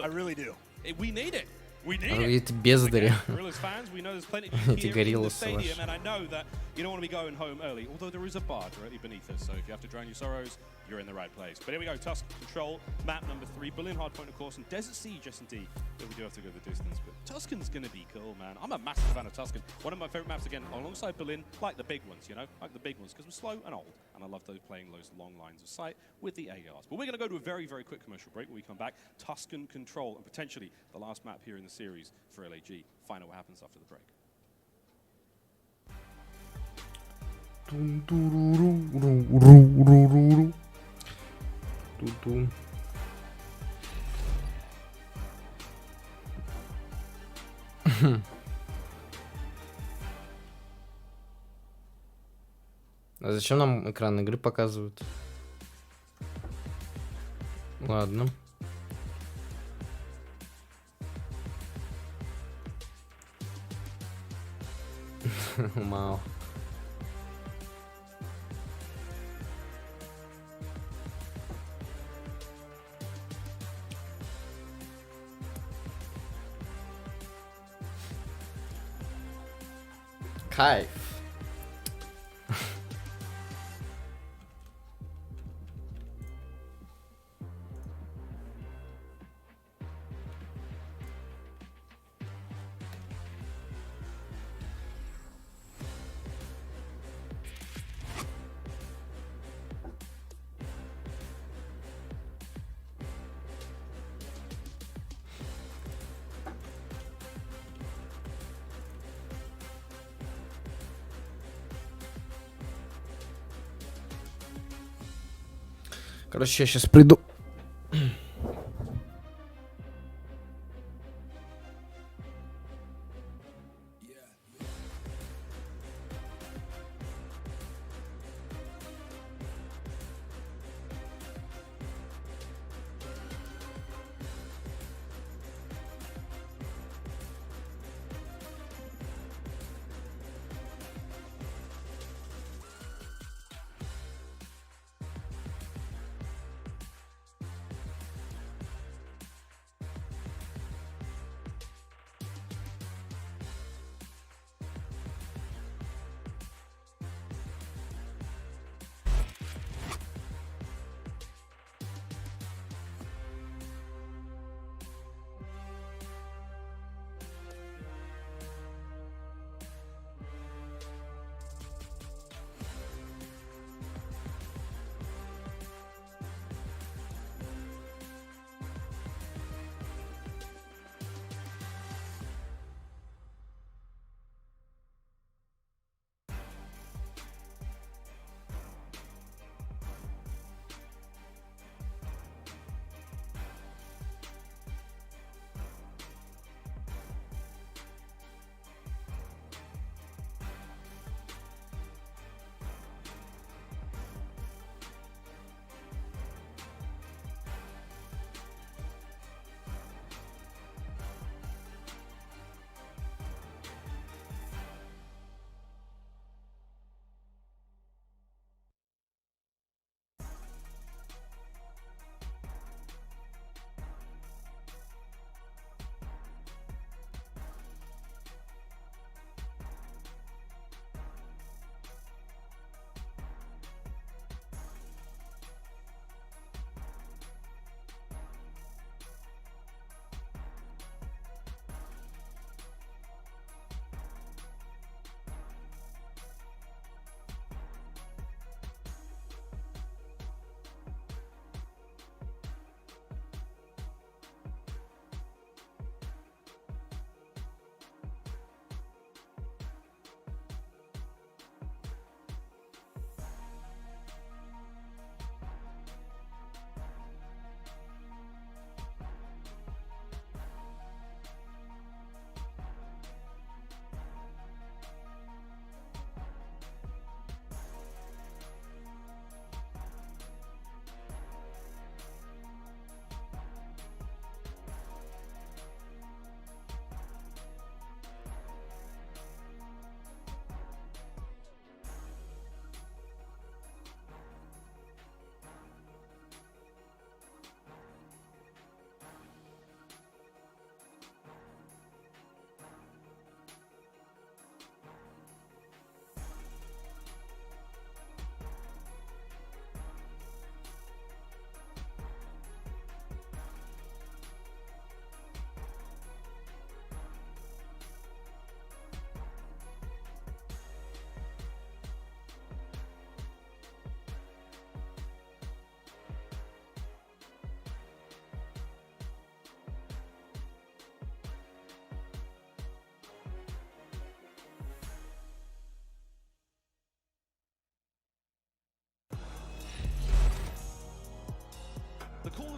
I really do. We need it. We need it. Эти бездари. Gorillas fans, we know there's plenty of people Эти here in the горилласы stadium, ваши. and I know that you don't want to be going home early, although there is a bar directly beneath us, so if you have to drown your sorrows, you're in the right place. But here we go, Tusk Control, map number 3, Berlin Hardpoint, of course, and Desert Siege, S&D, that we do have to go the distance, but Tuscan's going to be cool, man. I'm a massive fan of Tuscan. One of my favorite maps, again, alongside Berlin, like the big ones, you know, like the big ones, because we're slow and old, and I love those playing those long lines of sight with the ARs. But we're going to go to a very, very quick commercial break. When we come back, Tuscan Control, and potentially the last map here in the series for LAG. Find out what happens after the break. А зачем нам экран игры показывают? Ладно. Мау. Кайф. Короче, я сейчас приду.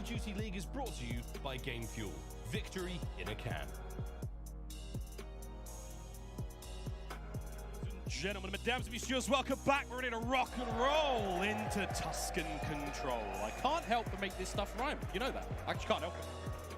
Duty League is brought to you by Game Fuel. Victory in a can. Gentlemen, mesdames and messieurs, welcome back. We're ready to rock and roll into Tuscan Control. I can't help but make this stuff rhyme. You know that. I just can't help it.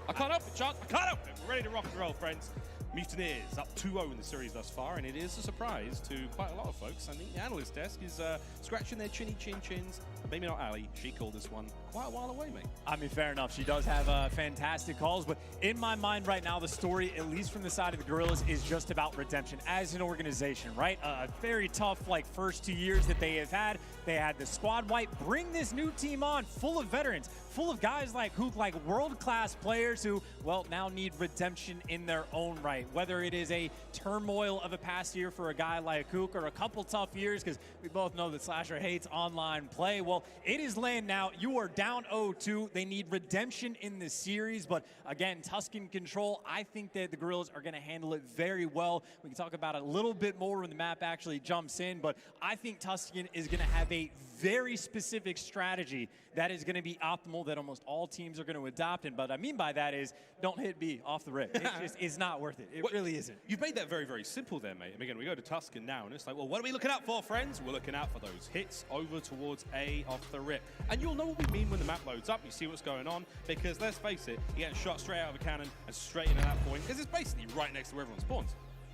I can't help it, Chance. I can't help it. We're ready to rock and roll, friends. Mutineers up 2-0 in the series thus far, and it is a surprise to quite a lot of folks. I think the analyst desk is scratching their chins. Maybe not Ali. She called this one quite a while away, mate. I mean, fair enough. She does have fantastic calls, but in my mind right now, the story, at least from the side of the Gorillas, is just about redemption as an organization, right? A very tough, first 2 years that they have had. They had the squad wipe. Bring this new team on, full of veterans, full of guys like Hook, world-class players who, well, now need redemption in their own right. Whether it is a turmoil of a past year for a guy like Hook or a couple tough years, because we both know that Slasher hates online play. Well, it is land now. You are down 0-2. They need redemption in this series. But again, Tuscan Control, I think that the Gorillas are going to handle it very well. We can talk about it a little bit more when the map actually jumps in. But I think Tuscan is going to have a very specific strategy that is going to be optimal, that almost all teams are going to adopt. And what I mean by that is don't hit B off the rip. It's not worth it. It really isn't. You've made that very, very simple there, mate. And again, we go to Tuscan now, and it's like, well, what are we looking out for, friends? We're looking out for those hits over towards A off the rip. And you'll know what we mean when the map loads up. You see what's going on, because let's face it, you're getting shot straight out of a cannon and straight into that point, because it's basically right next to where everyone spawns.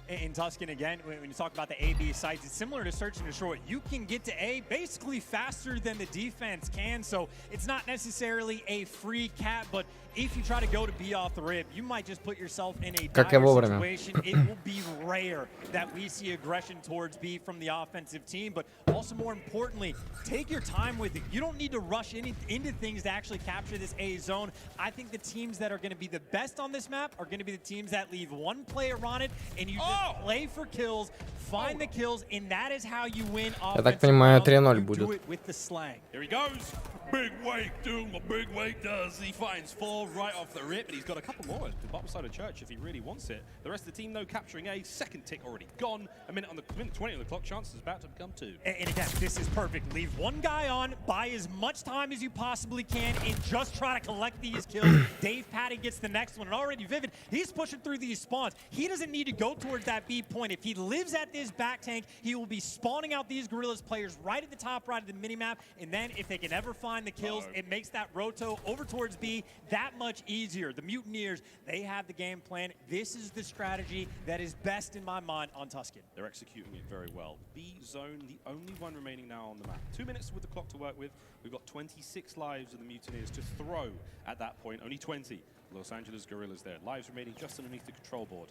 In Tuscan, again, when you talk about the A-B sites, it's similar to Search and Destroy. You can get to A basically faster than the defense can, so it's not necessarily a free cap, but if you try to go to B off the rip, you might just put yourself in a dire situation. It will be rare that we see aggression towards B from the offensive team, but also more importantly, take your time with it. You don't need to rush into things to actually capture this A zone. I think the teams that are going to be the best on this map are going to be the teams that leave one player on it, and you just play for kills, find the kills, and that is how you win offensive. Я так понимаю, 3-0 будет. Do it with the slang. Here he goes. Big wake, doing what big wake does. He finds 4 right off the rip, and he's got a couple more at the bottom side of church if he really wants it. The rest of the team, though, capturing A. Second tick already gone. A minute 20 on the clock. Chance is about to become 2. And again, this is perfect. Leave one guy on, buy as much time as you possibly can, and just try to collect these kills. Dave Patty gets the next one, and already Vivid, he's pushing through these spawns. He doesn't need to go towards that B point. If he lives at this back tank, he will be spawning out these Gorillas players right at the top right of the minimap, and then if they can ever find the kills, it makes that roto over towards B that much easier. The Mutineers, they have the game plan. This is the strategy that is best in my mind on Tuscan. They're executing it very well. B zone, the only one remaining now on the map. 2 minutes with the clock to work with. We've got 26 lives of the Mutineers to throw at that point. Only 20. Los Angeles Gorillas there. Lives remaining just underneath the control board.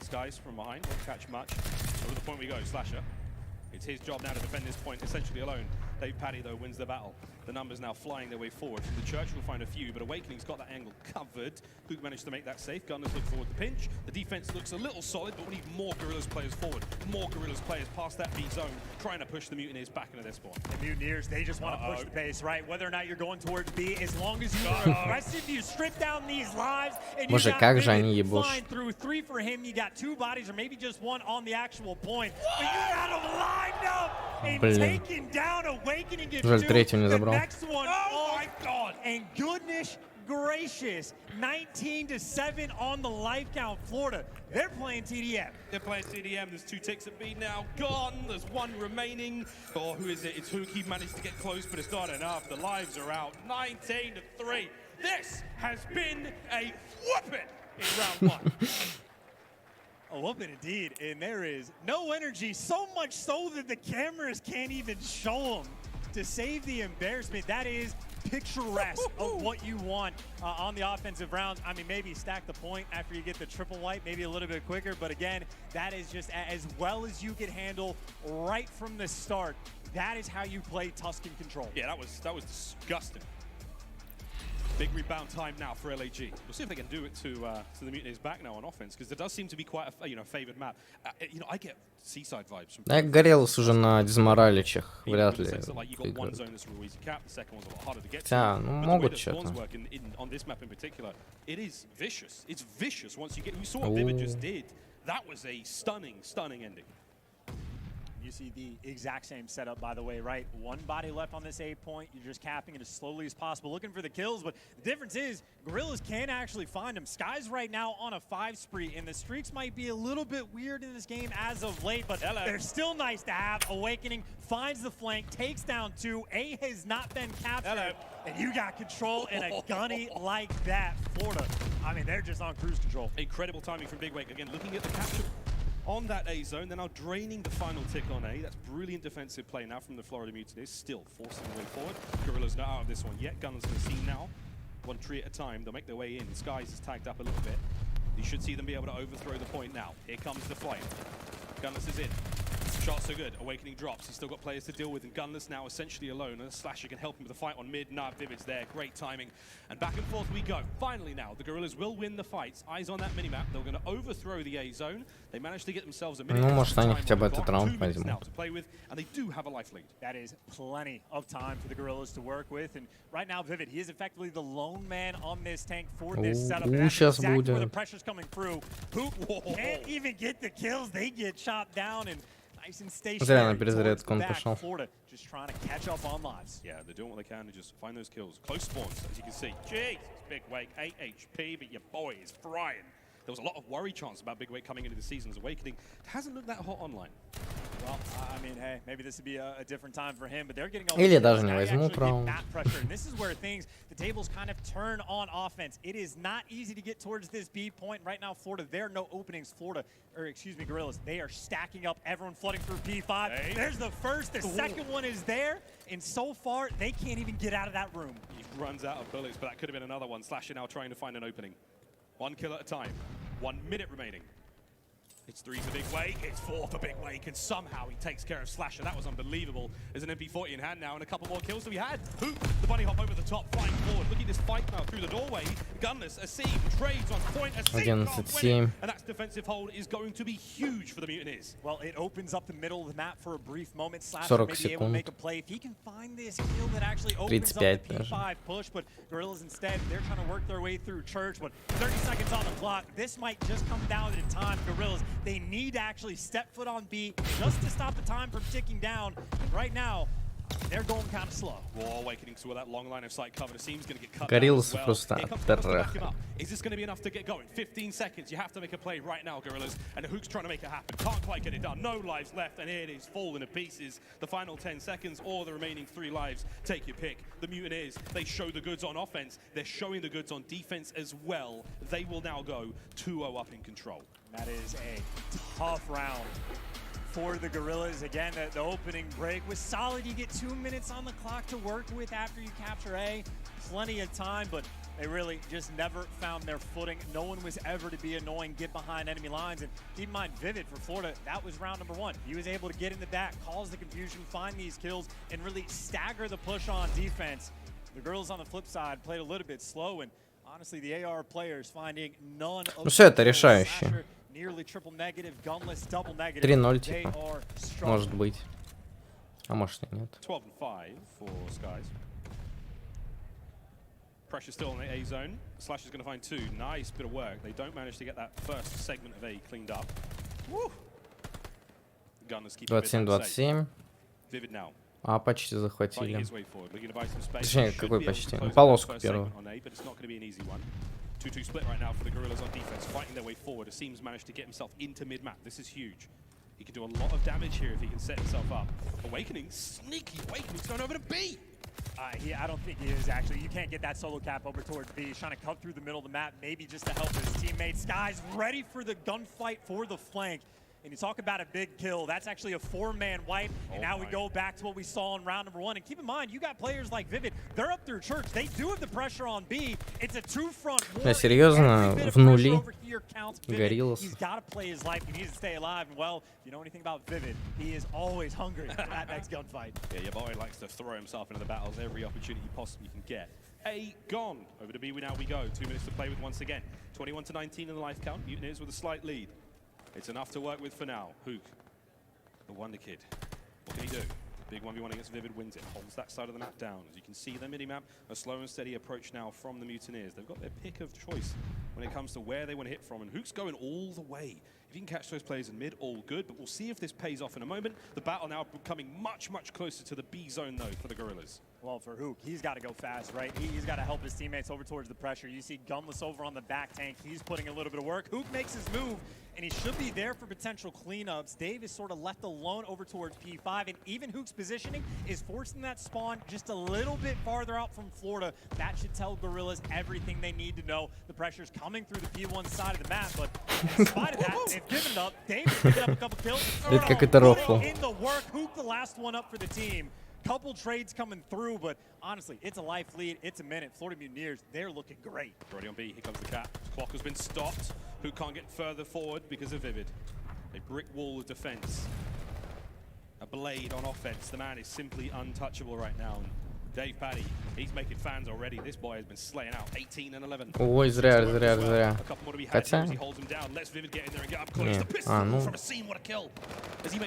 Skies from behind, won't catch much. Over the point we go, Slasher. It's his job now to defend this point essentially alone. Dave Patty, though, wins the battle. The numbers now flying their way forward. From the church, we'll find a few, but Awakening's got that angle covered. Hook managed to make that safe. Gunners look forward to pinch. The defense looks a little solid, but we need more Gorillas players forward. More Gorillas players past that B zone, trying to push the Mutineers back into their spawn. The Mutineers, they just want to push the pace, right? Whether or not you're going towards B, as long as you are aggressive, you strip down these lives, and you got flying through 3 for him. You got 2 bodies, or maybe just 1 on the actual point. But you got them lined up and taking down Awakening. The next one, oh my God! And goodness gracious, 19-7 on the life count. Florida, they're playing TDM. They're playing TDM. There's 2 ticks at B now gone. There's 1 remaining. Oh, who is it? It's Hook. He managed to get close, but it's not enough. The lives are out. 19-3. This has been a whooping in round 1. A whooping indeed, and there is no energy, so much so that the cameras can't even show them to save the embarrassment. That is picturesque of what you want on the offensive rounds. I mean, maybe stack the point after you get the triple wipe, maybe a little bit quicker, but again, that is just as well as you could handle right from the start. That is how you play Tuscan Control. Yeah, that was disgusting. Big rebound time now for LAG. We'll see if they can do it to the Mutineers back now on offense, because there does seem to be quite a favored map. I get Seaside vibes. Я Горелос уже на дизмораличах, вряд ли. Хотя, ну, могут что-то. On this map in particular, it is vicious. It's vicious once you get. We saw what Vivid just did. That was a stunning ending. you see the exact same setup, by the way, right? One body left on this A point. You're just capping it as slowly as possible, looking for the kills. But the difference is Gorillas can actually find them. Sky's right now on a 5 spree, and the streaks might be a little bit weird in this game as of late, but they're still nice to have. Awakening finds the flank, takes down 2. A has not been captured, and you got control in a gunny like that. Florida, I mean, they're just on cruise control. Incredible timing from Big Wake. Again, looking at the capture on that A zone. They're now draining the final tick on A. That's brilliant defensive play now from the Florida Mutineers, still forcing the way forward. Gorillas not out of this one yet. Gunners on the scene now. 1 tree at a time. They'll make their way in. Skies is tagged up a little bit. You should see them be able to overthrow the point now. Here comes the flight. Gunless is in. Shots are good. Awakening drops. He's still got players to deal with, and Gunless now essentially alone. And Slasher can help him with the fight on mid. Nah, Vivid's there. Great timing. And back and forth we go. Finally now, the Gorillas will win the fights. Eyes on that minimap. They're going to overthrow the A zone. They managed to get themselves a minute. Ну, может, они хотя бы этот раунд now возьмут. to play with, and they do have a life lead. That is plenty of time for the Gorillas to work with. And right now, Vivid, he is effectively the lone man on this tank for this setup. And that's exactly where the pressure's coming through. Hoop can't even get the kills. They get chopped down, and nice and stationary. Florida just trying to catch up on lives. Yeah, they're doing what they can to just find those kills. Close spawns, as you can see. Jeez, Big Wake, 8 HP, but your boy is frying. There was a lot of worry chance about Big Wake coming into the season's Awakening. It hasn't looked that hot online. Well, I mean, hey, maybe this would be a different time for him, but they're getting Или даже не возьмут раунд. pressure. And this is where things, the tables kind of turn on offense. It is not easy to get towards this B point. Right now, Florida, there are no openings. Florida, or excuse me, Gorillas, they are stacking up, everyone flooding through P5. Hey. There's the first, the second one is there, and so far, they can't even get out of that room. He runs out of bullets, but that could have been another one. Slasher now trying to find an opening. 1 kill at a time. 1 minute remaining. It's 3 for Big Wake, it's 4 for Big Wake, and somehow he takes care of Slasher. That was unbelievable. There's an MP40 in hand now, and a couple more kills that we had. Hoop, the bunny hop over the top, flying forward. Look at this fight now through the doorway. Gunless, a seam, trades on point, a seam, 11-7. and that defensive hold is going to be huge for the Mutineers. Well, it opens up the middle of the map for a brief moment. Slasher may be able to make a play. If he can find this kill that actually opens up the P5 push, but Gorillas instead, they're trying to work their way through Church, but 30 seconds on the clock. This might just come down to time. Gorillas, they need to actually step foot on B just to stop the time from ticking down. And right now, they're going kind of slow. Raw Awakening saw that long line of sight cover. The seam's going to get cut Gorillas down as просто well. Is this going to be enough to get going? 15 seconds. You have to make a play right now, Gorillas. And Hook's trying to make it happen. Can't quite get it done. No lives left, and it is falling to pieces. The final 10 seconds or the remaining 3 lives. Take your pick. The Mutineers, they show the goods on offense. They're showing the goods on defense as well. They will now go 2-0 up in control. That is a tough round for the Gorillas. Again, the opening break was solid. You get 2 minutes on the clock to work with after you capture A. Plenty of time, but they really just never found their footing. No one was ever to be annoying, get behind enemy lines. And keep in mind, Vivid for Florida, that was round number 1. He was able to get in the back, cause the confusion, find these kills, and really stagger the push on defense. The Gorillas on the flip side played a little bit slow, and honestly, the AR players finding none of Ну все, это решающее. 3-0 типа. Может быть. А может и нет. 12-5 for Skies. Pressure still on the A zone. Slash is going to find 2. Nice bit of work. They don't manage to get that first segment of A cleaned up. Woo! Gunners keep 27-27. Vivid now. А, почти захватили. Точнее, Точнее, какой почти? Ну, полоску первую. 2-2 split right now for the Gorillas on defense, fighting their way forward. Asim's managed to get himself into mid-map. This is huge. He can do a lot of damage here if he can set himself up. Awakening, sneaky Awakening's going over to B. I don't think he is, actually. You can't get that solo cap over towards B. He's trying to cut through the middle of the map, maybe just to help his teammates. Sky's ready for the gunfight for the flank. And you talk about a big kill, that's actually a 4-man wipe. And now we go back to what we saw in round number 1. And keep in mind, you got players like Vivid, they're up through Church. They do have the pressure on B. It's a 2-front war. Да, серьезно, в нули. Gorillas. He's got to play his life. He needs to stay alive. And well, if you know anything about Vivid, he is always hungry for that next gunfight. Yeah, your boy likes to throw himself into the battles every opportunity he possibly can get. A gone. Over to B now we go. 2 minutes to play with once again. 21-19 in the life count. Mutineers with a slight lead. It's enough to work with for now. Hook, the Wonder Kid. What can he do? Big 1v1 against Vivid wins it. Holds that side of the map down. As you can see, the mini-map, a slow and steady approach now from the Mutineers. They've got their pick of choice when it comes to where they want to hit from. And Hook's going all the way. If you can catch those players in mid, all good, but we'll see if this pays off in a moment. The battle now becoming much, much closer to the B zone, though, for the Gorillas. Well, for Hook, he's got to go fast, right? He's got to help his teammates over towards the pressure. You see Gunless over on the back tank. He's putting a little bit of work. Hook makes his move, and he should be there for potential cleanups. Dave is sort of left alone over towards P5, and even Hook's positioning is forcing that spawn just a little bit farther out from Florida. That should tell Gorillas everything they need to know. The pressure's coming through the P1 side of the map, but in spite of that, they've given it up. Dave has picked up a couple kills. Putting in the work. Hook, the last one up for the team. Couple trades coming through, but honestly, it's a life lead. It's a minute. Florida Mutineers, they're looking great. Already on B, here comes the cap. Clock has been stopped. Who can't get further forward because of Vivid. A brick wall of defense. A blade on offense. The man is simply untouchable right now. And Dave Paddy, he's making fans already. This boy has been slaying out 18 and 11. Ой, зря. Хотя... Не, ну...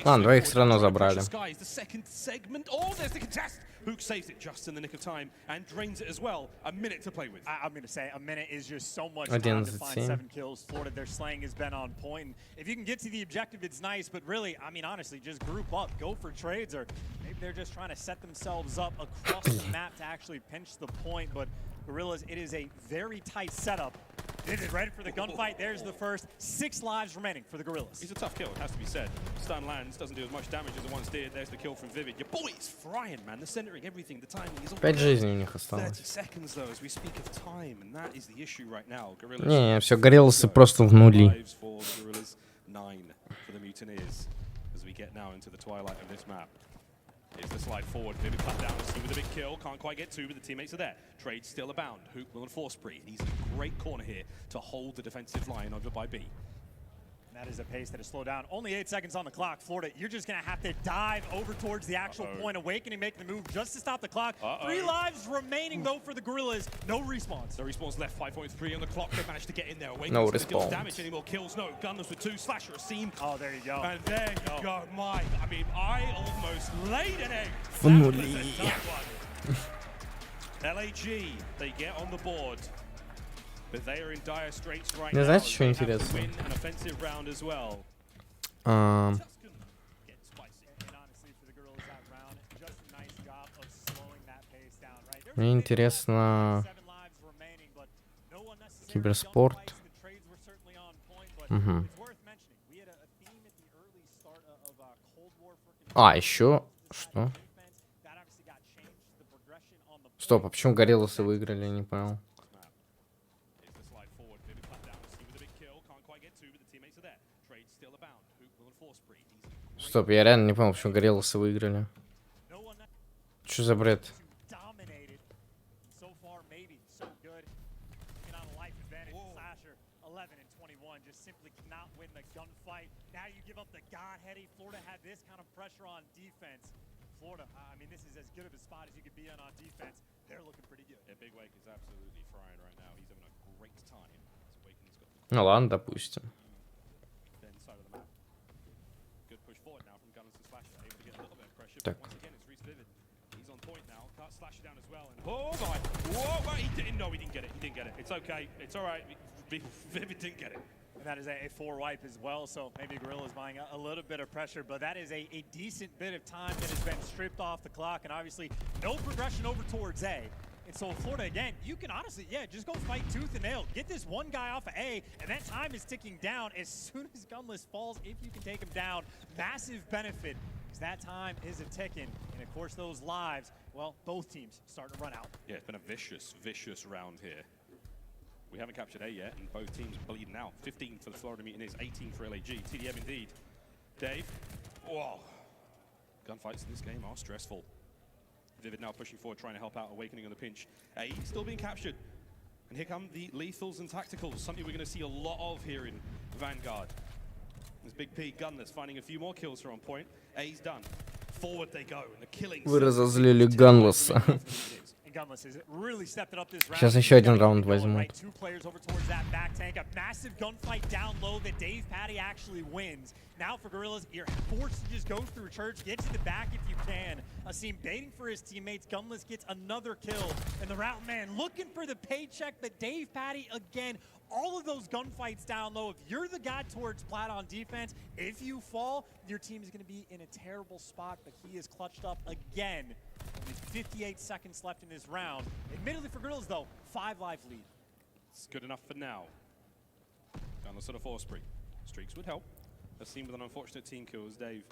Ладно, двоих все равно забрали. Hook saves it just in the nick of time and drains it as well. A minute to play with. I'm going to say a minute is just so much time to find 7 kills. Florida, their slaying has been on point. And if you can get to the objective, it's nice. But really, I mean, honestly, just group up, go for trades, or maybe they're just trying to set themselves up across the map to actually pinch the point. But Gorillas, it is a very tight setup. It is ready for the gunfight. There's the first. 6 lives remaining for the Gorillas. He's a tough kill, it has to be said. Stun lands, doesn't do as much damage as it once did. There's the kill from Vivid. Your boy is frying, man. The centering, everything, the timing is all 5 жизней у них осталось. 30 seconds, though, as we speak of time, and that is the issue right now. Gorillas. Не, все, Горилласы просто в нули. 9 for the Mutineers as we get now into the twilight of this map. Here's the slide forward. Vivid cut down. See with a big kill. Can't quite get 2, but the teammates are there. Trades still abound. Hook will enforce spree. And he's in a great corner here to hold the defensive line over by B. That is a pace that has slowed down. Only 8 seconds on the clock. Florida, you're just going to have to dive over towards the actual point. Awakening, making the move just to stop the clock. 3 lives remaining, though, for the Gorillas. No respawns. No respawns left. 5.3 on the clock. They managed to get in there. Awakening no respawn. Damage. Any more kills? No. Gunless with 2. Slasher, a seam. Oh, there you go. And there you go. My, I mean, I almost laid an egg. В нули. LAG, they get on the board. But they are in dire straits right Не now. знаете, что интересно? Мне интересно киберспорт. Угу. А, еще что? Стоп, а почему Горилласы выиграли, я не понял. Стоп, я реально не понял, почему Горилласы выиграли. Что за бред? Florida, I mean, this is as good of a spot as you could be on defense. They're looking pretty good. Yeah, Big Wake is absolutely frying right now. He's having a great time. Ну ладно, допустим. Так. Oh my! Whoa! He didn't. No, he didn't get it. He didn't get it. It's okay. It's all right. Vivid didn't get it. And that is a 4 wipe as well, so maybe Gorilla's buying a little bit of pressure, but that is a decent bit of time that has been stripped off the clock, and obviously no progression over towards A. And so Florida, again, you can honestly, just go fight tooth and nail. Get this one guy off of A, and that time is ticking down. As soon as Gunless falls, if you can take him down, massive benefit, because that time is a ticking. And of course, those lives, well, both teams starting to run out. Yeah, it's been a vicious, vicious round here. We haven't captured A yet, and both teams are bleeding out. 15 for the Florida Mutineers, 18 for LAG. TDM indeed. Dave. Whoa. Gunfights in this game are stressful. Vivid now pushing forward, trying to help out, Awakening on the pinch. A still being captured. And here come the lethals and tacticals, something we're going to see a lot of here in Vanguard. There's Big P, Gunless, finding a few more kills here on point. A's done. Forward they go, and the killing. Вы разозлили Gunlessa. Сейчас еще один раунд возьмут. 2 players over towards that back tank. A massive gunfight down low that Dave Paddy actually wins. Now for Gorillas, you're forced to just go through church, get to the back if you can. Asim baiting for his teammates. Gunless gets another kill. And the route man looking for the paycheck, but Dave Paddy again all of those gunfights down low. If you're the guy towards Plat on defense, if you fall, your team is going to be in a terrible spot, but he is clutched up again. Only 58 seconds left in this round. Admittedly for Gorillas, though, 5 live lead. It's good enough for now. Down the sort of 4 spree. Streaks would help. A team with an unfortunate team kills. Dave,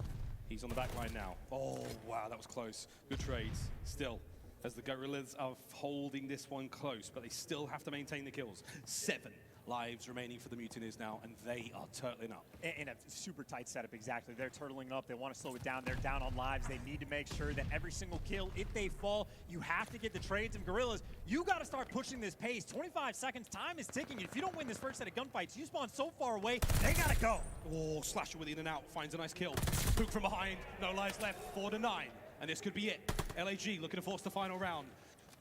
he's on the back line now. Oh, wow, that was close. Good trades. Still, as the Gorillas are holding this one close, but they still have to maintain the kills. 7 lives remaining for the Mutineers now, and they are turtling up. In a super tight setup, exactly. They're turtling up. They want to slow it down. They're down on lives. They need to make sure that every single kill, if they fall, you have to get the trades. And Gorillas, you got to start pushing this pace. 25 seconds, time is ticking. If you don't win this first set of gunfights, you spawn so far away, they got to go. Oh, Slasher with in and out, finds a nice kill. Hook from behind, no lives left, 4 to 9. And this could be it. LAG looking to force the final round.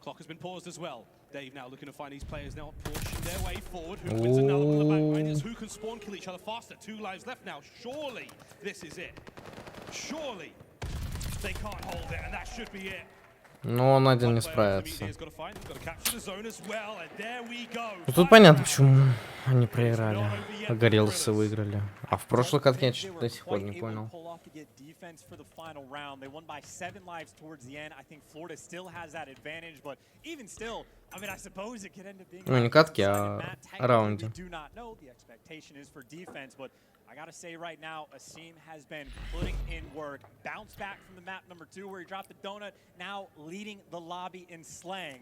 Clock has been paused as well. Dave now looking to find these players now pushing their way forward. Who wins another one on the back line? It's who can spawn kill each other faster. 2 lives left now. Surely this is it. Surely they can't hold it, and that should be it. Но он один не справится. Ну, тут понятно, почему они проиграли, а Горилласы выиграли. А в прошлой катке я до сих пор не понял. Ну, не катки, а раунде. I gotta say right now, Asim has been putting in work. Bounce back from the map number 2 where he dropped the donut, now leading the lobby in slaying.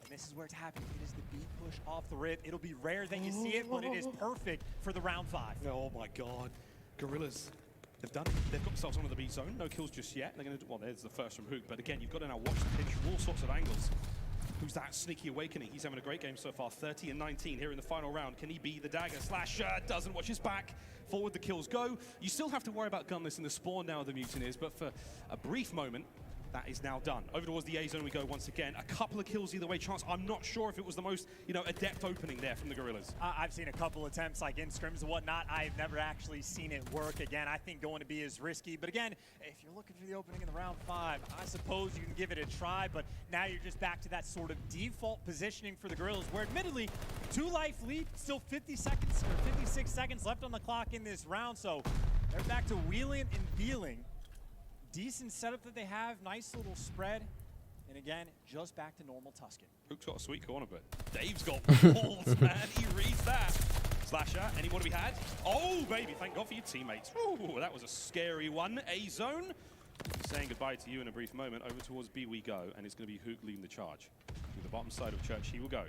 And this is where it's happening. It is the B push off the rip. It'll be rare that you see it, but it is perfect for the round 5. Oh my god. Gorillas, they've done it. They've got themselves onto the B zone. No kills just yet. They're gonna do, well, there's the first from Hook, but again, you've got to now watch the pitch from all sorts of angles. Who's that sneaky awakening? He's having a great game so far. 30 and 19 here in the final round. Can he be the dagger? Slasher doesn't watch his back. Forward the kills go. You still have to worry about gunless in the spawn now of the Mutineers, but for a brief moment, that is now done. Over towards the A zone we go once again. A couple of kills either way. Chance, I'm not sure if it was the most, adept opening there from the Gorillas. I've seen a couple attempts like in scrims and whatnot. I've never actually seen it work. Again, I think going to be is risky. But again, if you're looking for the opening in the round 5, I suppose you can give it a try. But now you're just back to that sort of default positioning for the Gorillas, where admittedly, 2 life lead, still 50 seconds or 56 seconds left on the clock in this round. So they're back to wheeling and dealing. Decent setup that they have, nice little spread, and again, just back to normal Tuscan. Hook's got a sweet corner, but Dave's got balls, man. He reads that. Slasher, anyone to be had? Oh, baby, thank God for your teammates. Ooh, that was a scary one. A zone. Saying goodbye to you in a brief moment. Over towards B we go, and it's going to be Hook leading the charge. To the bottom side of Church, he will go.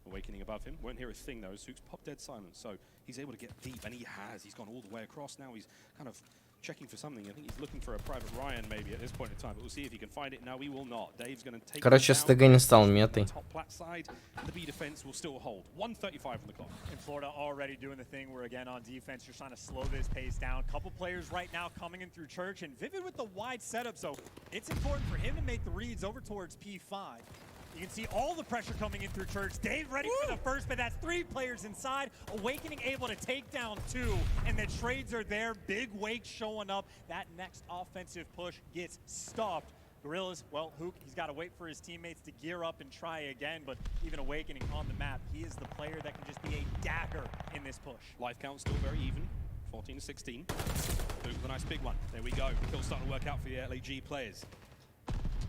Awakening above him. Won't hear a thing, though, as Hook's popped dead silent, so he's able to get deep, and he has. He's gone all the way across. Now he's kind of checking for something. I think he's looking for a Private Ryan maybe at this point in time, but we'll see if he can find it. No, he will not. Dave's going to take Короче, СТГ не стал метой. Top plat side, and the B defense will still hold. 1:35 on the clock. In Florida already doing the thing where, again, on defense, you're trying to slow this pace down. Couple players right now coming in through Church, and Vivid with the wide setup, so it's important for him to make the reads over towards P5. You can see all the pressure coming in through Church. Dave ready for the first, but that's 3 players inside. Awakening able to take down 2, and the trades are there. Big Wake showing up. That next offensive push gets stopped. Gorillas, well, Hook, he's got to wait for his teammates to gear up and try again, but even Awakening on the map, he is the player that can just be a dagger in this push. Life count still very even. 14 to 16. Hook with a nice big one. There we go. Kill starting to work out for the LAG players.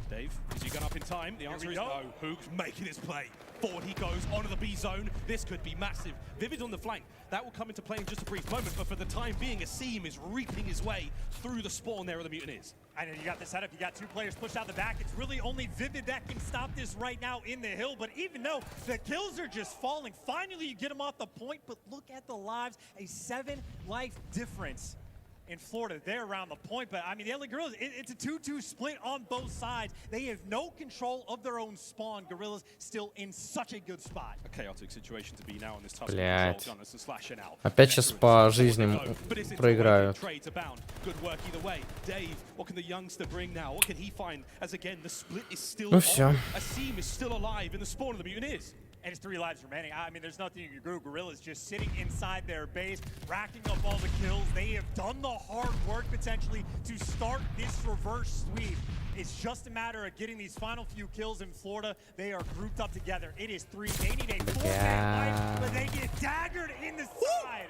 Dave, is he going up in time? The answer is no. Hook's making his play. Forward he goes, onto the B zone. This could be massive. Vivid on the flank. That will come into play in just a brief moment, but for the time being, Asim is reaping his way through the spawn there of the Mutineers. I know you got the setup. You got 2 players pushed out the back. It's really only Vivid that can stop this right now in the hill, but even though the kills are just falling, finally you get him off the point, but look at the lives. A 7 life difference. In Florida, they're around the point, but I mean, the LA Gorillas, it's a 2-2 split on both sides. They have no control of their own spawn. Gorillas still in such a good spot. A chaotic situation to be now on this tough Блять. Опять сейчас по жизням проиграют. Ну все. Asim is still alive in the spawn of the Mutineers. And it's 3 lives remaining. I mean, there's nothing you can do. Gorilla's just sitting inside their base, racking up all the kills. They have done the hard work, potentially, to start this reverse sweep. It's just a matter of getting these final few kills in Florida. They are grouped up together. It is 3. They need a 4-man fight, but they get daggered in the side.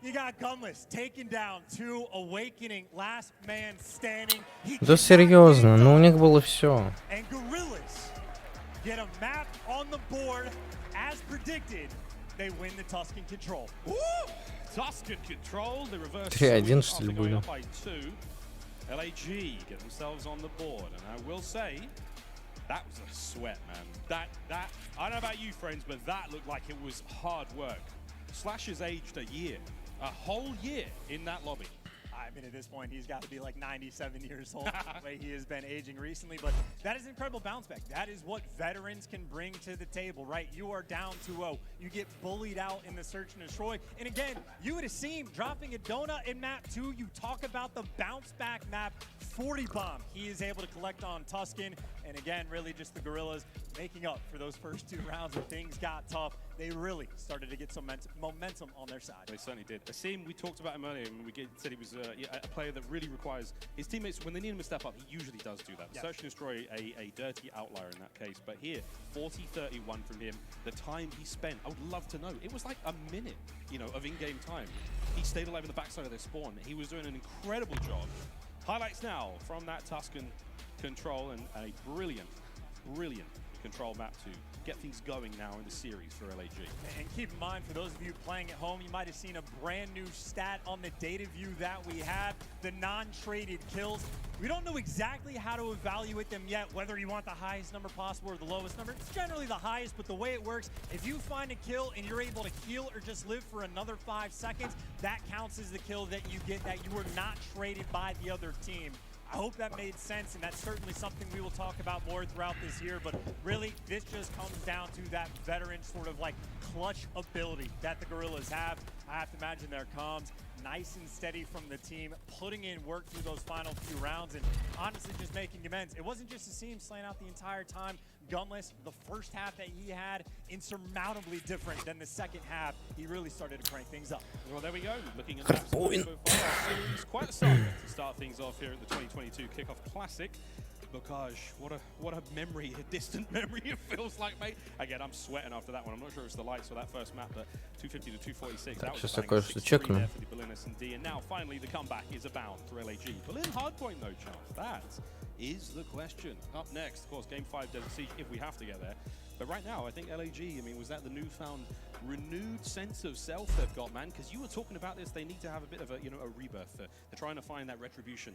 You got Gunless taken down, 2 Awakening, last man standing. Да серьезно, ну у них было все. And Gorillas get a map on the board as predicted. They win the Tuscan Control. Tuscan Control, the reverse 3-1 что ли были? LAG get themselves on the board, and I will say that was a sweat, man. That I don't know about you, friends, but that looked like it was hard work. Slash has aged a year, a whole year in that lobby. I mean, at this point, he's got to be like 97 years old, the way he has been aging recently. But that is an incredible bounce back. That is what veterans can bring to the table, right? You are down 2-0. You get bullied out in the search and destroy. And again, you would have seen dropping a donut in map 2. You talk about the bounce back map, 40 bomb. He is able to collect on Tuscan. And again, really just the Gorillas making up for those first 2 rounds when things got tough. They really started to get some momentum on their side. They certainly did. Asim, we talked about him earlier, and we said he was a player that really requires his teammates, when they need him to step up, he usually does do that. Yes. Search and Destroy, a dirty outlier in that case. But here, 40-31 from him. The time he spent, I would love to know. It was like a minute, of in-game time. He stayed alive in the backside of their spawn. He was doing an incredible job. Highlights now from that Tuscan Control, and a brilliant control map to get things going now in the series for LAG. And keep in mind, for those of you playing at home, you might have seen a brand new stat on the data view that we have, the non-traded kills. We don't know exactly how to evaluate them yet, whether you want the highest number possible or the lowest number. It's generally the highest, but the way it works, if you find a kill and you're able to heal or just live for another 5 seconds, that counts as the kill that you get, that you were not traded by the other team. I hope that made sense, and that's certainly something we will talk about more throughout this year, but really, this just comes down to that veteran sort of like clutch ability that the Gorillas have. I have to imagine their comms nice and steady from the team, putting in work through those final few rounds, and honestly just making amends. It wasn't just Asim slaying out the entire time. Gunless, the first half that he had, insurmountably different than the second half. He really started to crank things up. Well, there we go. Looking at that so far, series quite a start to start things off here at the 2022 Kickoff Classic. Bocage, what a memory, a distant memory it feels like, mate. Again, I'm sweating after that one. I'm not sure it's the lights for that first map, but 250 to 246. That was a bang. 6-3 there for the Berlin S&D, and now finally the comeback is abound for LAG. Berlin hardpoint, no chance. That is the question. Up next, of course, Game 5 Desert Siege, if we have to get there. But right now, I think LAG, was that the newfound, renewed sense of self they've got, man? Because you were talking about this, they need to have a bit of a, a rebirth. They're trying to find that retribution.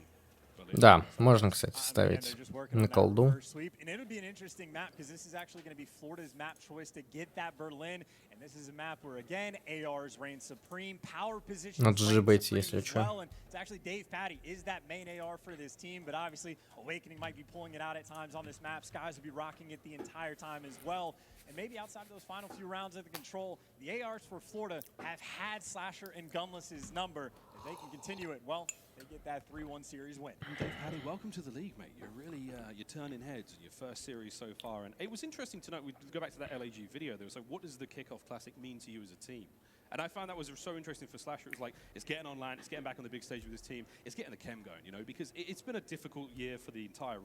Да, можно, кстати, ставить на колду. And it would be an interesting map because this is actually going to be Florida's map choice to get that Berlin. And this is a map where, again, ARs reign supreme, power positions reign supreme as well. And it's actually Dave Patty is that main AR for this team, but obviously Awakening might be pulling it out at times on this map. Skies will be rocking it the entire time as well. And maybe outside of those final few rounds of the control, the ARs for Florida have had Slasher and Gunless's number. If they can continue it, well, they get that 3-1 series win. Dave Patty, welcome to the league, mate. You're really, you're turning heads in your first series so far. And it was interesting to note, we go back to that LAG video, there was like, what does the Kickoff Classic mean to you as a team? And I found that was so interesting for Slasher. It was like, it's getting online, it's getting back on the big stage with his team, it's getting the chem going, because it's been a difficult year for the entire,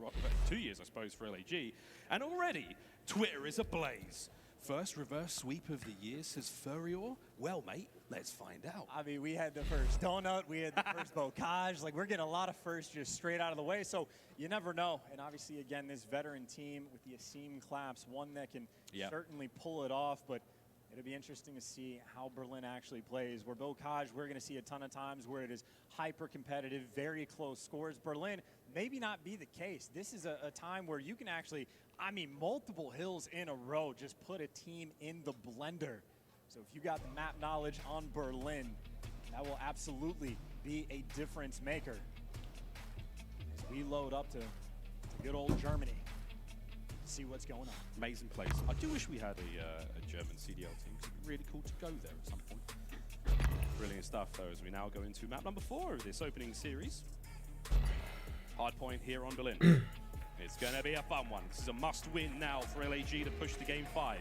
2 years, I suppose, for LAG. And already, Twitter is ablaze. First reverse sweep of the year, says Furrior. Well, mate, let's find out. I mean, we had the first donut, we had the first bocage. Like, we're getting a lot of firsts just straight out of the way, so you never know. And obviously, again, this veteran team with the Asim claps, one that can certainly pull it off, but it'll be interesting to see how Berlin actually plays. Where bocage, we're going to see a ton of times where it is hyper-competitive, very close scores. Berlin, maybe not be the case. This is a time where you can actually, multiple hills in a row, just put a team in the blender. So if you got the map knowledge on Berlin, that will absolutely be a difference maker. As we load up to good old Germany, see what's going on. Amazing place. I do wish we had a German CDL team. It'd be really cool to go there at some point. Brilliant stuff, though, as we now go into map number 4 of this opening series. Hardpoint here on Berlin. It's going to be a fun one. This is a must-win now for LAG to push to Game 5.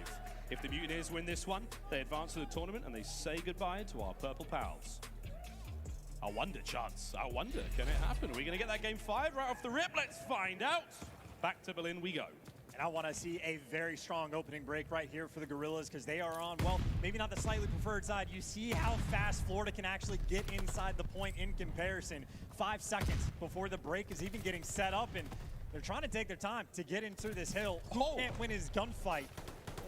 If the Mutineers win this one, they advance to the tournament and they say goodbye to our purple pals. I wonder, Chance. I wonder, can it happen? Are we going to get that game 5 right off the rip? Let's find out. Back to Berlin we go. And I want to see a very strong opening break right here for the Gorillas because they are on, well, maybe not the slightly preferred side. You see how fast Florida can actually get inside the point in comparison. 5 seconds before the break is even getting set up, and they're trying to take their time to get into this hill. Who can't win his gunfight?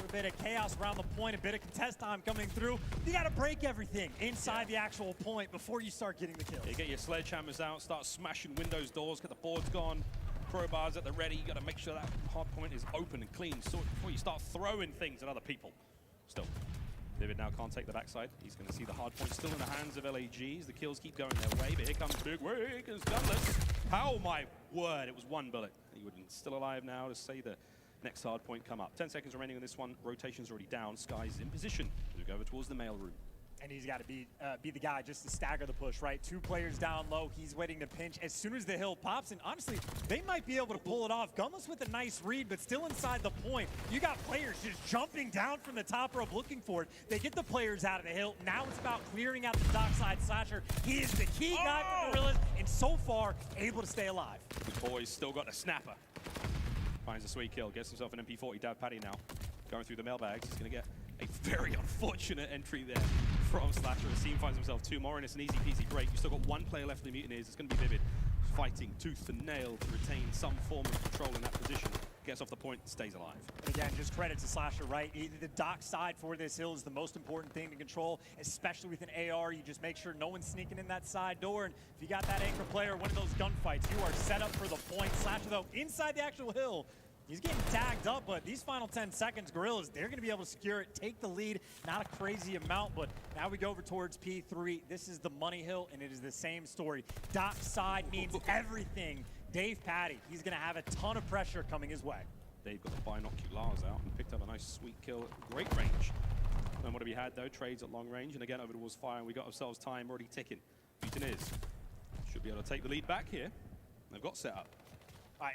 A bit of chaos around the point, a bit of contest time coming through. You got to break everything inside the actual point before you start getting the kills. You get your sledgehammers out, start smashing windows, doors, get the boards gone, crowbars at the ready. You got to make sure that hard point is open and clean so before you start throwing things at other people. Still, Vivid now can't take the backside. He's going to see the hard point still in the hands of LAGs. The kills keep going their way, but here comes Big Wig as Gunless. How my word, it was 1 bullet. He would be still alive now to say the next hard point come up. 10 seconds remaining on this one. Rotation's already down. Sky's in position to go over towards the mail room. And he's got to be the guy just to stagger the push, right? 2 players down low. He's waiting to pinch as soon as the hill pops. And honestly, they might be able to pull it off. Gunless with a nice read, but still inside the point. You got players just jumping down from the top rope looking for it. They get the players out of the hill. Now it's about clearing out the dockside slasher. He is the key guy for Gorillas, and so far, able to stay alive. The boys still got the snapper. Finds a sweet kill, gets himself an MP40 Dab Paddy now. Going through the mailbags, he's going to get a very unfortunate entry there from Slasher. Asim finds himself 2 more, and it's an easy peasy break. You've still got 1 player left in the Mutineers. It's going to be Vivid, fighting tooth and nail to retain some form of control in that position. Gets off the point, stays alive. Again, just credit to Slasher, right? The dock side for this hill is the most important thing to control, especially with an AR. You just make sure no one's sneaking in that side door, and if you got that anchor player, one of those gunfights, you are set up for the point. Slasher, though, inside the actual hill, he's getting tagged up, but these final 10 seconds, Gorillas, they're going to be able to secure it, take the lead. Not a crazy amount, but now we go over towards P3. This is the money hill, and it is the same story. Dock side means everything. Dave Patty, he's going to have a ton of pressure coming his way. They've got the binoculars out and picked up a nice sweet kill at great range. No more to be had, though. Trades at long range, and again over towards fire, and we got ourselves time already ticking. Mutineers should be able to take the lead back here. They've got set up.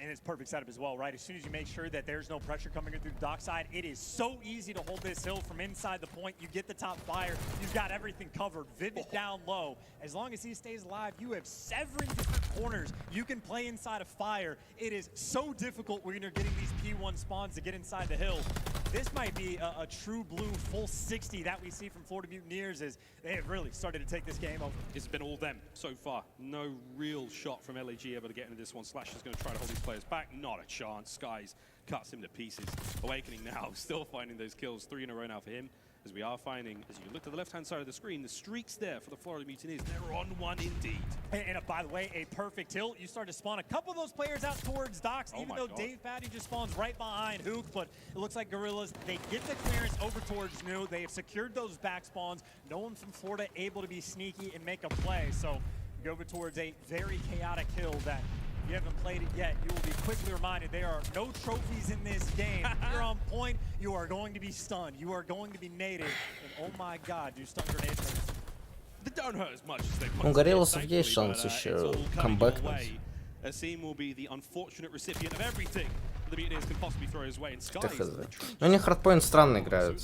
And it's perfect setup as well, right? As soon as you make sure that there's no pressure coming in through the dockside, it is so easy to hold this hill from inside the point. You get the top fire. You've got everything covered. Vivid down low. As long as he stays alive, you have 7 different corners you can play inside of fire. It is so difficult when you're getting these P1 spawns to get inside the hill. This might be a true blue full 60 that we see from Florida Mutineers as they have really started to take this game over. It's been all them so far. No real shot from LAG able to get into this one. Slash is going to try to hold these players back. Not a chance. Skies cuts him to pieces. Awakening now, still finding those kills. 3 in a row now for him. As we are finding, as you look to the left-hand side of the screen, the streaks there for the Florida Mutineers. They're on one indeed. And by the way, a perfect hill. You start to spawn a couple of those players out towards docks, even though Dave Patty just spawns right behind Hook. But it looks like Gorillas, they get the clearance over towards New. They have secured those back spawns. No one from Florida able to be sneaky and make a play. So go over towards a very chaotic hill that if you haven't played it yet, you will be quickly reminded there are no trophies in this game. If you're on point, you are going to be stunned. You are going to be native. And oh my god, do stun grenades hurt. They don't hurt as much as they У Гориллосов есть шанс еще камбэкнуть. Asim will be the unfortunate recipient of everything the Mutineers can possibly throw his way. And Skies, Но у них хардпоинт странно играют.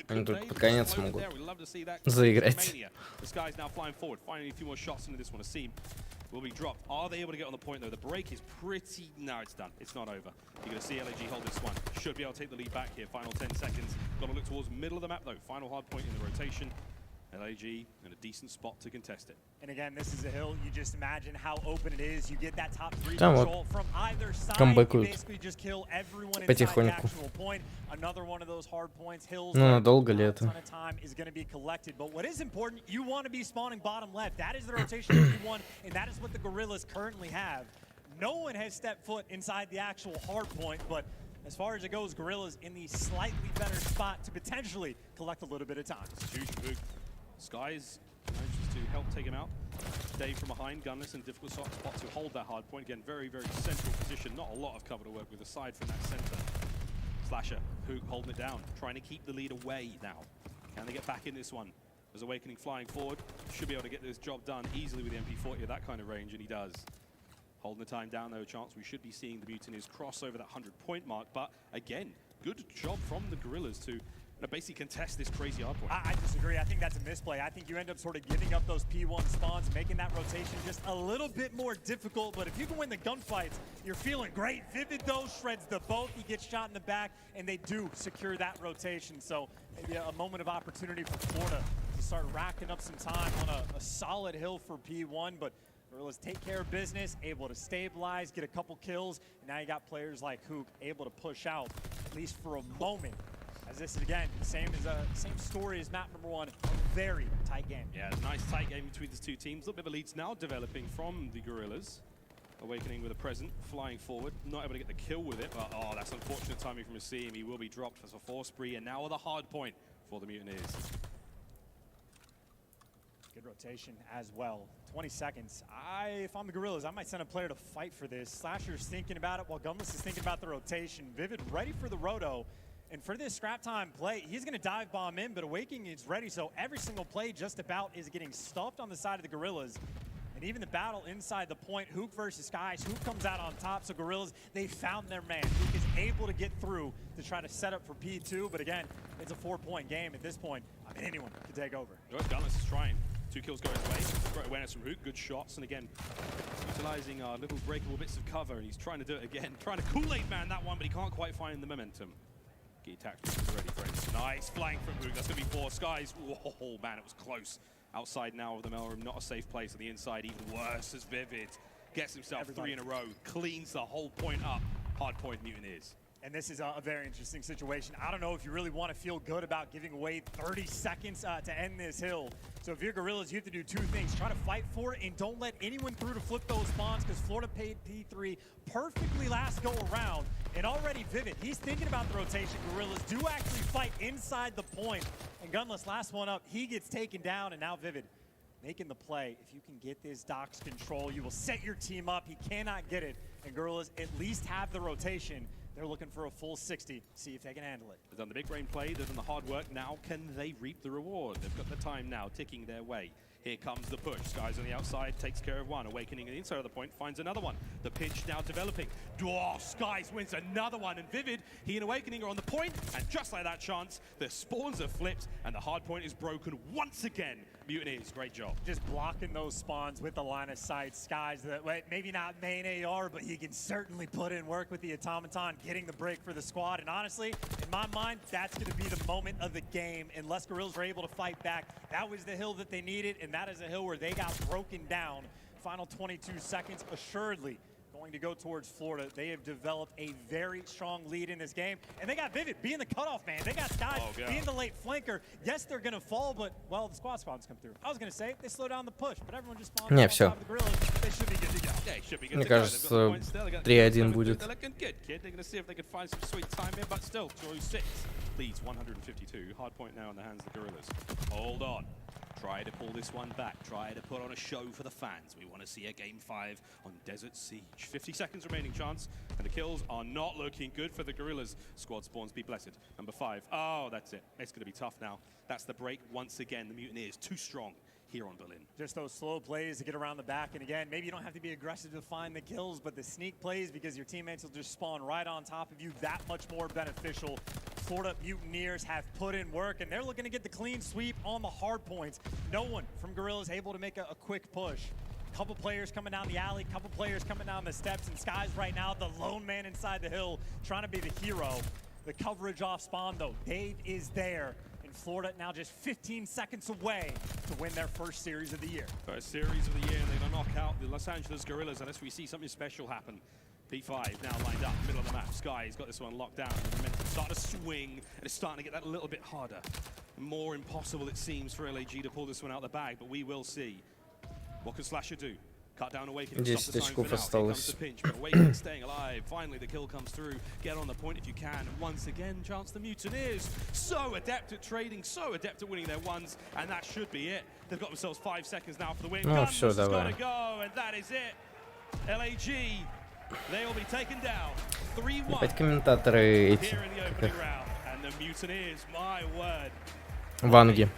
Они тут под конец могут заиграть. The Skies now flying forward, finding a few more shots into this one. Asim will be dropped. Are they able to get on the point though? The break is pretty... No, it's done. It's not over. You're going to see LAG hold this one. Should be able to take the lead back here. Final 10 seconds. Got to look towards the middle of the map though. Final hard point in the rotation. LAG in a decent spot to contest it. And again, this is a hill. You just imagine how open it is. You get that top 3 control from either side. You basically just kill everyone inside the actual point. Another one of those hard points. Hills. Ну, надолго ли это? A ton of time is going to be collected. But what is important, you want to be spawning bottom left. That is the rotation that you want, and that is what the Gorillas currently have. No one has stepped foot inside the actual hard point, but as far as it goes, Gorillas in the slightly better spot to potentially collect a little bit of time. Skies manages to help take him out. Dave from behind, gunless in a difficult spot to hold that hard point. Again, very, very central position. Not a lot of cover to work with aside from that center. Slasher, Hook holding it down, trying to keep the lead away now. Can they get back in this one? As Awakening flying forward, should be able to get this job done easily with the MP40 at that kind of range, and he does. Holding the time down, though, a chance we should be seeing the Mutineers cross over that 100-point mark. But again, good job from the Gorillas to basically contest this crazy hard point. I disagree. I think that's a misplay. I think you end up sort of giving up those P1 spawns, making that rotation just a little bit more difficult. But if you can win the gunfights, you're feeling great. Vivid, though, shreds the both. He gets shot in the back, and they do secure that rotation. So maybe a moment of opportunity for Florida to start racking up some time on a solid hill for P1. But Gorillas take care of business, able to stabilize, get a couple kills. And now you got players like Hook able to push out, at least for a moment. As this is, again, same story as map number 1, a very tight game. Yeah, nice tight game between these two teams. A little bit of a leads now developing from the Gorillas. Awakening with a present, flying forward, not able to get the kill with it, but oh, that's unfortunate timing from Asim. He will be dropped for a 4 spree, and now with a hard point for the Mutineers. Good rotation as well. 20 seconds. If I'm the Gorillas, I might send a player to fight for this. Slasher's thinking about it while Gunless is thinking about the rotation. Vivid ready for the roto. And for this scrap time play, he's going to dive bomb in, but Awakening is ready. So every single play just about is getting stuffed on the side of the Gorillas. And even the battle inside the point, Hook versus Skies, Hook comes out on top. So Gorillas, they found their man. Hook is able to get through to try to set up for P2. But again, it's a 4-point game at this point. I mean, anyone can take over. Gunless is trying. 2 kills going his way. Great awareness from Hook. Good shots. And again, utilizing our little breakable bits of cover. And he's trying to do it again. Trying to Kool-Aid man that one, but he can't quite find the momentum. Get attacked ready, friends. Nice flying from Hook. That's going to be 4 Skies. Whoa, man, it was close. Outside now of the mail room. Not a safe place on the inside. Even worse as Vivid gets himself 3 in a row. Cleans the whole point up. Hard point Mutineers. And this is a very interesting situation. I don't know if you really want to feel good about giving away 30 seconds to end this hill. So if you're Gorillas, you have to do 2 things. Try to fight for it and don't let anyone through to flip those spawns because Florida paid P3 perfectly last go around. And already Vivid, he's thinking about the rotation. Gorillas do actually fight inside the point. And Gunless, last one up, he gets taken down. And now Vivid making the play. If you can get this Doc's control, you will set your team up. He cannot get it. And Gorillas at least have the rotation. They're looking for a full 60, see if they can handle it. They've done the big brain play, they've done the hard work. Now can they reap the reward? They've got the time now ticking their way. Here comes the push. Skies on the outside, takes care of one. Awakening on the inside of the point, finds another one. The pinch now developing. Oh, Skies wins another one. And Vivid, he and Awakening are on the point. And just like that chance, the spawns are flipped and the hard point is broken once again. Mutineers, great job. Just blocking those spawns with the line of sight. Skies, maybe not main AR, but he can certainly put in work with the automaton, getting the break for the squad. And honestly, in my mind, that's going to be the moment of the game. Unless Gorillas were able to fight back, that was the hill that they needed, and that is a hill where they got broken down. Final 22 seconds, assuredly going to go towards Florida. They have developed a very strong lead in this game. And they got Vivid being the cutoff man. They got Skies being the late flanker. Yes, they're going to fall, but, well, the squad spawns come through. I was going to say, they slow down the push, but everyone just spawns on top of the Gorillas. They should be good to go. Yeah, should be good Мне to go. кажется, 3-1 будет. They're looking good, kid. They're going to see if they can find some sweet time here, but still, through 6. Leads 152. Hard point now in the hands of the Gorillas. Hold on. Try to pull this one back. Try to put on a show for the fans. We want to see a Game 5 on Desert Siege. 50 seconds remaining chance, and the kills are not looking good for the Gorillas. Squad spawns, be blessed. Number 5. Oh, that's it. It's going to be tough now. That's the break once again. The Mutineers too strong here on Berlin. Just those slow plays to get around the back. And again, maybe you don't have to be aggressive to find the kills, but the sneak plays because your teammates will just spawn right on top of you, that much more beneficial. Florida Mutineers have put in work, and they're looking to get the clean sweep on the hard points. No one from Gorillas able to make a quick push. Couple players coming down the alley, couple players coming down the steps, and Skies right now, the lone man inside the hill, trying to be the hero. The coverage off spawn, though. Dave is there. Florida now just 15 seconds away to win their first series of the year. First series of the year, they're going to knock out the Los Angeles Gorillas unless we see something special happen. P5 now lined up, middle of the map. Sky's got this one locked down. The momentum starting to swing, and it's starting to get that a little bit harder. More impossible, it seems, for LAG to pull this one out of the bag, but we will see. What can Slasher do? Cut down Awakening. 10 очков осталось. But Awakening staying alive. Finally, the kill comes through. Get on the point if you can. And once again, chance the Mutineers. So adept at trading, so adept at winning their ones. And that should be it. They've got themselves 5 seconds now for the win. Ну, все, давай. Got to go, and that is it. LAG, they will be taken down. 3-1. Опять комментаторы эти. Here in the opening round. And the Mutineers, my word. Ванги.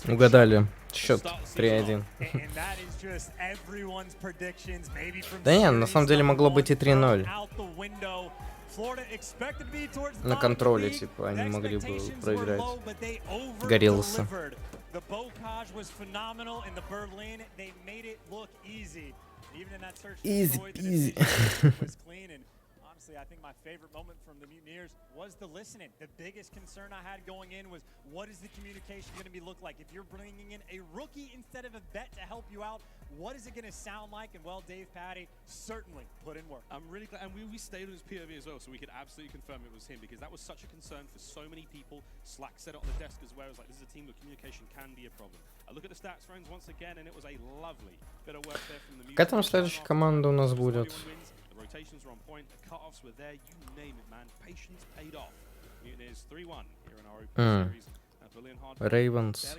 Угадали. Счет 3-1. Да не, на самом деле могло быть и 3-0. На контроле, типа, они могли бы проиграть. Горелся. Изи-пизи. I think my favorite moment from the Mutineers was the listening. The biggest concern I had going in was, what is the communication going to be look like? If you're bringing in a rookie instead of a vet to help you out, what is it going to sound like? And well, Dave Patty certainly put in work. I'm really glad, and we stayed on his POV as well, so we could absolutely confirm it was him, because that was such a concern for so many people. Slack said it on the desk as well. It was like, this is a team where communication can be a problem. I look at the stats, friends, once again, and it was a lovely bit of work there from the Mutineers. Какая там следующая команда у нас будет? Rotations were on point, the cutoffs were there, you name it, man. Patience paid off. Mutineers 3-1 here in our open series. Ravens.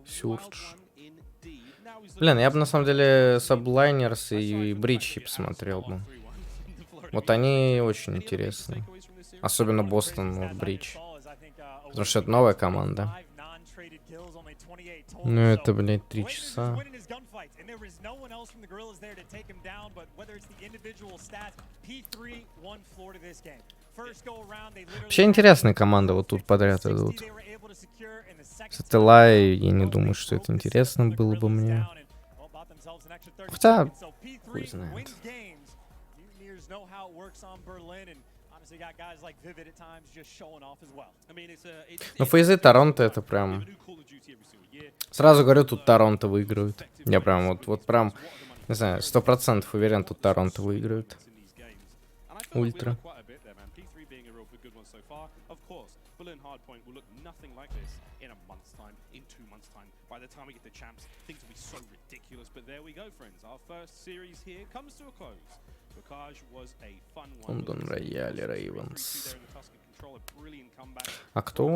Сюрч. Блин, я бы на самом деле Саблайнерс и Бридж посмотрел бы. Вот они очень интересны. Особенно Бостон Бридж. Потому что это новая команда. Ну это, блядь, 3 часа. Вообще интересные команды вот тут подряд идут. Сателлай, я не думаю, что это интересно было бы мне. Хотя, хуй знает. Но фейзы Торонто это прям... Сразу говорю, тут Торонто выиграют. Я прям вот прям, не знаю, 100% уверен, тут Торонто выиграют. Ультра. By the time we get the champs, things will be so ridiculous. But there we go, friends. Our first series here comes to a close. Bocage was a fun one. Лондон Рояль Рейвенс. А кто?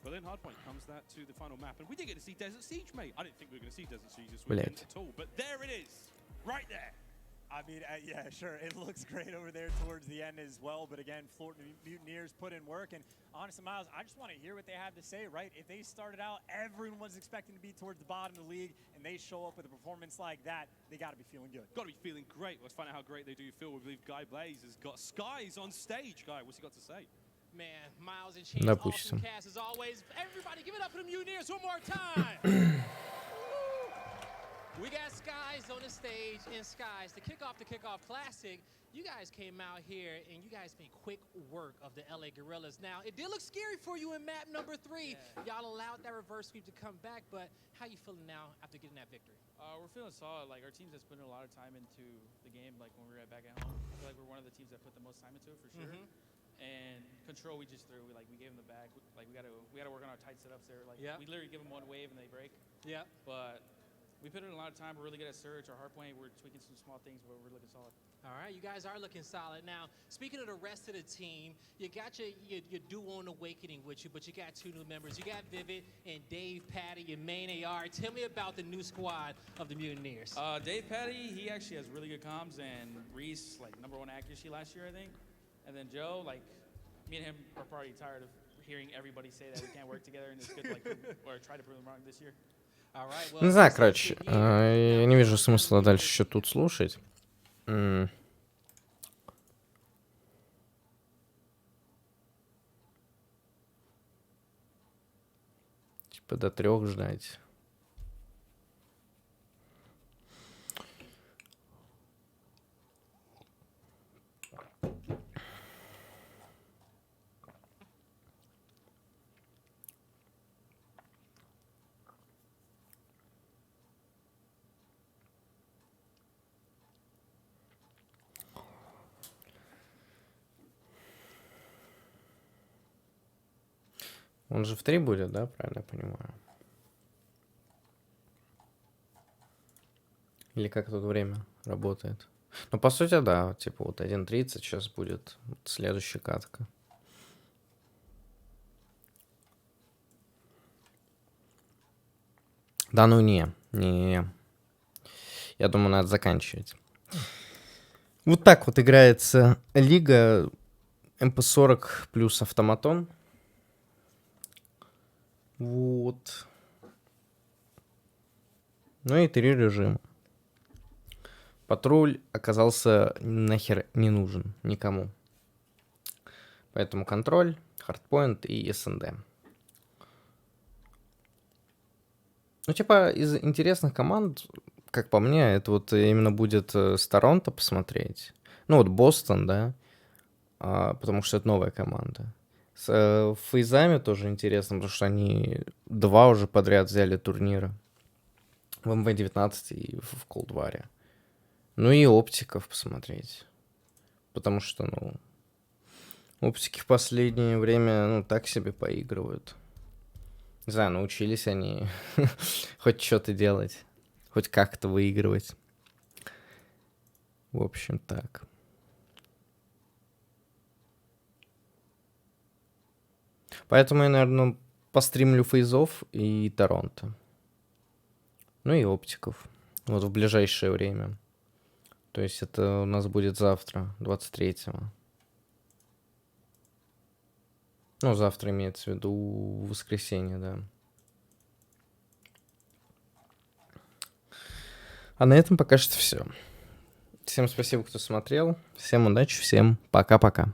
Berlin Hardpoint comes that to the final map, and we didn't get to see Desert Siege, mate. I didn't think we were going to see Desert Siege this weekend at all, but there it is, right there. I mean, yeah, sure, it looks great over there towards the end as well, but again, Florida Mutineers put in work, and honestly, Miles, I just want to hear what they have to say, right? If they started out, everyone was expecting to be towards the bottom of the league, and they show up with a performance like that, they got to be feeling good. Got to be feeling great. Let's find out how great they do feel. We believe Guy Blaze has got Skies on stage. Guy, what's he got to say? Man, Miles and Chance, awesome cast as always. Everybody give it up for the Mutineers one more time. We got Skies on the stage, and Skies, to kick off the Kickoff Classic, you guys came out here and you guys made quick work of the LA Guerrillas. Now, it did look scary for you in map number 3. Y'all allowed that reverse sweep to come back, but how you feeling now after getting that victory? We're feeling solid. Like, our teams has put in a lot of time into the game, like when we were back at home. I feel like we're one of the teams that put the most time into it for sure. And control, we just threw. We gave them the bag. Like we gotta work on our tight setups there. Like we literally give them one wave and they break. Yeah. But we put in a lot of time. We're really good at surge. Our hard point, we're tweaking some small things, but we're looking solid. All right, you guys are looking solid. Now, speaking of the rest of the team, you got your duo on Awakening with you, but you got 2 new members. You got Vivid and Dave Patty, your main AR. Tell me about the new squad of the Mutineers. Dave Patty, he actually has really good comms, and Reese, like #1 accuracy last year, I think. And then Joe, like, me and him are probably tired of hearing everybody say that we can't work together, and it's good to, like, or try to prove them wrong this year. All right, well, не знаю, короче, я не вижу смысла дальше еще тут слушать. Типа до 3 ждать. Он же в 3 будет, да? Правильно я понимаю? Или как тут время работает? Ну, по сути, да. Типа вот 1:30 сейчас будет следующая катка. Да ну не. Я думаю, надо заканчивать. Вот так вот играется лига МП-40 плюс автоматон. Вот. Ну и 3 режима. Патруль оказался нахер не нужен никому. Поэтому контроль, хардпоинт и СНД. Ну, типа, из интересных команд, как по мне, это вот именно будет с Торонто посмотреть. Ну, вот Бостон, да, потому что это новая команда. С Фейзами тоже интересно, потому что они 2 уже подряд взяли турнира. В МВ-19 и в Колдваре. Ну и оптиков посмотреть. Потому что, ну, оптики в последнее время, ну, так себе поигрывают. Не знаю, научились они хоть что-то делать. Хоть как-то выигрывать. В общем, так. Поэтому я, наверное, постримлю Фейзов и Торонто. Ну и оптиков. Вот в ближайшее время. То есть это у нас будет завтра, 23-го. Ну, завтра имеется в виду воскресенье, да. А на этом пока что все. Всем спасибо, кто смотрел. Всем удачи, всем пока-пока.